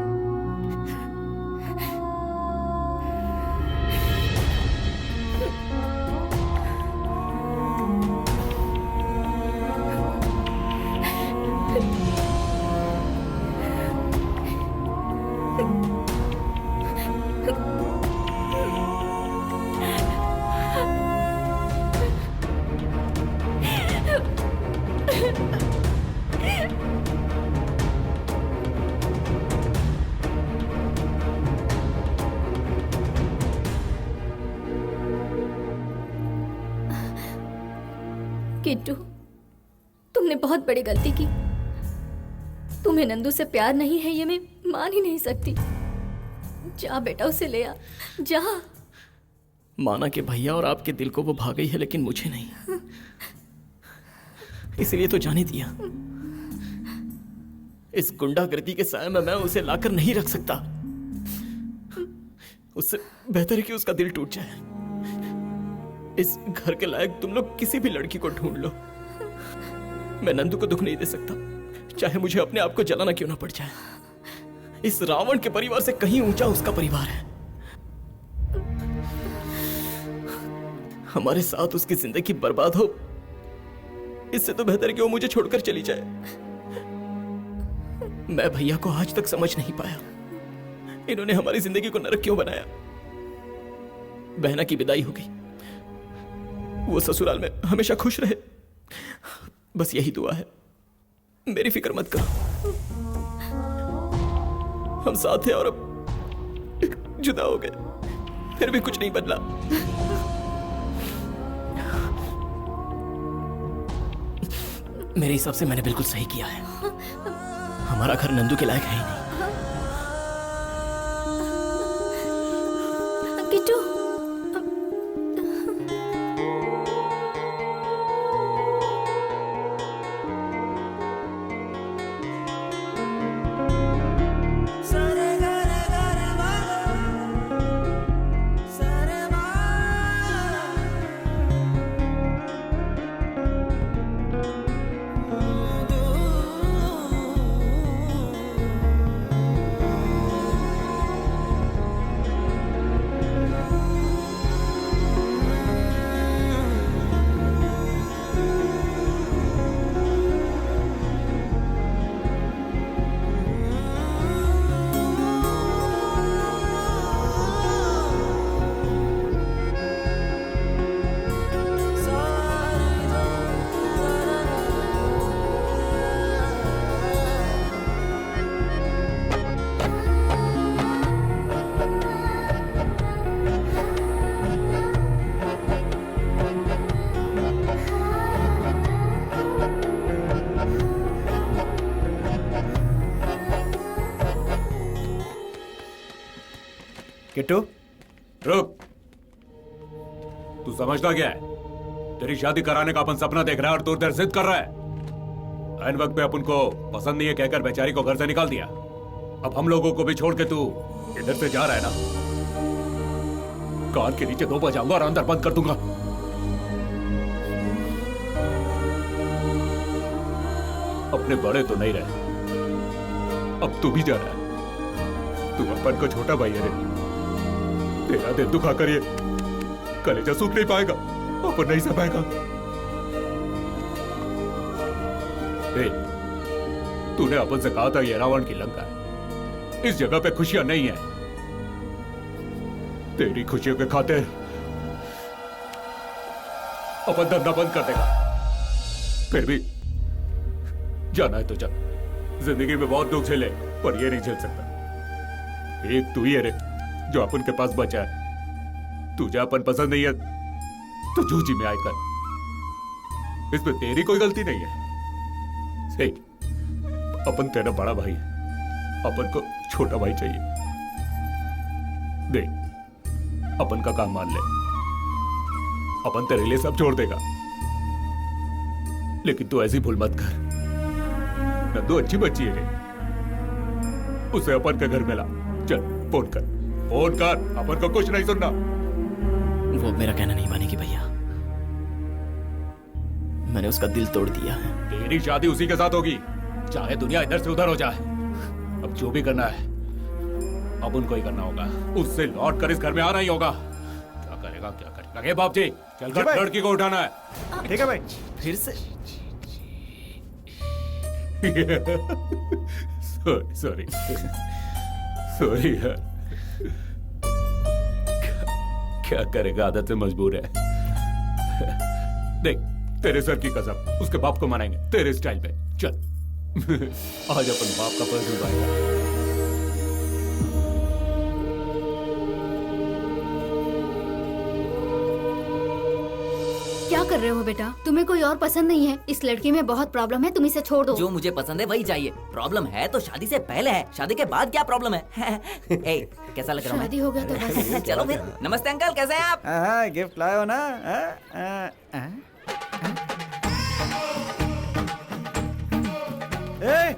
किट्टू, तुमने बहुत बड़ी गलती की। तुम्हें नंदू से प्यार नहीं है ये मैं मान ही नहीं सकती। जा बेटा, उसे ले आ, जा। माना कि भैया और आपके दिल को वो भा गई है, लेकिन मुझे नहीं। इसलिए तो जाने दिया। इस गुंडागर्दी के साए में मैं उसे लाकर नहीं रख सकता। उससे बेहतर है कि उसका दिल टूट जाए। इस घर के लायक तुम लोग किसी भी लड़की को ढूंढ लो। मैं नंदू को दुख नहीं दे सकता, चाहे मुझे अपने आप को जलाना क्यों ना पड़ जाए। इस रावण के परिवार से कहीं ऊंचा उसका परिवार है। हमारे साथ उसकी जिंदगी बर्बाद हो, इससे तो बेहतर है कि वो मुझे छोड़कर चली जाए। मैं भैया को आज तक समझ नहीं पाया। इन्होंने हमारी जिंदगी को नरक क्यों बनाया। बहना की विदाई हो गई, वो ससुराल में हमेशा खुश रहे, बस यही दुआ है। मेरी फिक्र मत करो, हम साथ हैं और अब जुदा हो गए, फिर भी कुछ नहीं बदला। मेरे हिसाब से मैंने बिल्कुल सही किया है। हमारा घर नंदू के लायक है ही नहीं। किट्टू, किट्टू, रुक। तू समझता क्या है? तेरी शादी कराने का अपन सपना देख रहा है और तू उधर जिद कर रहा है। ऐन वक्त पे अपन को पसंद नहीं है कहकर बेचारी को घर से निकाल दिया। अब हम लोगों को भी छोड़ के तू इधर से जा रहा है ना? कान के नीचे 2 बजाऊंगा और अंदर बंद कर दूंगा। अपने बड़े तो नहीं रहे, अब तू भी जा रहा है। तू अपन को छोटा भाई है रे। तेरा दिल दुखा कर ये कलेजा सूख नहीं पाएगा, अपन नहीं सह पाएगा। तूने अपन से कहा था ये रावण की लंका है, इस जगह पे खुशियां नहीं है। तेरी खुशियों के खातिर अपन धंधा बंद कर देगा। फिर भी जाना है तो जा। जिंदगी में बहुत दुख झेले, पर ये नहीं झेल सकता। एक तू ही है रे जो अपन के पास बचा है। तुझे अपन पसंद नहीं है तो जूझी में आकर। इसमें तेरी कोई गलती नहीं है। सही, अपन तेरा बड़ा भाई है, अपन को छोटा भाई चाहिए। देख, अपन का काम मान ले, अपन तेरे लिए सब छोड़ देगा। लेकिन तू ऐसी भूल मत कर। नंदू अच्छी बच्ची है रे, उसे अपन के घर में ला। चल। फोन कर, अपन को कुछ नहीं सुनना। वो मेरा कहना नहीं मानेगी भैया, मैंने उसका दिल तोड़ दिया है। तेरी शादी उसी के साथ होगी, चाहे दुनिया इधर से उधर हो जाए। अब जो भी करना है अब उनको ही करना होगा, उससे लौट कर इस घर में आना ही होगा। क्या करेगा हे बाप जी, चलकर लड़की को उठाना है। ठीक है भाई। फिर से सॉरी यार, क्या करेगा, आदत से मजबूर है। देख, तेरे सर की कसम, उसके बाप को मनाएंगे तेरे स्टाइल पे। चल आज अपन बाप का पर्स निभाएगा। क्या कर रहे हो बेटा? तुम्हें कोई और पसंद नहीं है? इस लड़की में बहुत प्रॉब्लम है, तुम इसे छोड़ दो। जो मुझे पसंद है वही चाहिए। प्रॉब्लम है तो शादी से पहले है, शादी के बाद क्या प्रॉब्लम है? ए, कैसा लग रहा हूँ? शादी हो गया तो बस। चलो फिर। नमस्ते अंकल, कैसे हैं आप? हाँ, गिफ्ट लाए हो ना? ए,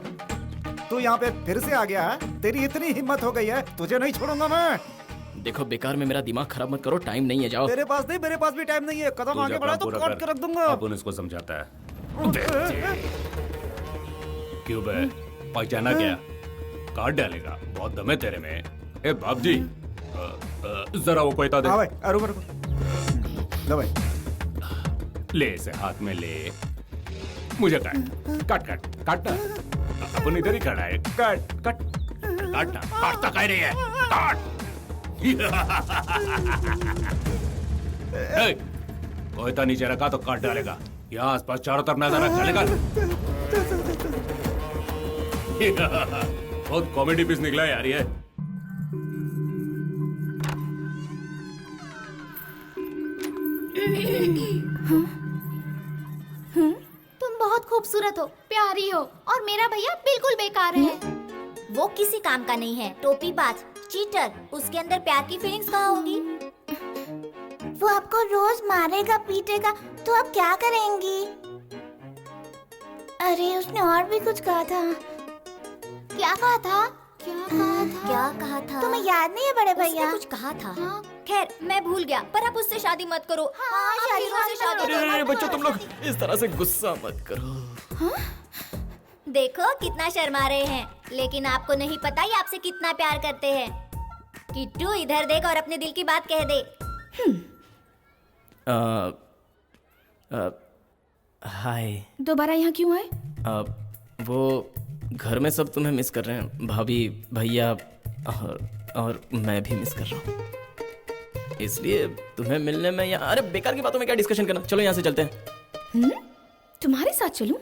तू यहाँ पे फिर से आ गया है? तेरी इतनी हिम्मत हो गई है, तुझे नहीं छोड़ूंगा मैं। देखो बेकार में मेरा दिमाग खराब मत करो, टाइम नहीं है, जाओ। मेरे पास नहीं, मेरे पास भी टाइम नहीं है। कदम आगे बढ़ा तो काट के रख दूंगा। अपन इसको समझाता है। क्यों बे, पहचाना क्या? काट डालेगा, बहुत दम है तेरे में। ए बाप जी, जरा वो पैसा दे। हाँ भाई, रुको रुको। लो भाई, ले इसे हाथ में ले। मुझे काटना। अपन इधर ही खड़ा है, काटना। काटता कह रही है, काट। कोयता नीचे रखा तो काट डालेगा। यहाँ आसपास चारों तरफ नजर चलेगा। बहुत कॉमेडी पीस निकला यार ये। तुम बहुत खूबसूरत हो, प्यारी हो, और मेरा भैया बिल्कुल बेकार है। वो किसी काम का नहीं है, टोपी बाज, चीटर। उसके अंदर प्यार की फीलिंग्स कहाँ होगी? वो आपको रोज मारेगा पीटेगा, तो आप क्या करेंगी? अरे उसने और भी कुछ कहा था। क्या कहा था? क्या कहा था? तुम्हें याद नहीं है बड़े भैया? कुछ कहा था। हाँ। खैर मैं भूल गया, पर आप उससे शादी मत करो। हाँ, शादी अरे बच्चों, तुम लोग इस तरह से गुस्सा मत करो। हाँ? देखो कितना शर्मा रहे हैं, लेकिन आपको नहीं पता ये आपसे कितना प्यार करते हैं। किट्टू इधर देख और अपने दिल की बात कह दे। हाय। दोबारा यहाँ क्यों आए? वो घर में सब तुम्हें मिस कर रहे हैं, भाभी, भैया और मैं भी मिस कर रहा हूँ, इसलिए तुम्हें मिलने में यहाँ। अरे बेकार की बातों में क्या डिस्कशन करना, चलो यहाँ से चलते हैं। तुम्हारे साथ चलूं?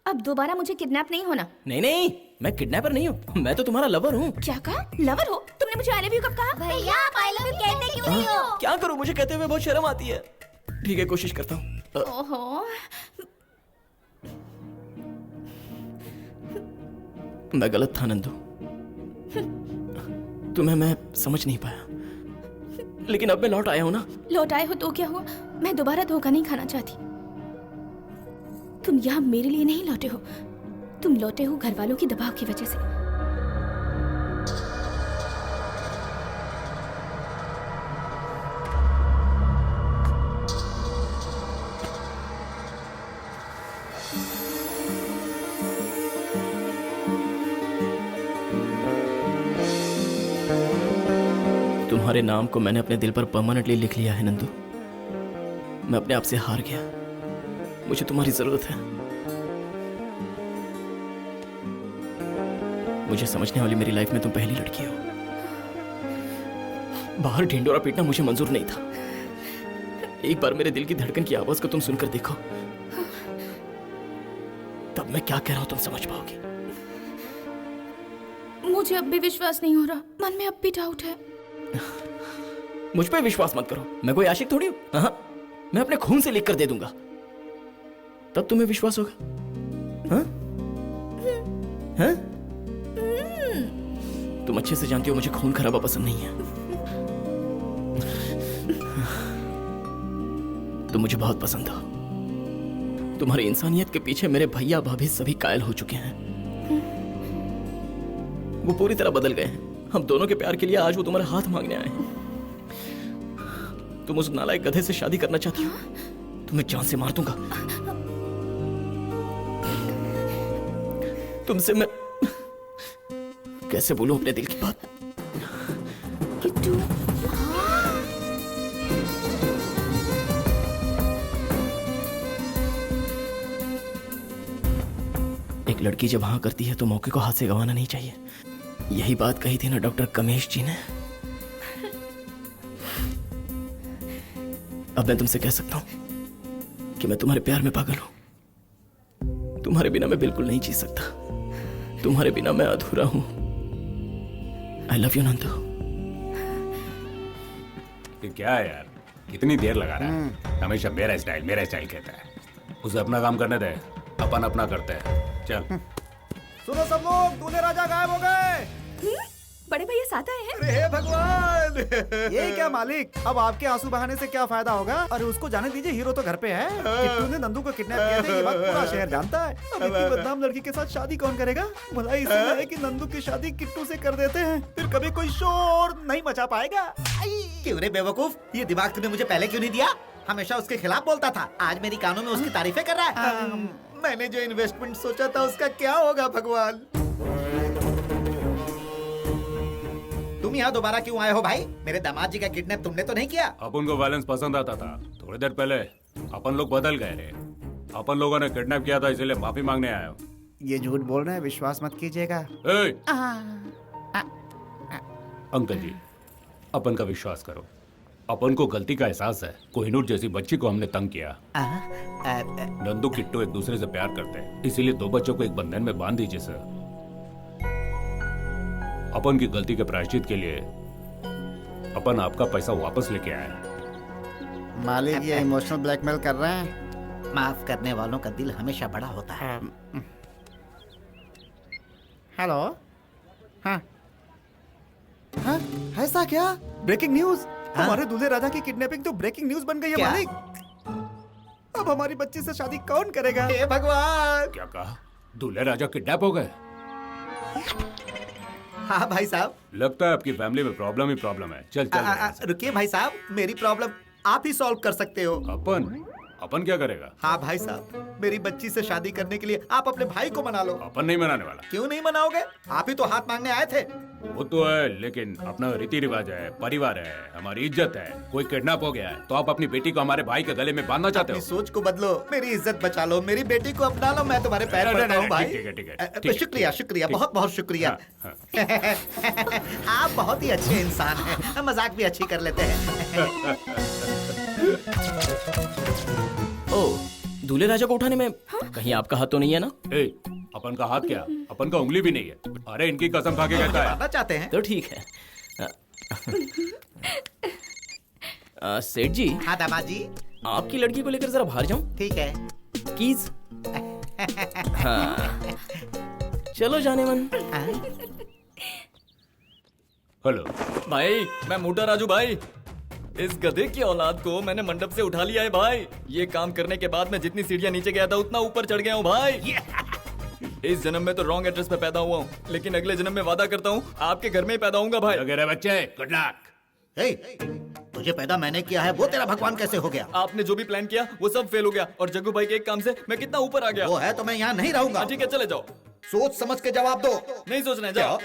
अब दोबारा मुझे किडनैप नहीं होना। नहीं, मैं किडनैपर नहीं हूँ, मैं तो तुम्हारा लवर हूँ। क्या कहा? लवर हो? तुमने मुझे आई लव यू कब कहा? भैया आप आई लव यू कहते क्यों नहीं हो? क्या करूँ, मुझे कहते हुए बहुत शर्म आती है। ठीक है, कोशिश करता हूँ। ओहो, मैं गलत था नंदू, तुम्हें मैं समझ नहीं पाया, लेकिन अब मैं लौट आया हूँ ना। लौट आए हो तो क्या हुआ? मैं दोबारा धोखा नहीं खाना चाहती। तुम यहाँ मेरे लिए नहीं लौटे हो, तुम लौटे हो घर वालों की दबाव की वजह से। तुम्हारे नाम को मैंने अपने दिल पर परमानेंटली लिख लिया है नंदू। मैं अपने आप से हार गया, मुझे तुम्हारी जरूरत है। मुझे समझने वाली मेरी लाइफ में तुम पहली लड़की हो। बाहर ढिंडोरा पीटना मुझे मंजूर नहीं था। एक बार मेरे दिल की धड़कन की आवाज को तुम सुनकर देखो, तब मैं क्या कह रहा हूं तुम समझ पाओगी। मुझे अब भी विश्वास नहीं हो रहा, मन में अब भी डाउट है। मुझ पे विश्वास मत करो, मैं कोई आशिक थोड़ी हूं। हाँ, मैं अपने खून से लिख कर दे दूंगा, तब तुम्हें विश्वास होगा। हाँ? हाँ? तुम अच्छे से जानती हो मुझे खून खराबा पसंद नहीं है। तुम मुझे बहुत पसंद हो। तुम्हारी इंसानियत के पीछे मेरे भैया भाभी सभी कायल हो चुके हैं। वो पूरी तरह बदल गए हैं। हम दोनों के प्यार के लिए आज वो तुम्हारा हाथ मांगने आए। तुम उस नालायक गधे से शादी करना चाहती हो? तुम्हें जान से मार दूंगा। तुमसे मैं कैसे बोलूं अपने दिल की बात? किट्टू, एक लड़की जब हाँ करती है तो मौके को हाथ से गंवाना नहीं चाहिए। यही बात कही थी ना डॉक्टर कमेश जी ने। अब मैं तुमसे कह सकता हूं कि मैं तुम्हारे प्यार में पागल हूं। तुम्हारे बिना मैं बिल्कुल नहीं जी सकता। तुम्हारे बिना मैं अधूरा हूं। I love you Nandu. ये क्या है यार, कितनी देर लगा रहा है? हमेशा मेरा स्टाइल कहता है। उसे अपना काम करने दे, अपन अपना करते हैं। चल। सुनो सब लोग, दूल्हे राजा गायब हो गए। बड़े भैया साथ आए हैं। हे भगवान! ये क्या मालिक, अब आपके आंसू बहाने से क्या फायदा होगा? अरे उसको जाने दीजिए, हीरो तो घर पे है। किट्टू ने नंदू को किडनैप किया था, ये बात पूरा शहर जानता है। अब इतनी बदनाम लड़की के साथ शादी कौन करेगा? भलाई इसलिए है कि नंदू की शादी किट्टू से कर देते हैं, फिर कभी कोई शोर नहीं मचा पाएगा। क्यों रे बेवकूफ, ये दिमाग तूने मुझे पहले क्यों नहीं दिया? हमेशा उसके खिलाफ बोलता था, आज मेरी कानों में उसकी तारीफें कर रहा है। मैंने जो इन्वेस्टमेंट सोचा था उसका क्या होगा भगवान? तुम यहाँ दोबारा क्यों आए हो भाई? मेरे दामाद जी का किडनैप तुमने तो नहीं किया? अपन को वायलेंस पसंद आता था। थोड़ी देर पहले अपन लोग बदल गए रे। अपन लोगों ने किडनैप किया था, इसलिए माफी मांगने आया हूँ। ये झूठ बोल रहे हैं, विश्वास मत कीजिएगा। अंकल जी, अपन का विश्वास करो। अपन को गलती का एहसास है। कोहिनूर जैसी बच्ची को हमने तंग किया। नंदू किट्टू एक दूसरे से प्यार करते हैं, इसीलिए दो बच्चों को एक बंधन में बांध दीजिए सर। अपन की गलती के प्रायश्चित के लिए अपन आपका पैसा वापस लेके आए। मालिक ये इमोशनल ब्लैकमेल कर रहे हैं। माफ करने वालों का दिल हमेशा बड़ा होता है। हेलो। हाँ हाँ, ऐसा क्या? Breaking news! हमारे दूल्हे राजा की किडनैपिंग तो ब्रेकिंग न्यूज बन गई है मालिक। अब हमारी बच्ची से शादी कौन करेगा? हे भगवान! क्या कहा? दूल्हे राजा किडनैप हो गए? हाँ भाई साहब, लगता है आपकी फैमिली में प्रॉब्लम ही प्रॉब्लम है। चल चल। रुकिए भाई साहब, मेरी प्रॉब्लम आप ही सॉल्व कर सकते हो। अपन क्या करेगा? हाँ भाई साहब, मेरी बच्ची से शादी करने के लिए आप अपने भाई को मना लो। अपन नहीं मनाने वाला। क्यों नहीं मनाओगे? आप ही तो हाथ मांगने आए थे। वो तो है, लेकिन अपना रीति रिवाज है, परिवार है, हमारी इज्जत है। कोई किडनैप हो गया है तो आप अपनी बेटी को हमारे भाई के गले में बांधना चाहते हो? अपनी सोच को बदलो, मेरी इज्जत बचा लो, मेरी बेटी को अपना लो। मैं तुम्हारे पैर पड़ता हूँ भाई। ठीक है। शुक्रिया शुक्रिया, बहुत बहुत शुक्रिया। आप बहुत ही अच्छे इंसान हैं, मजाक भी अच्छी कर लेते हैं। ओ, दूल्हे राजा को उठाने में कहीं आपका हाथ तो नहीं है ना? अपन का हाथ क्या, अपन का उंगली भी नहीं है। अरे इनकी कसम खा के कहता है। चाहते हैं तो ठीक है। सेठ जी। हाँ दामाद जी। आपकी लड़की को लेकर जरा बाहर जाऊं? ठीक है। कीज। हाँ। चलो जाने मन। हेलो भाई, मैं मोटा राजू भाई। इस गधे की औलाद को मैंने मंडप से उठा लिया है भाई। ये काम करने के बाद मैं जितनी सीढ़ियां नीचे गया था उतना ऊपर चढ़ गया हूँ भाई। इस जन्म में तो रॉन्ग एड्रेस पे पैदा हुआ हूँ, लेकिन अगले जन्म में वादा करता हूँ आपके घर में ही पैदा होऊंगा भाई। अगर बच्चे, गुड लक। तुझे पैदा मैंने किया है, वो तेरा भगवान कैसे हो गया? आपने जो भी प्लान किया वो सब फेल हो गया, और जग्गू भाई के एक काम से मैं कितना ऊपर आ गया। वो है तो मैं यहाँ नहीं रहूंगा। ठीक है, चले जाओ। सोच समझ के जवाब दो। नहीं सोचना है, जाओ।